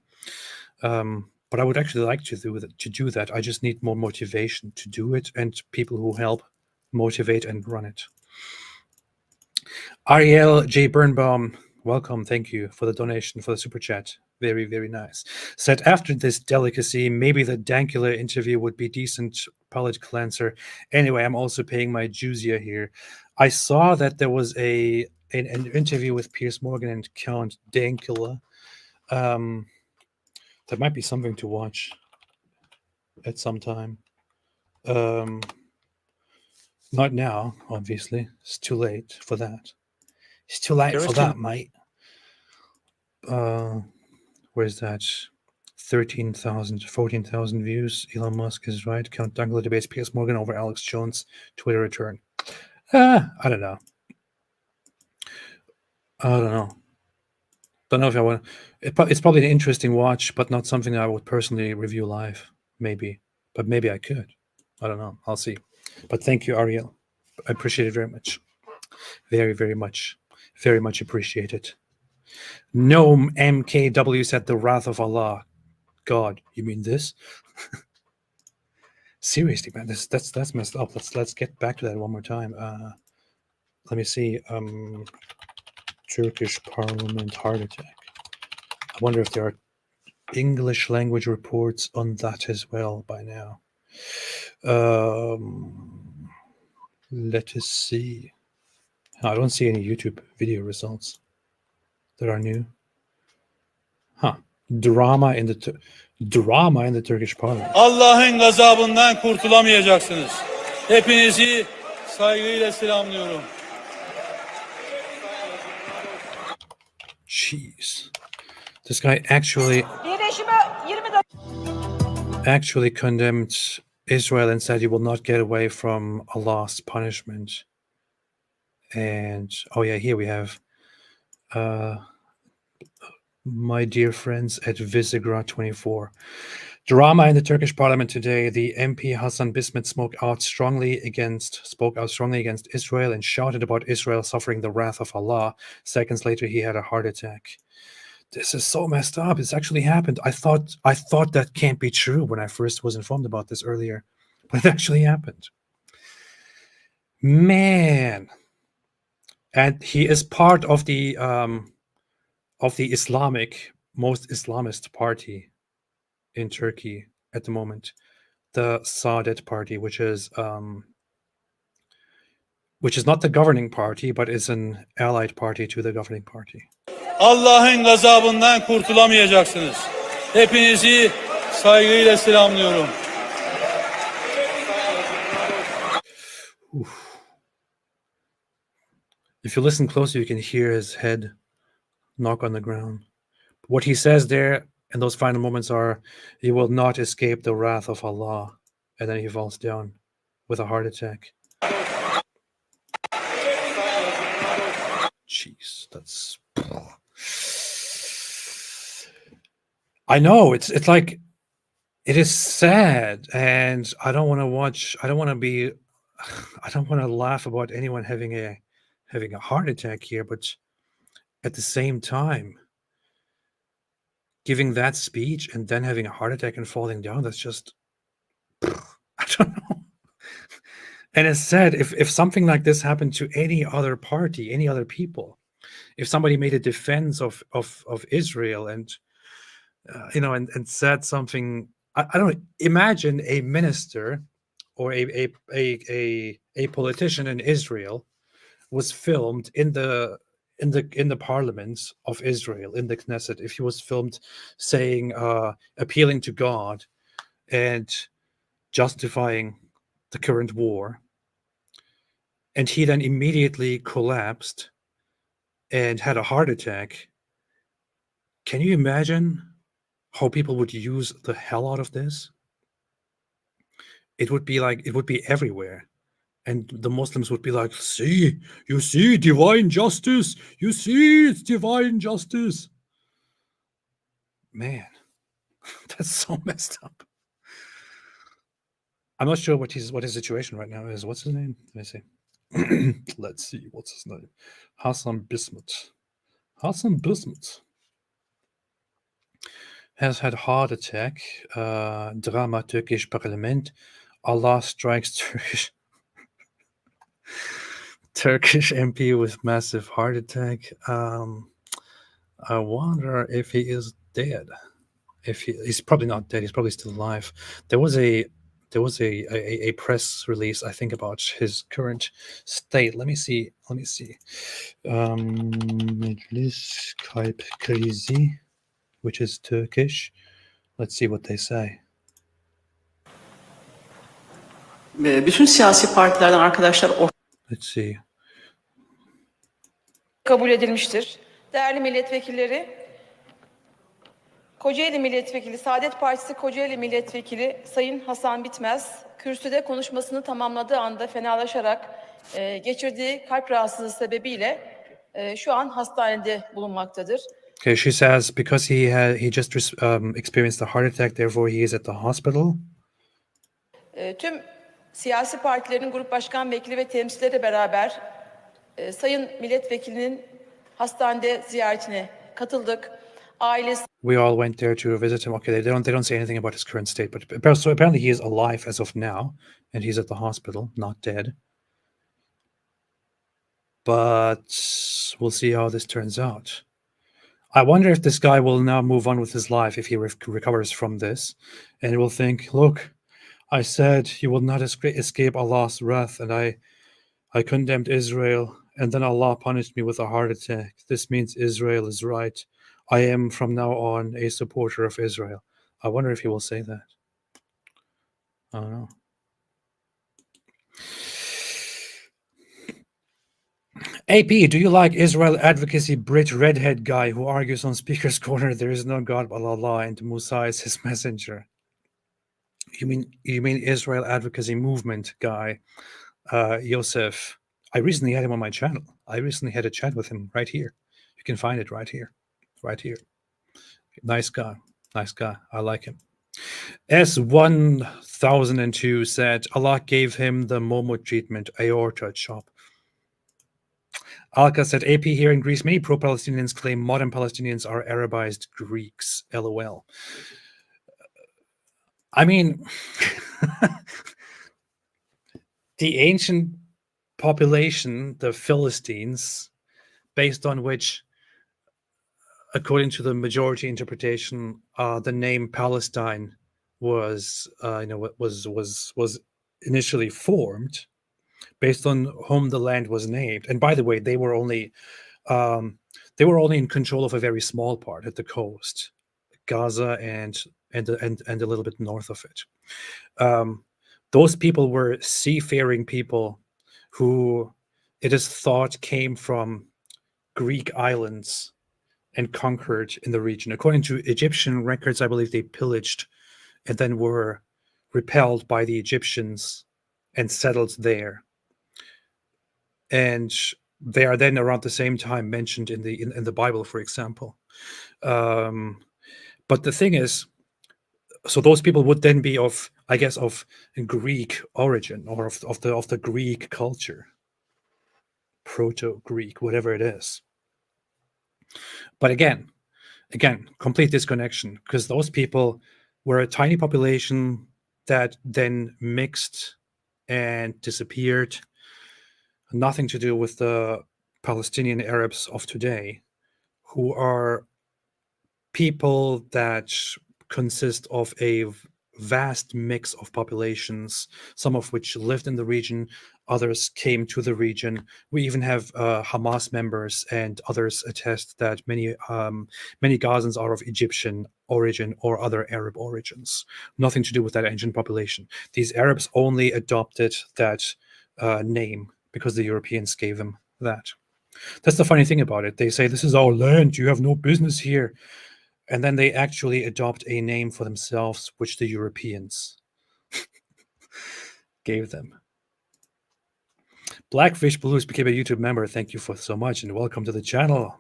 But I would actually like to do that. I just need more motivation to do it, and people who help motivate and run it. Ariel J. Birnbaum, welcome. Thank you for the donation, for the super chat. Very, very nice. Said, after this delicacy, maybe the Dankula interview would be decent palate cleanser. Anyway, I'm also paying my jizya here. I saw that there was an interview with Piers Morgan and Count Dankula. That might be something to watch at some time. Not now, obviously. It's too late for that. It's too late for that, mate. Where's that? 13,000, 14,000 views. Elon Musk is right. Count Dankula debates Piers Morgan over Alex Jones. Twitter return. I don't know. Don't know if I want. It's probably an interesting watch, but not something I would personally review live. Maybe, but maybe I could. I don't know. I'll see. But thank you, Ariel. I appreciate it very much. Very, very much. Very much appreciated. Gnome MKW said, the wrath of Allah. God, you mean this? Seriously, man, that's messed up. Let's get back to that one more time. Let me see. Turkish Parliament heart attack. I wonder if there are English language reports on that as well by now. Let us see. I don't see any YouTube video results that are new. Drama in the Turkish Parliament. Allah'ın gazabından kurtulamayacaksınız. Hepinizi saygıyla selamlıyorum. Jeez. This guy actually condemned Israel and said he will not get away from Allah's punishment. And oh yeah, here we have my dear friends at Visegrad 24. Drama in the Turkish parliament today. The MP Hassan Bismuth spoke out strongly against Israel and shouted about Israel suffering the wrath of Allah. Seconds later, he had a heart attack. This is so messed up. It's actually happened. I thought that can't be true when I first was informed about this earlier, but it actually happened. Man. And he is part of the most Islamist party in Turkey at the moment, the Saadet Party, which is not the governing party, but is an allied party to the governing party. Allah'ın gazabından kurtulamayacaksınız. Hepinizi saygıyla selamlıyorum. If you listen closely, you can hear his head knock on the ground. What he says there in those final moments are, "You will not escape the wrath of Allah," and then he falls down with a heart attack. Jeez, that's. I know it's like, it is sad, and I don't want to watch. I don't want to laugh about anyone having a heart attack here, but at the same time, giving that speech and then having a heart attack and falling down, that's just, I don't know. And it's sad, if something like this happened to any other party, any other people, if somebody made a defense of Israel and and said something I don't know, imagine a minister or a politician in Israel was filmed in the parliament of Israel, in the Knesset, if he was filmed saying, appealing to God and justifying the current war, and he then immediately collapsed and had a heart attack. Can you imagine how people would use the hell out of this? It would be everywhere. And the Muslims would be like, see, you see, divine justice. You see, it's divine justice. Man, that's so messed up. I'm not sure what his situation right now is. What's his name? Let me see. Let's see. What's his name? Hassan Bismuth. Hassan Bismuth has had heart attack. Drama Turkish Parliament. Allah strikes Turkish MP with massive heart attack. I wonder if he is dead. If he's probably not dead. He's probably still alive. There was a press release, I think, about his current state. Let me see. Meclis Kalp Krizi, which is Turkish. Let's see what they say. Bütün siyasi partilerden arkadaşlar Let's see. Kabul edilmiştir. Değerli milletvekilleri, Kocaeli Milletvekili, Saadet Partisi Kocaeli Milletvekili Sayın Hasan Bitmez, kürsüde konuşmasını tamamladığı anda fenalaşarak geçirdiği kalp rahatsızlığı sebebiyle şu an hastanede bulunmaktadır. Okay, she says because he just experienced a heart attack, therefore he is at the hospital. Tüm siyasi partilerin grup başkan vekili ve temsilcileri beraber Sayın Milletvekilinin hastanede ziyaretine katıldık. Ailesi We all went there to visit him. Okay, they don't say anything about his current state, but apparently he is alive as of now, and he's at the hospital, not dead. But we'll see how this turns out. I wonder if this guy will now move on with his life if he recovers from this, and he will think, look, I said you will not escape Allah's wrath, and I condemned Israel, and then Allah punished me with a heart attack. This means Israel is right. I am from now on a supporter of Israel. I wonder if he will say that. I don't know. AP, do you like Israel advocacy Brit redhead guy who argues on Speaker's Corner there is no God but Allah and Musa is his messenger? You mean Israel advocacy movement guy, Yosef? I recently had him on my channel. I recently had a chat with him right here. You can find it right here. Right here. Nice guy. Nice guy. I like him. S1002 said Allah gave him the Momo treatment, aorta chop. Alka said, AP here in Greece, many pro-Palestinians claim modern Palestinians are Arabized Greeks. LOL. I mean, the ancient population, the Philistines, based on which, according to the majority interpretation, the name Palestine was initially formed, based on whom the land was named. And by the way, they were only in control of a very small part at the coast, Gaza and a little bit north of it. Those people were seafaring people who it is thought came from Greek islands and conquered in the region. According to Egyptian records, I believe they pillaged and then were repelled by the Egyptians and settled there. And they are then around the same time mentioned in the Bible, for example. But the thing is, so those people would then be of Greek origin, or of the Greek culture, Proto-Greek, whatever it is. But again, complete disconnection, because those people were a tiny population that then mixed and disappeared. Nothing to do with the Palestinian Arabs of today, who are people that consist of a vast mix of populations, some of which lived in the region, others came to the region. We even have Hamas members, and others attest that many Gazans are of Egyptian origin or other Arab origins. Nothing to do with that ancient population. These Arabs only adopted that name because the Europeans gave them that. That's the funny thing about it. They say, this is our land, you have no business here. And then they actually adopt a name for themselves, which the Europeans gave them. Blackfish Blues became a YouTube member. Thank you for so much, and welcome to the channel.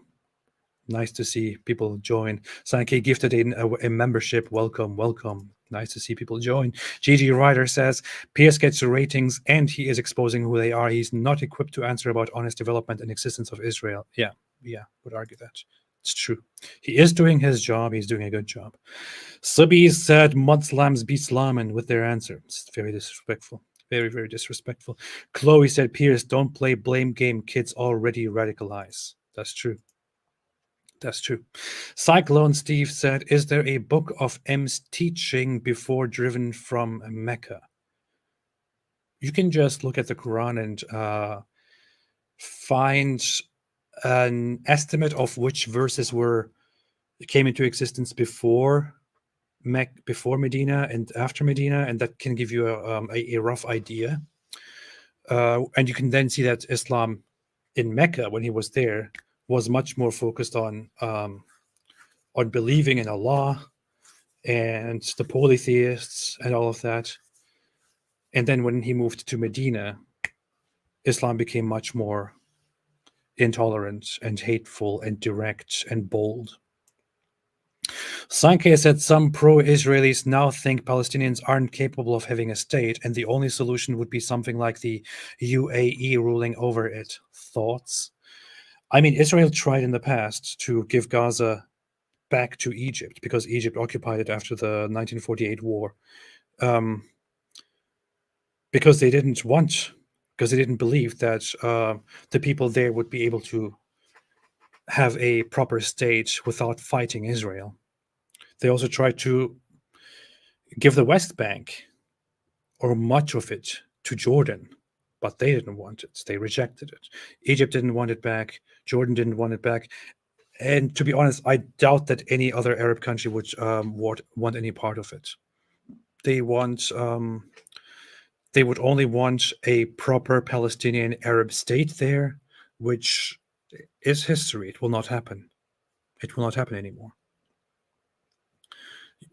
Nice to see people join. Sanke gifted a membership. Welcome, welcome. Nice to see people join. GG Ryder says, Piers gets the ratings and he is exposing who they are. He's not equipped to answer about honest development and existence of Israel. Yeah, would argue that. It's true. He is doing his job. He's doing a good job. Subby said, Muslims be slamming with their answer. It's very disrespectful. Very, very disrespectful. Chloe said, Piers, don't play blame game. Kids already radicalize. That's true. That's true. Cyclone Steve said, is there a book of M's teaching before driven from Mecca? You can just look at the Quran and find an estimate of which verses came into existence before Medina and after Medina, and that can give you a rough idea. And you can then see that Islam in Mecca, when he was there, was much more focused on believing in Allah and the polytheists and all of that. And then when he moved to Medina, Islam became much more intolerant and hateful and direct and bold. Sanke said some pro-Israelis now think Palestinians aren't capable of having a state, and the only solution would be something like the UAE ruling over it. Thoughts? I mean, Israel tried in the past to give Gaza back to Egypt because Egypt occupied it after the 1948 war, because they didn't believe that the people there would be able to have a proper state without fighting Israel. They also tried to give the West Bank, or much of it, to Jordan, but they didn't want it. They rejected it. Egypt didn't want it back. Jordan didn't want it back. And to be honest, I doubt that any other Arab country would want any part of it. They would only want a proper Palestinian Arab state there, which is history. It will not happen. It will not happen anymore.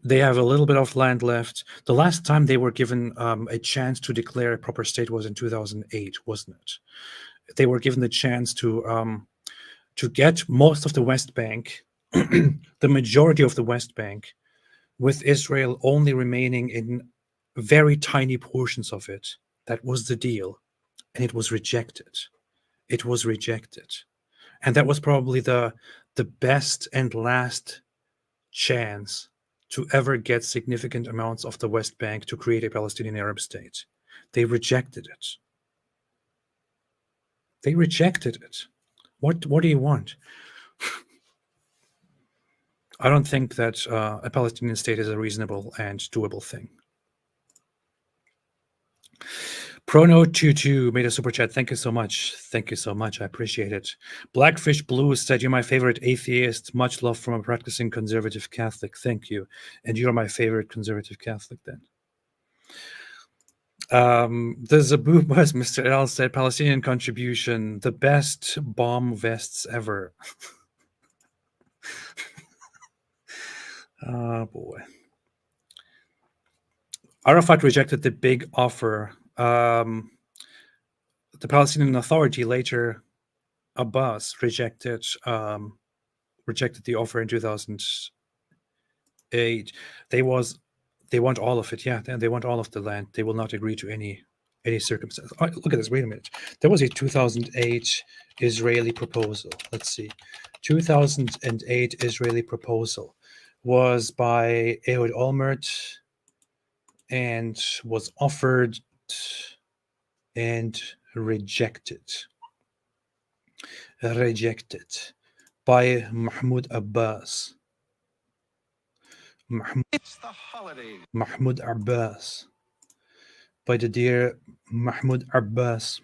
They have a little bit of land left. The last time they were given a chance to declare a proper state was in 2008, wasn't it? They were given the chance to get most of the West Bank, the majority of the West Bank, with Israel only remaining in very tiny portions of it. That was the deal, and it was rejected. It was rejected. And that was probably the best and last chance to ever get significant amounts of the West Bank to create a Palestinian Arab state. They rejected it. They rejected it. What do you want? I don't think that a Palestinian state is a reasonable and doable thing. Prono22 made a super chat. Thank you so much. Thank you so much. I appreciate it. Blackfish Blue said, you're my favorite atheist. Much love from a practicing conservative Catholic. Thank you. And you're my favorite conservative Catholic then. The Zaboo Bus, Mr. L said, Palestinian contribution, the best bomb vests ever. Oh boy. Arafat rejected the big offer. The Palestinian Authority, later Abbas, rejected the offer in 2008. They want all of it, yeah. They want all of the land. They will not agree to any circumstance. Oh, look at this. Wait a minute. There was a 2008 Israeli proposal. Let's see. 2008 Israeli proposal was by Ehud Olmert and was offered and rejected by Mahmoud Abbas. Mahmoud Abbas. By the dear Mahmoud Abbas.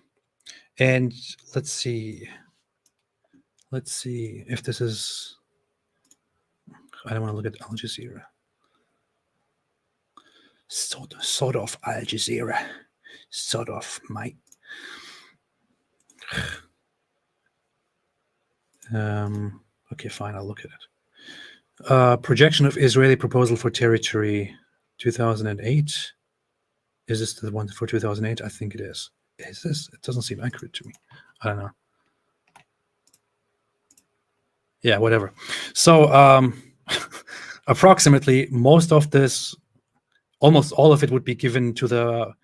And let's see if this is, I don't want to look at Al Jazeera. Sort of Al Jazeera. Sort of, mate. Okay, fine, I'll look at it. Projection of Israeli proposal for territory 2008. Is this the one for 2008? I think it is. Is this? It doesn't seem accurate to me. I don't know. Yeah, whatever. So approximately most of this, almost all of it, would be given to the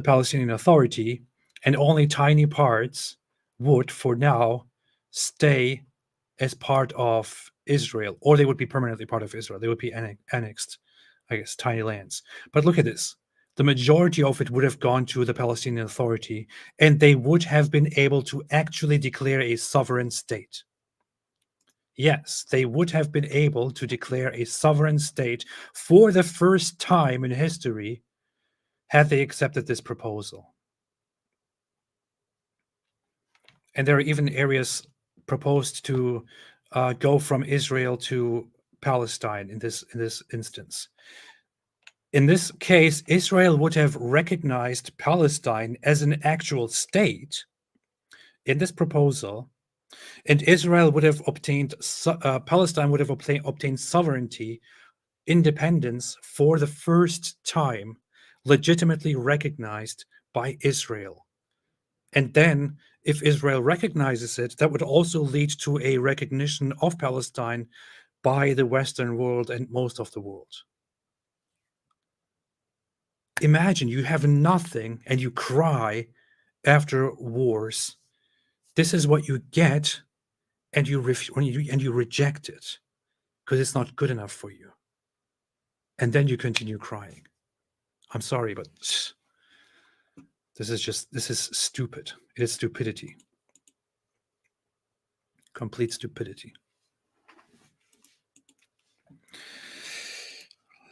Palestinian Authority, and only tiny parts would, for now, stay as part of Israel, or they would be permanently part of Israel. They would be annexed, I guess, tiny lands. But look at this. The majority of it would have gone to the Palestinian Authority, and they would have been able to actually declare a sovereign state. Yes, they would have been able to declare a sovereign state for the first time in history had they accepted this proposal. And there are even areas proposed to go from Israel to Palestine in this instance. In this case, Israel would have recognized Palestine as an actual state in this proposal, and Israel would have obtained, Palestine would have obtained sovereignty, independence for the first time, legitimately recognized by Israel. And then, if Israel recognizes it, that would also lead to a recognition of Palestine by the Western world and most of the world. Imagine you have nothing and you cry after wars. This is what you get, and you reject it because it's not good enough for you. And then you continue crying. I'm sorry, but this is stupid. It is stupidity. Complete stupidity.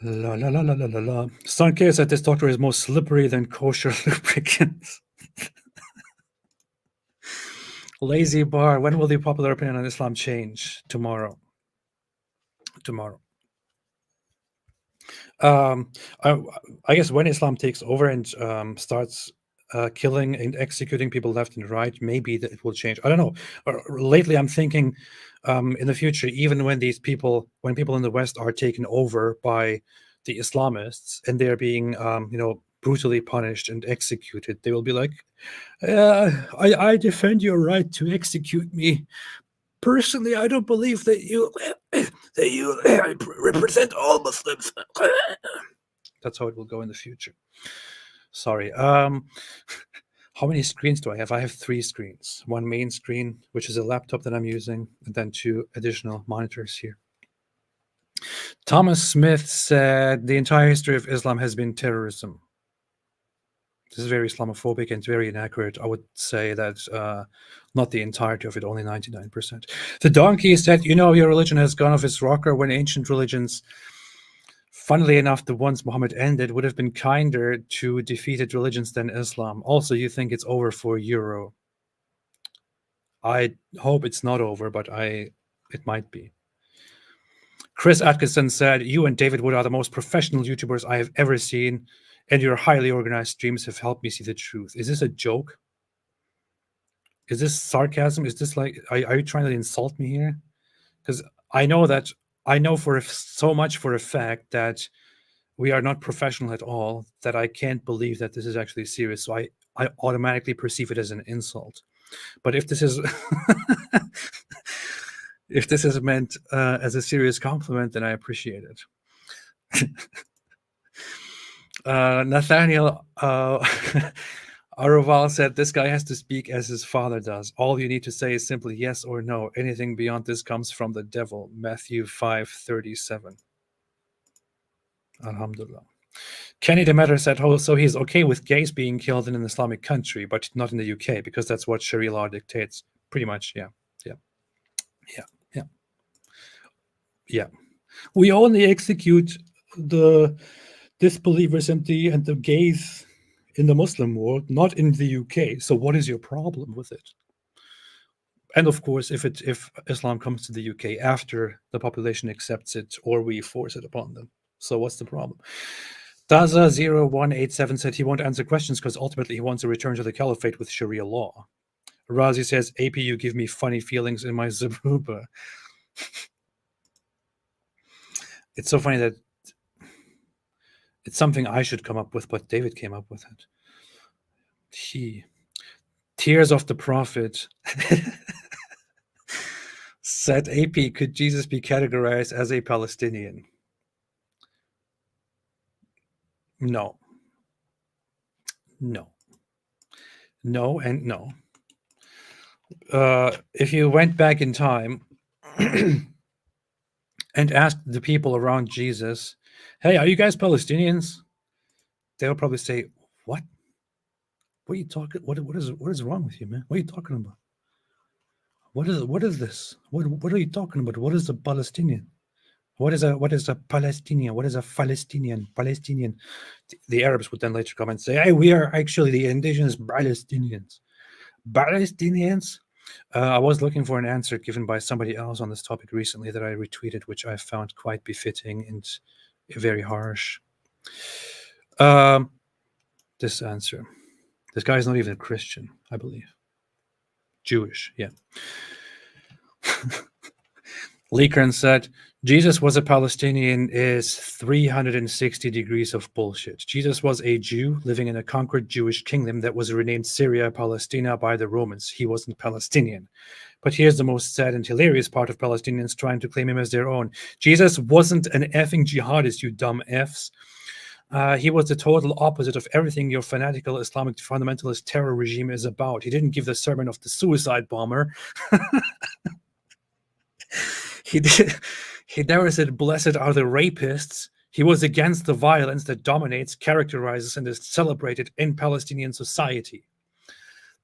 La la la la la la la. Sanke said this doctor is more slippery than kosher lubricants. Lazy Bar, when will the popular opinion on Islam change? Tomorrow. I guess when Islam takes over and starts killing and executing people left and right, maybe that it will change. I don't know. Lately, I'm thinking in the future, even when people in the West are taken over by the Islamists and they're being, brutally punished and executed, they will be like, I defend your right to execute me. Personally, I don't believe that you represent all Muslims. That's how it will go in the future. Sorry. How many screens do I have? I have 3 screens. One main screen, which is a laptop that I'm using, and then 2 additional monitors here. Thomas Smith said the entire history of Islam has been terrorism. This is very Islamophobic and very inaccurate. I would say that not the entirety of it, only 99%. The donkey said, your religion has gone off its rocker when ancient religions, funnily enough, the ones Muhammad ended, would have been kinder to defeated religions than Islam. Also, you think it's over for Euro. I hope it's not over, but it might be. Chris Atkinson said, you and David Wood are the most professional YouTubers I have ever seen, and your highly organized streams have helped me see the truth. Is this a joke? Is this sarcasm? Is this like, are you trying to insult me here? Because I know so much for a fact that we are not professional at all, that I can't believe that this is actually serious. So I automatically perceive it as an insult. But if this is if this is meant as a serious compliment, then I appreciate it. Nathaniel Araval said, this guy has to speak as his father does. All you need to say is simply yes or no. Anything beyond this comes from the devil. Matthew 5:37. Alhamdulillah. Kenny Demeter said, so he's okay with gays being killed in an Islamic country, but not in the UK, because that's what Sharia law dictates. Pretty much, yeah. We only execute the disbelievers and the gays in the Muslim world, not in the UK. So what is your problem with it? And of course, if Islam comes to the UK after the population accepts it or we force it upon them. So what's the problem? Daza0187 said he won't answer questions because ultimately he wants to return to the caliphate with Sharia law. Razi says, AP, you give me funny feelings in my Zabuba. It's so funny that it's something I should come up with, but David came up with it. Tears of the Prophet said, AP, could Jesus be categorized as a Palestinian? No. No. No and no. If you went back in time and asked the people around Jesus, hey, are you guys Palestinians? They'll probably say, what? What are you talking? What is wrong with you, man? What are you talking about? What is this? What are you talking about? What is a Palestinian? What is a Palestinian? What is a Palestinian? Palestinian. The Arabs would then later come and say, hey, we are actually the indigenous Palestinians. Palestinians? I was looking for an answer given by somebody else on this topic recently that I retweeted, which I found quite befitting and very harsh. This answer. This guy is not even a Christian, I believe. Jewish, yeah. Leekern said, Jesus was a Palestinian is 360 degrees of bullshit. Jesus was a Jew living in a conquered Jewish kingdom that was renamed Syria Palestina by the Romans. He wasn't Palestinian. But here's the most sad and hilarious part of Palestinians trying to claim him as their own. Jesus wasn't an effing jihadist, you dumb Fs. He was the total opposite of everything your fanatical Islamic fundamentalist terror regime is about. He didn't give the sermon of the suicide bomber. He never said, blessed are the rapists. He was against the violence that dominates, characterizes, and is celebrated in Palestinian society.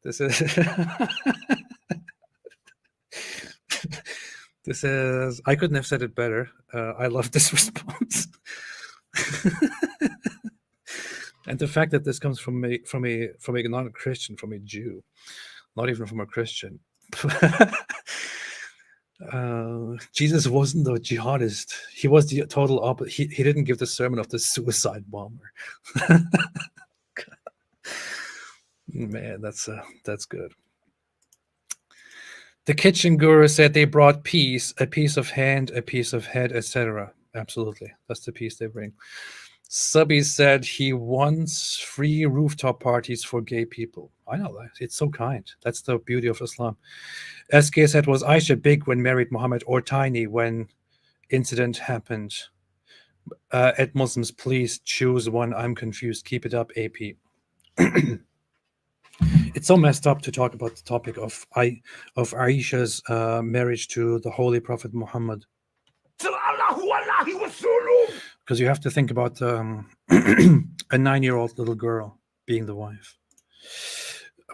This is... This is... I couldn't have said it better. I love this response. And the fact that this comes from a non-Christian, from a Jew, not even from a Christian. Jesus wasn't a jihadist. He was the total opposite. He didn't give the sermon of the suicide bomber. Man, that's good. The kitchen guru said they brought peace, a piece of hand, a piece of head, etc. Absolutely, that's the peace they bring. Subby said he wants free rooftop parties for gay people. I know that. It's so kind. That's the beauty of Islam. SK said, was Aisha big when married Muhammad or tiny when incident happened? At Muslims, please choose one. I'm confused. Keep it up, AP. It's so messed up to talk about the topic of Aisha's marriage to the Holy Prophet Muhammad. Because you have to think about a 9-year-old little girl being the wife.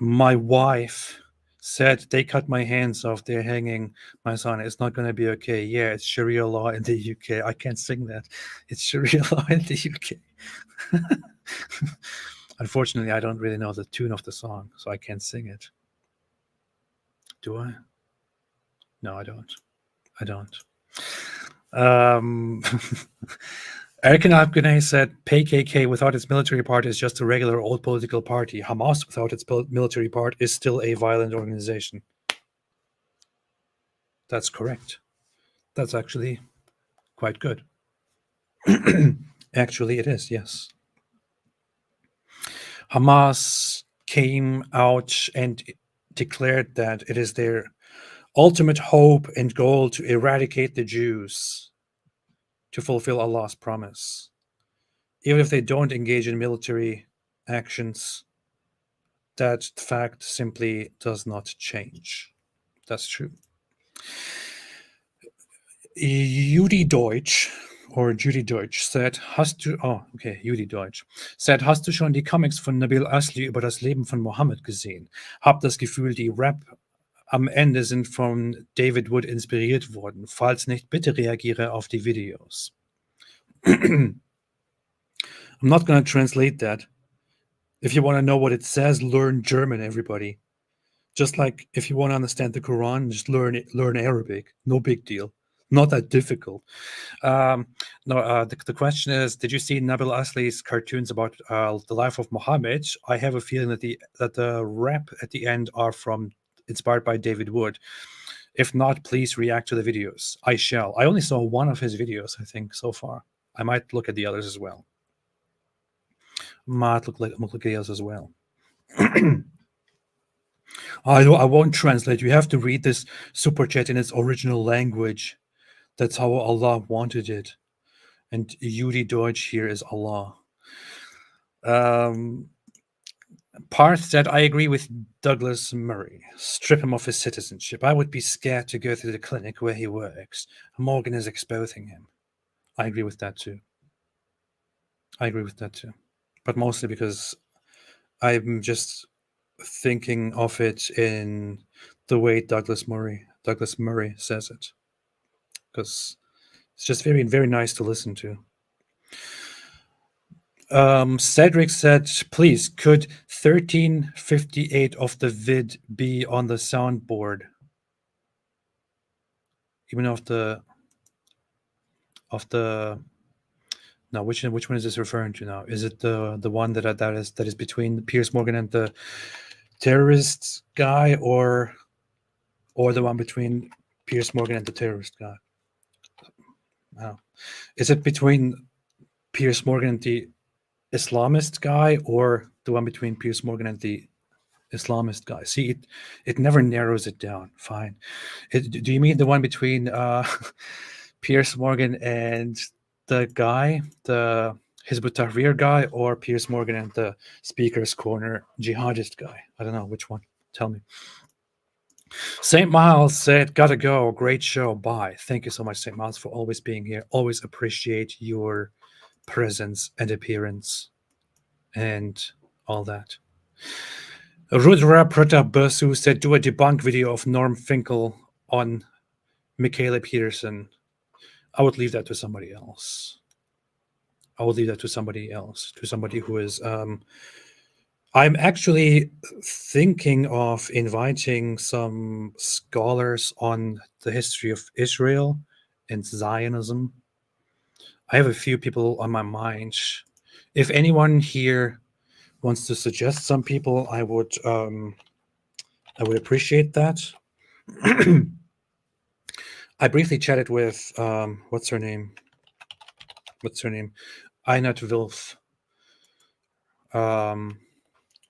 My wife said, they cut my hands off, they're hanging my son. It's not going to be okay. Yeah, it's Sharia law in the UK. I can't sing that. It's Sharia law in the UK. Unfortunately, I don't really know the tune of the song, so I can't sing it. Do I? No, I don't. I don't. Erkan Akgüney said, PKK without its military part is just a regular old political party. Hamas without its military part is still a violent organization. That's correct. That's actually quite good. Actually, it is, yes. Hamas came out and declared that it is their ultimate hope and goal to eradicate the Jews, to fulfill Allah's promise. Even if they don't engage in military actions, that fact simply does not change. That's true. Judy Deutsch said, Judy Deutsch said, hast du schon die Comics von Nabil Asli über das Leben von Mohammed gesehen? Hab das Gefühl, die am Ende sind von David Wood inspiriert worden. Falls nicht, bitte reagiere auf die Videos. I'm not going to translate that. If you want to know what it says, learn German, everybody. Just like if you want to understand the Quran, just learn Arabic. No big deal. Not that difficult. The question is, did you see Nabil Asli's cartoons about the life of Muhammad? I have a feeling that the rap at the end are inspired by David Wood. If not, please react to the videos. I shall. I only saw one of his videos, I think, so far. I might look at the others as well. Might look at the others as well. I won't translate. You have to read this super chat in its original language. That's how Allah wanted it. And Yudi Deutsch here is Allah. Parth said, I agree with Douglas Murray. Strip him of his citizenship. I would be scared to go to the clinic where he works. Morgan is exposing him. I agree with that too. But mostly because I'm just thinking of it in the way Douglas Murray says it. Because it's just very, very nice to listen to. Cedric said, please, could 1358 of the vid be on the soundboard? Even of the now, which one is this referring to now? Is it the one that is between Piers Morgan and the terrorist guy, or the one between Piers Morgan and the terrorist guy? Is it between Piers Morgan and the Islamist guy, or the one between Piers Morgan and the Islamist guy? See, it never narrows it down. Fine. Do you mean the one between Piers Morgan and the guy, the Hizb ut-Tahrir guy, or Piers Morgan and the Speaker's Corner jihadist guy? I don't know which one. Tell me. St. Miles said, gotta go. Great show. Bye. Thank you so much, St. Miles, for always being here. Always appreciate your presence and appearance and all that. Rudra Pratap Basu said, do a debunk video of Norm Finkel on Michaela Peterson. I would leave that to somebody else. To somebody who is... I'm actually thinking of inviting some scholars on the history of Israel and Zionism. I have a few people on my mind. If anyone here wants to suggest some people, I would appreciate that. I briefly chatted with what's her name? Einat Wilf.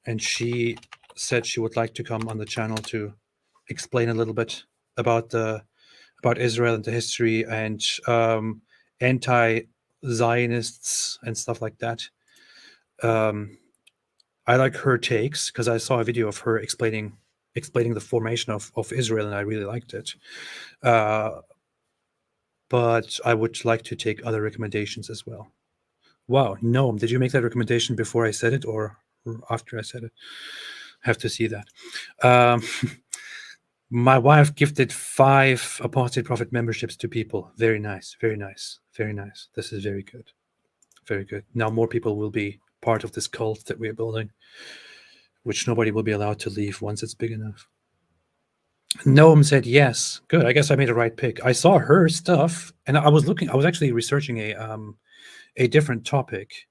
And she said she would like to come on the channel to explain a little bit about Israel and the history and anti-Zionists and stuff like that. I like her takes because I saw a video of her explaining the formation of Israel, and I really liked it. But I would like to take other recommendations as well. Wow, Noam, did you make that recommendation before I said it or after I said it? Have to see that. My wife gifted 5 Apostate Prophet memberships to people. Very nice, very nice, very nice. This is very good. Very good. Now more people will be part of this cult that we're building, which nobody will be allowed to leave once it's big enough. Noam said yes. Good. I guess I made a right pick. I saw her stuff, and I was actually researching a different topic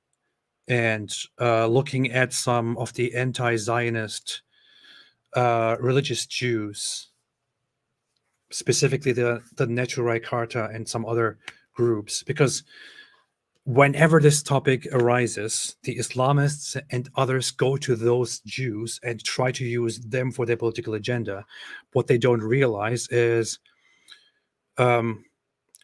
and looking at some of the anti-Zionist religious Jews, specifically the Neturei Karta and some other groups, because whenever this topic arises, the Islamists and others go to those Jews and try to use them for their political agenda. What they don't realize is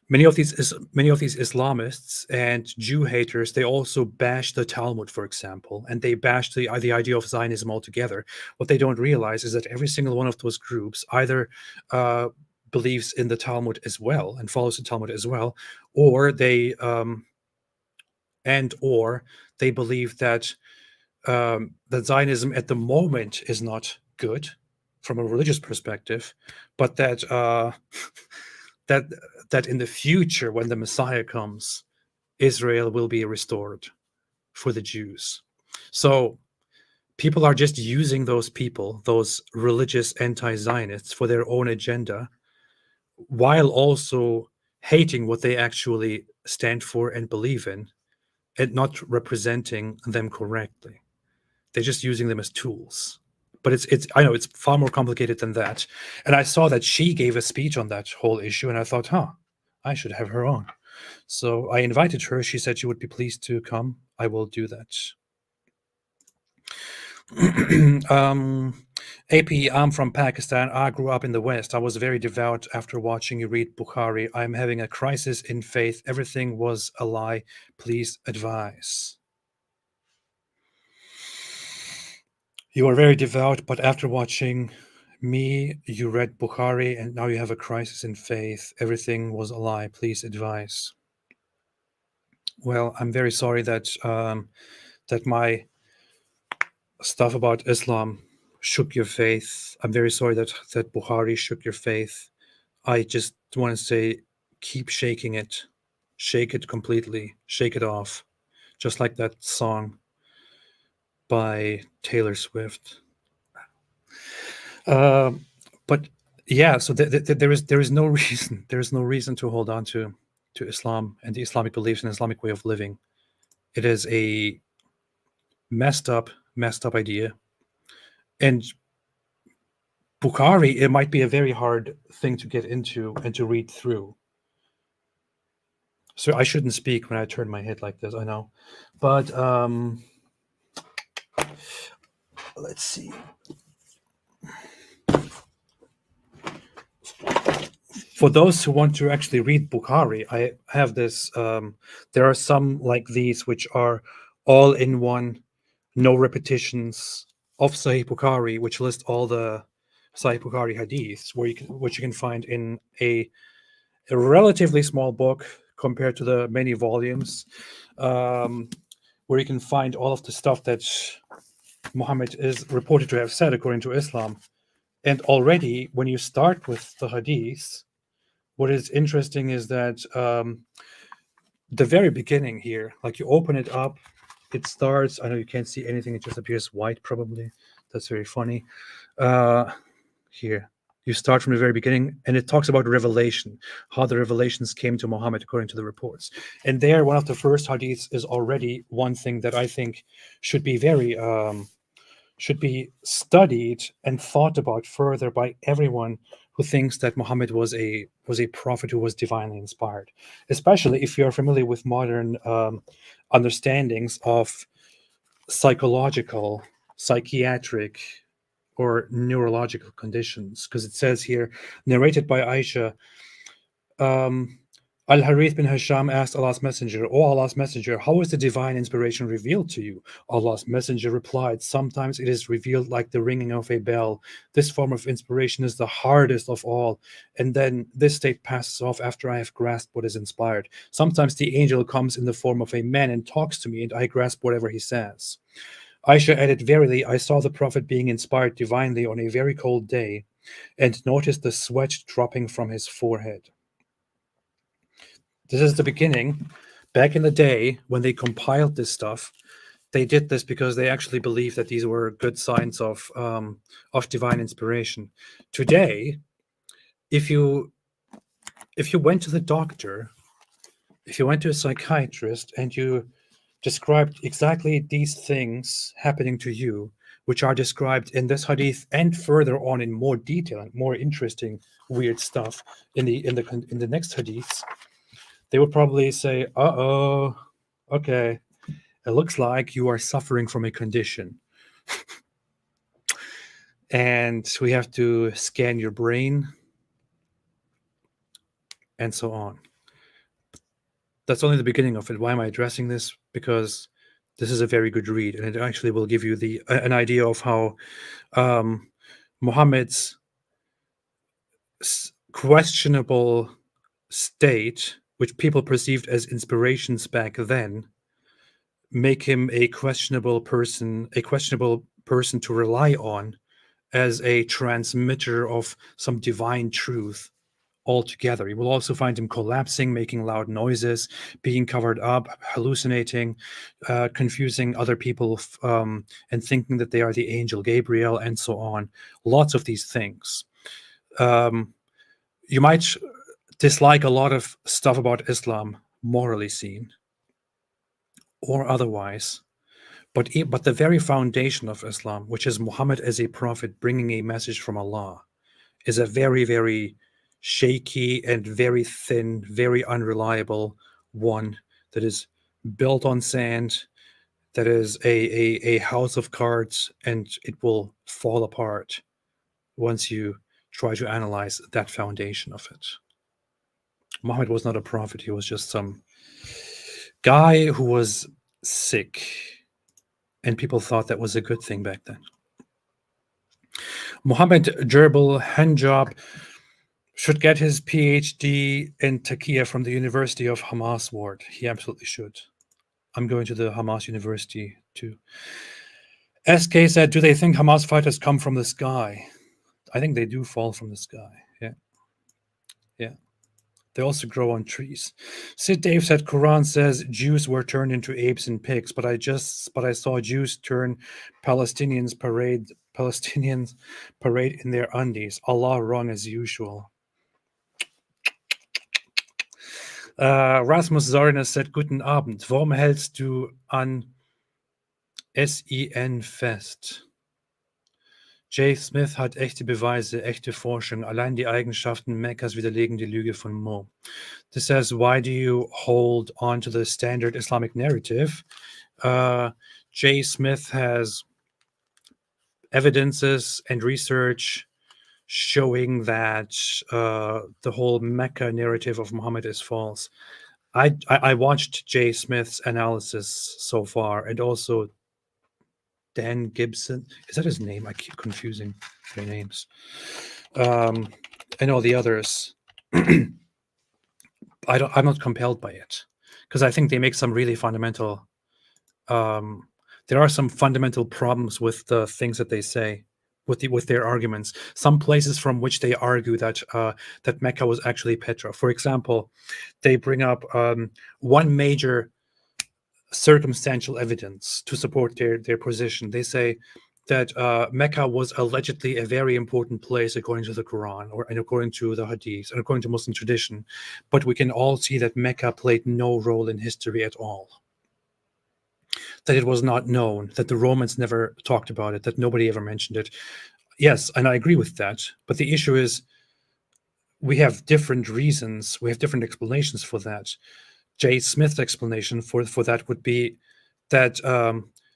many of these Islamists and Jew haters, they also bash the Talmud, for example, and they bash the idea of Zionism altogether. What they don't realize is that every single one of those groups either believes in the Talmud as well and follows the Talmud as well, or they believe that that Zionism at the moment is not good. from a religious perspective, but that that in the future, when the Messiah comes, Israel will be restored for the Jews. So people are just using those people, those religious anti-Zionists, for their own agenda, while also hating what they actually stand for and believe in, and not representing them correctly. They're just using them as tools. But it's I know it's far more complicated than that. And I saw that she gave a speech on that whole issue, and I thought, I should have her on. So I invited her. She said she would be pleased to come. I will do that. AP, I'm from Pakistan. I grew up in the West. I was very devout after watching you read Bukhari. I'm having a crisis in faith. Everything was a lie. Please advise. You are very devout, but after watching me, you read Bukhari, and now you have a crisis in faith. Everything was a lie. Please advise. Well, I'm very sorry that that my stuff about Islam shook your faith. I'm very sorry that Bukhari shook your faith. I just want to say, keep shaking it. Shake it completely. Shake it off. Just like that song by Taylor Swift. But yeah, so there is no reason to hold on to Islam and the Islamic beliefs and Islamic way of living. It is a messed up idea. And Bukhari, it might be a very hard thing to get into and to read through. So I shouldn't speak when I turn my head like this, I know. But let's see. For those who want to actually read Bukhari, I have this. There are some like these which are all in one, no repetitions of Sahih Bukhari, which list all the Sahih Bukhari hadiths, which you can find in a relatively small book compared to the many volumes, where you can find all of the stuff that Muhammad is reported to have said according to Islam. And already, when you start with the hadiths, what is interesting is that the very beginning here, like you open it up, it starts. I know you can't see anything; it just appears white, probably. That's very funny. Here, you start from the very beginning, and it talks about revelation, how the revelations came to Muhammad according to the reports. And there, one of the first hadiths is already one thing that I think should be very should be studied and thought about further by everyone who thinks that Muhammad was a prophet who was divinely inspired, especially if you're familiar with modern understandings of psychological, psychiatric, or neurological conditions. Because it says here, narrated by Aisha, Al-Harith bin Hisham asked Allah's Messenger, "O Allah's Messenger, how is the divine inspiration revealed to you?" Allah's Messenger replied, "Sometimes it is revealed like the ringing of a bell. This form of inspiration is the hardest of all, and then this state passes off after I have grasped what is inspired. Sometimes the angel comes in the form of a man and talks to me, and I grasp whatever he says." Aisha added, "Verily, I saw the Prophet being inspired divinely on a very cold day, and noticed the sweat dropping from his forehead." This is the beginning. Back in the day, when they compiled this stuff, they did this because they actually believed that these were good signs of divine inspiration. Today, if you went to the doctor, if you went to a psychiatrist, and you described exactly these things happening to you, which are described in this hadith and further on in more detail and more interesting, weird stuff in the next hadiths, they would probably say, okay, it looks like you are suffering from a condition. And we have to scan your brain and so on. That's only the beginning of it. Why am I addressing this? Because this is a very good read, and it actually will give you an idea of how Muhammad's questionable state, which people perceived as inspirations back then, make him a questionable person to rely on as a transmitter of some divine truth altogether. You will also find him collapsing, making loud noises, being covered up, hallucinating, confusing other people, and thinking that they are the angel Gabriel, and so on. Lots of these things. You might dislike a lot of stuff about Islam, morally seen, or otherwise. But the very foundation of Islam, which is Muhammad as a prophet bringing a message from Allah, is a very, very shaky and very thin, very unreliable one that is built on sand, that is a house of cards, and it will fall apart once you try to analyze that foundation of it. Muhammad was not a prophet. He was just some guy who was sick, and people thought that was a good thing back then. Muhammad Gerbil Hanjab should get his PhD in Taqiyya from the University of Hamas Ward. He absolutely should. I'm going to the Hamas University too. SK said, do they think Hamas fighters come from the sky? I think they do fall from the sky. Yeah. Yeah. They also grow on trees. Sid Dave said, Quran says Jews were turned into apes and pigs, but I saw Jews turn Palestinians parade in their undies. Allah wrong as usual. Rasmus Zornes said, Guten Abend. Warum hältst du an SIN fest? Jay Smith hat echte Beweise, echte Forschung. Allein die Eigenschaften Mekkas widerlegen die Lüge von Mo. This says, why do you hold on to the standard Islamic narrative? Jay Smith has evidences and research showing that the whole Mecca narrative of Muhammad is false. I watched Jay Smith's analysis so far, and also Dan Gibson. Is that his name? I keep confusing their names. And all the others. I'm not compelled by it, because I think they make some really fundamental. There are some fundamental problems with the things that they say, with their arguments. Some places from which they argue that that Mecca was actually Petra. For example, they bring up one major circumstantial evidence to support their position. They say that Mecca was allegedly a very important place according to the Quran, and according to the Hadith, and according to Muslim tradition. But we can all see that Mecca played no role in history at all. That it was not known, that the Romans never talked about it, that nobody ever mentioned it. Yes, and I agree with that. But the issue is, we have different reasons, we have different explanations for that. Jay Smith's explanation for that would be that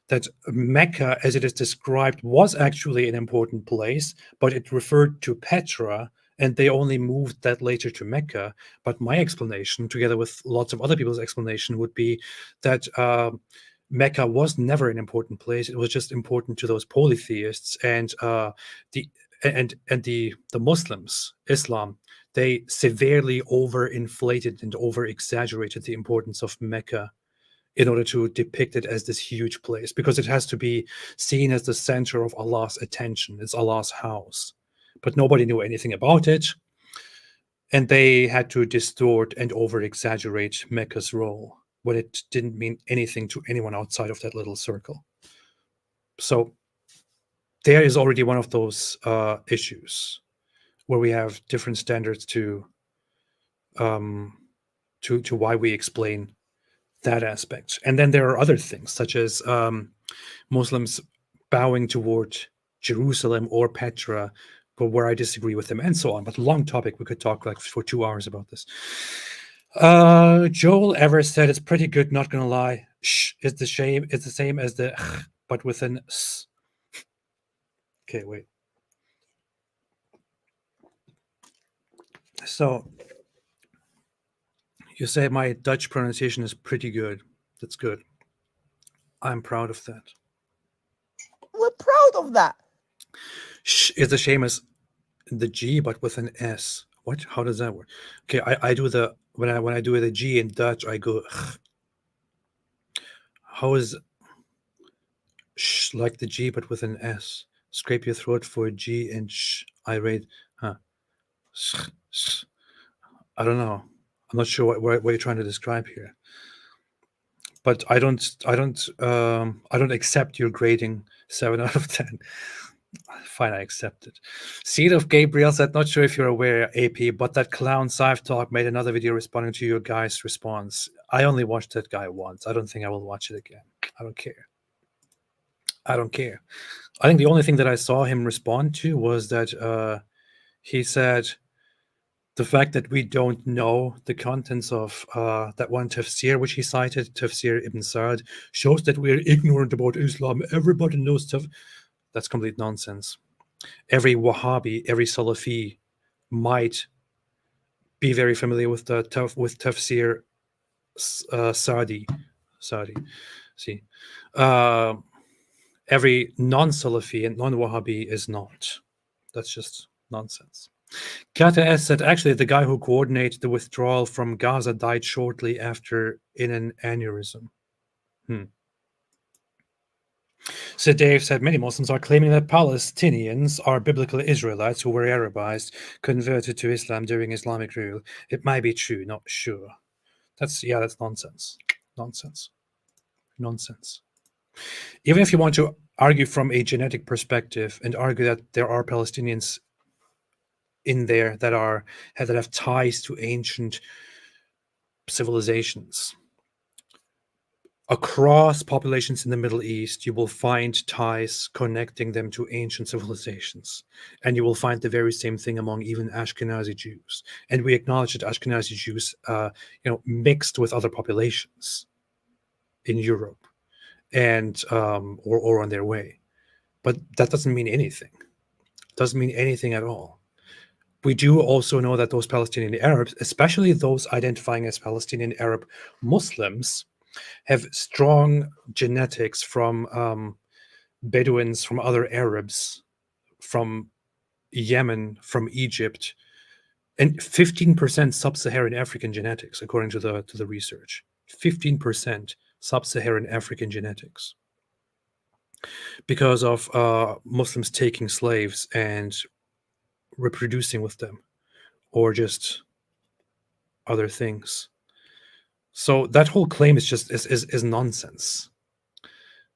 that Mecca, as it is described, was actually an important place, but it referred to Petra, and they only moved that later to Mecca. But my explanation, together with lots of other people's explanation, would be that Mecca was never an important place. It was just important to those polytheists and the Muslims, Islam. They severely overinflated and over-exaggerated the importance of Mecca in order to depict it as this huge place, because it has to be seen as the center of Allah's attention. It's Allah's house. But nobody knew anything about it, and they had to distort and over-exaggerate Mecca's role when it didn't mean anything to anyone outside of that little circle. So there is already one of those issues where we have different standards to why we explain that aspect. And then there are other things, such as Muslims bowing toward Jerusalem or Petra, but where I disagree with them, and so on. But long topic, we could talk like for 2 hours about this. Joel Evers said, it's pretty good, not gonna lie. Shh, it's the same as the but with an s. Okay, wait. So you say my Dutch pronunciation is pretty good. That's good. I'm proud of that. We're proud of that. Sh is the same as the G, but with an S. What? How does that work? Okay, I do the when I do the G in Dutch, I go. How is sh like the G but with an S? Scrape your throat for G and sh. Irate. Huh. I don't know. I'm not sure what you're trying to describe here. But I don't accept your grading 7 out of 10. Fine, I accept it. Seed of Gabriel said, not sure if you're aware, AP, but that clown Saif Talk made another video responding to your guy's response. I only watched that guy once. I don't think I will watch it again. I don't care. I don't care. I think the only thing that I saw him respond to was that he said the fact that we don't know the contents of that one tafsir which he cited, Tafsir Ibn Sa'd, shows that we're ignorant about Islam. Everybody knows that's complete nonsense. Every Wahhabi, every Salafi might be very familiar with Tafsir Sa'di. See, every non-Salafi and non-Wahhabi is not. That's just nonsense. Kata S said, actually, the guy who coordinated the withdrawal from Gaza died shortly after in an aneurysm. So Dave said, many Muslims are claiming that Palestinians are biblical Israelites who were Arabized, converted to Islam during Islamic rule. It might be true, not sure. That's nonsense. Nonsense. Even if you want to argue from a genetic perspective and argue that there are Palestinians in there that have ties to ancient civilizations. Across populations in the Middle East, you will find ties connecting them to ancient civilizations. And you will find the very same thing among even Ashkenazi Jews. And we acknowledge that Ashkenazi Jews, mixed with other populations in Europe and or on their way. But that doesn't mean anything. Doesn't mean anything at all. We do also know that those Palestinian Arabs, especially those identifying as Palestinian Arab Muslims, have strong genetics from Bedouins, from other Arabs, from Yemen, from Egypt, and 15% sub-Saharan African genetics, according to the research. 15% sub-Saharan African genetics, because of Muslims taking slaves and reproducing with them, or just other things. So that whole claim is just is nonsense.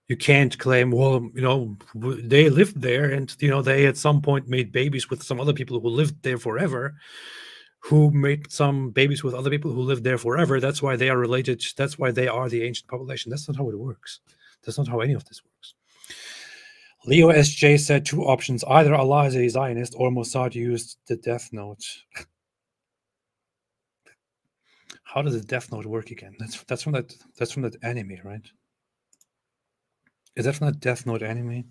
You can't claim, well, they lived there and they at some point made babies with some other people who lived there forever, who made some babies with other people who lived there forever. That's why they are related. That's why they are the ancient population. That's not how it works. That's not how any of this works. Leo SJ said 2 options: either Allah is a Zionist or Mossad used the Death Note. How does the Death Note work again? That's from that anime, right? Is that from that Death Note anime?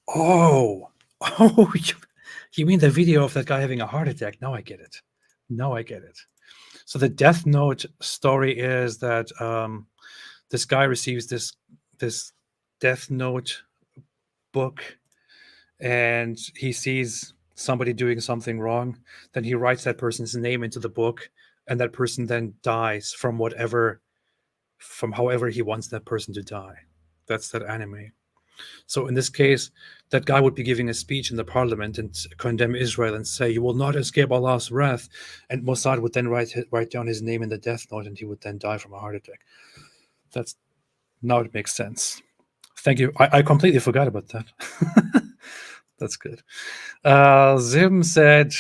Oh, you mean the video of that guy having a heart attack? Now I get it. So the Death Note story is that this guy receives this Death Note book, and he sees somebody doing something wrong. Then he writes that person's name into the book, and that person then dies from however he wants that person to die. That's that anime. So in this case, that guy would be giving a speech in the parliament and condemn Israel and say, "You will not escape Allah's wrath." And Mossad would then write down his name in the Death Note, and he would then die from a heart attack. Now it makes sense. Thank you. I completely forgot about that. That's good. Zim said,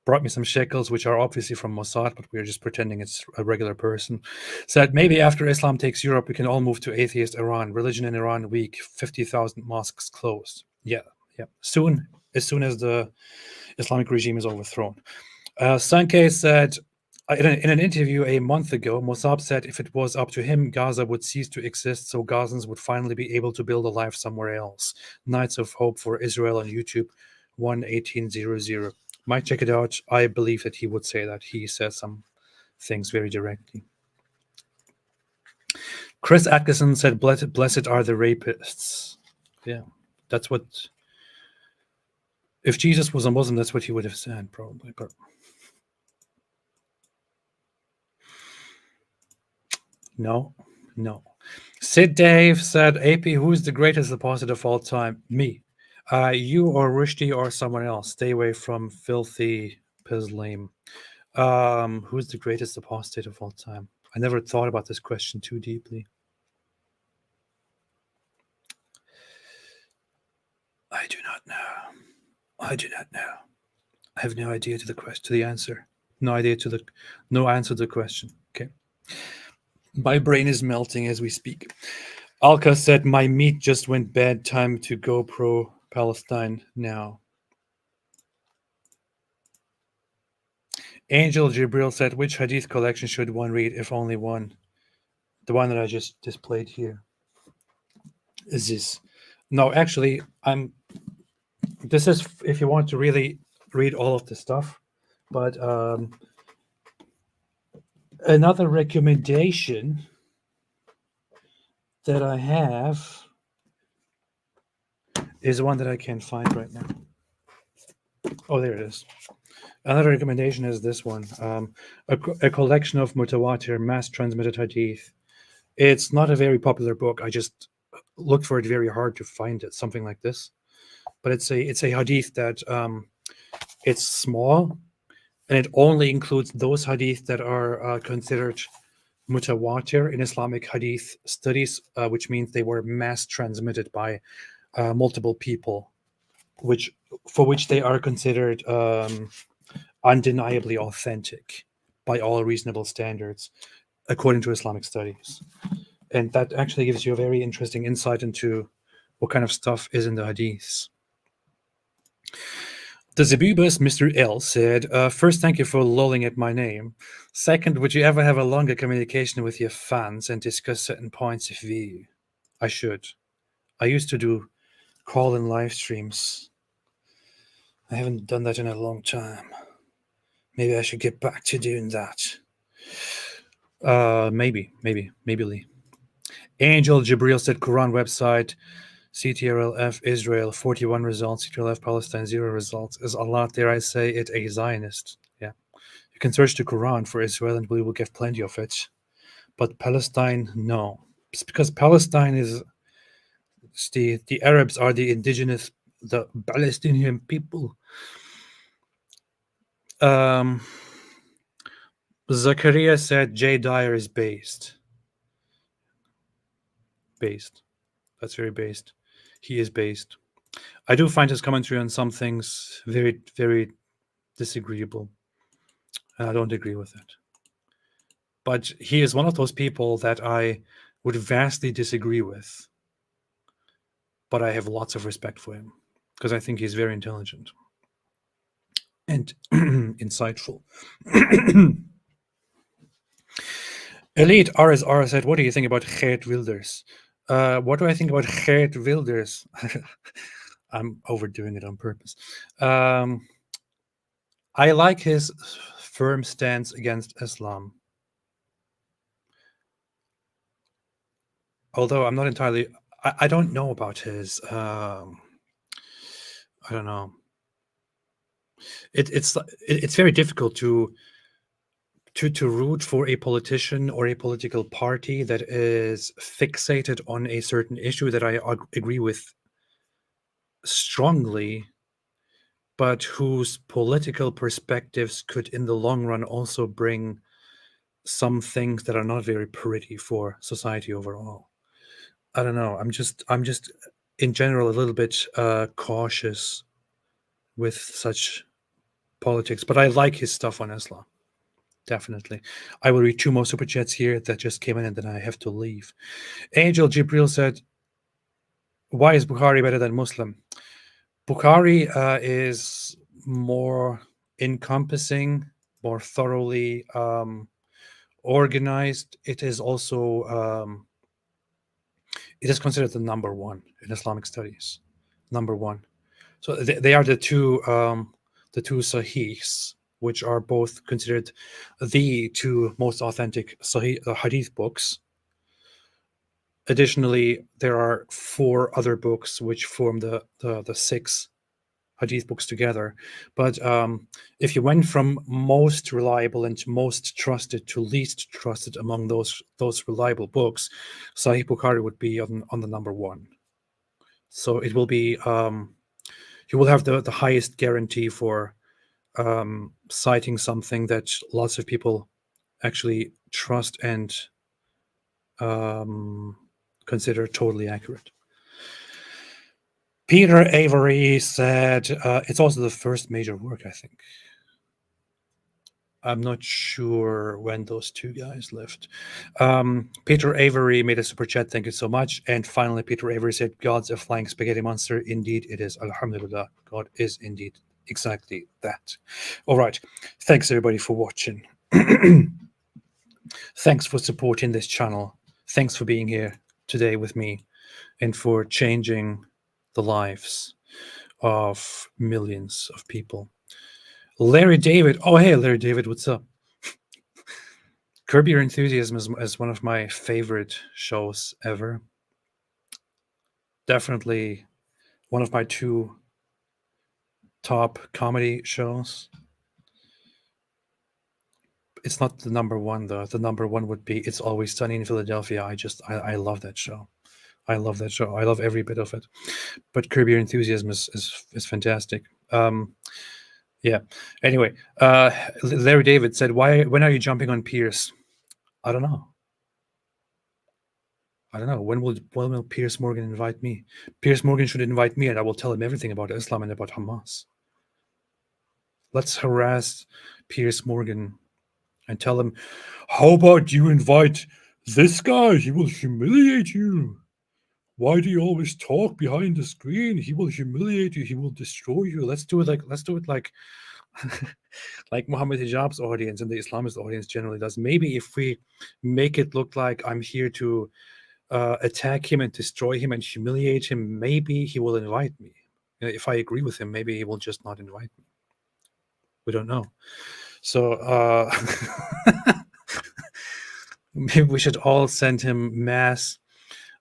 brought me some shekels, which are obviously from Mossad, but we're just pretending it's a regular person. Said, maybe after Islam takes Europe, we can all move to atheist Iran. Religion in Iran weak, 50,000 mosques closed. Yeah. Soon, as soon as the Islamic regime is overthrown. Sankey said, in an interview a month ago, Mossad said if it was up to him, Gaza would cease to exist, so Gazans would finally be able to build a life somewhere else. Nights of Hope for Israel on YouTube, 11800. Might check it out. I believe that he would say that. He says some things very directly. Chris Atkinson said, blessed are the rapists. Yeah, that's what... If Jesus was a Muslim, that's what he would have said, probably. But no. Sid Dave said, AP, who's the greatest apostate of all time? Me. You or Rushdie or someone else. Stay away from filthy Pislim. Who's the greatest apostate of all time? I never thought about this question too deeply. I do not know. I do not know. I have no idea to the question, to the answer. No answer to the question. Okay. My brain is melting as we speak. Alka said, my meat just went bad. Time to go pro-Palestine now. Angel Jibril said, which hadith collection should one read, if only one? The one that I just displayed here. Is this? No, actually, this is if you want to really read all of the stuff. But another recommendation that I have is one that I can't find right now. Oh, there it is. Another recommendation is this one, a collection of mutawatir, mass-transmitted hadith. It's not a very popular book. I just looked for it very hard to find it, something like this. But it's a hadith that it's small, and it only includes those hadith that are considered mutawatir in Islamic hadith studies, which means they were mass-transmitted by multiple people, for which they are considered undeniably authentic by all reasonable standards, according to Islamic studies. And that actually gives you a very interesting insight into what kind of stuff is in the hadiths. The Zabubus Mr. L said, first, thank you for lolling at my name. Second, would you ever have a longer communication with your fans and discuss certain points of view? I should. I used to do call-in live streams. I haven't done that in a long time. Maybe I should get back to doing that. Maybe, Lee. Angel Jibril said, Quran website, CTRLF Israel, 41 results, CTRLF Palestine, 0 results. Is Allah, dare I say it, a Zionist? Yeah. You can search the Quran for Israel and we will get plenty of it. But Palestine, no. It's because Palestine is, the Arabs are the indigenous, the Palestinian people. Zakaria said Jay Dyer is based. That's very based. He is based. I do find his commentary on some things very, very disagreeable. And I don't agree with it. But he is one of those people that I would vastly disagree with. But I have lots of respect for him because I think he's very intelligent and insightful. Elite RSR said, what do you think about Geert Wilders? What do I think about Geert Wilders? I'm overdoing it on purpose. I like his firm stance against Islam. Although I'm not entirely, I don't know about his, I don't know. It's very difficult to root for a politician or a political party that is fixated on a certain issue that I agree with strongly, but whose political perspectives could in the long run also bring some things that are not very pretty for society overall. I don't know. I'm just in general a little bit cautious with such politics, but I like his stuff on Islam. Definitely. I will read 2 more super chats here that just came in and then I have to leave. Angel Jibril said, why is Bukhari better than Muslim? Bukhari is more encompassing, more thoroughly organized. It is also, it is considered the number 1 in Islamic studies. Number 1. So they are the two Sahihs, which are both considered the 2 most authentic Sahih hadith books. Additionally, there are 4 other books which form the 6 hadith books together. But if you went from most reliable and most trusted to least trusted among those reliable books, Sahih Bukhari would be on the number one. So it will be you will have the highest guarantee for citing something that lots of people actually trust and consider totally accurate. Peter Avery said it's also the first major work, I think. I'm not sure when those two guys left. Peter Avery made a super chat. Thank you so much. And finally, Peter Avery said, God's a flying spaghetti monster. Indeed, it is. Alhamdulillah. God is indeed exactly that. All right. Thanks, everybody, for watching. Thanks for supporting this channel. Thanks for being here today with me and for changing the lives of millions of people. Larry David. Oh, hey, Larry David, what's up? Curb Your Enthusiasm is one of my favorite shows ever. Definitely one of my 2 top comedy shows. It's not the number one, though. The number one would be It's Always Sunny in Philadelphia. I love that show. I love that show. I love every bit of it. But Curb Your Enthusiasm is fantastic. Yeah. Anyway, Larry David said, when are you jumping on Piers? I don't know. When will Piers Morgan invite me? Piers Morgan should invite me, and I will tell him everything about Islam and about Hamas. Let's harass Piers Morgan and tell him, how about you invite this guy? He will humiliate you. Why do you always talk behind the screen? He will humiliate you. He will destroy you. Let's do it like like Muhammad Hijab's audience and the Islamist audience generally does. Maybe if we make it look like I'm here to attack him and destroy him and humiliate him, maybe he will invite me. If I agree with him, maybe he will just not invite me. We don't know. So maybe we should all send him mass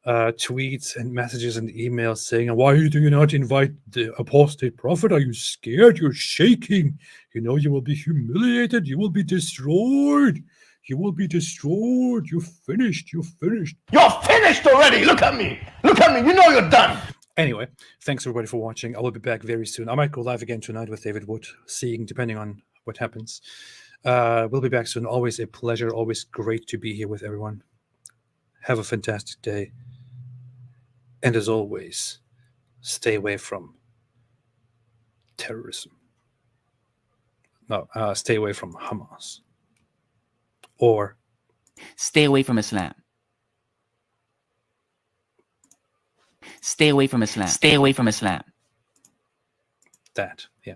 tweets and messages and emails saying, why do you not invite the Apostate Prophet? Are you scared? You're shaking. You know, you will be humiliated. You will be destroyed. You will be destroyed. You're finished. You're finished. You're finished already. Look at me. Look at me. You know you're done. Anyway, thanks everybody for watching. I will be back very soon. I might go live again tonight with David Wood, seeing depending on what happens. We'll be back soon. Always a pleasure. Always great to be here with everyone. Have a fantastic day. And as always, stay away from terrorism. No, stay away from Hamas. Or stay away from Islam. Stay away from Islam. Stay away from Islam. That, yeah.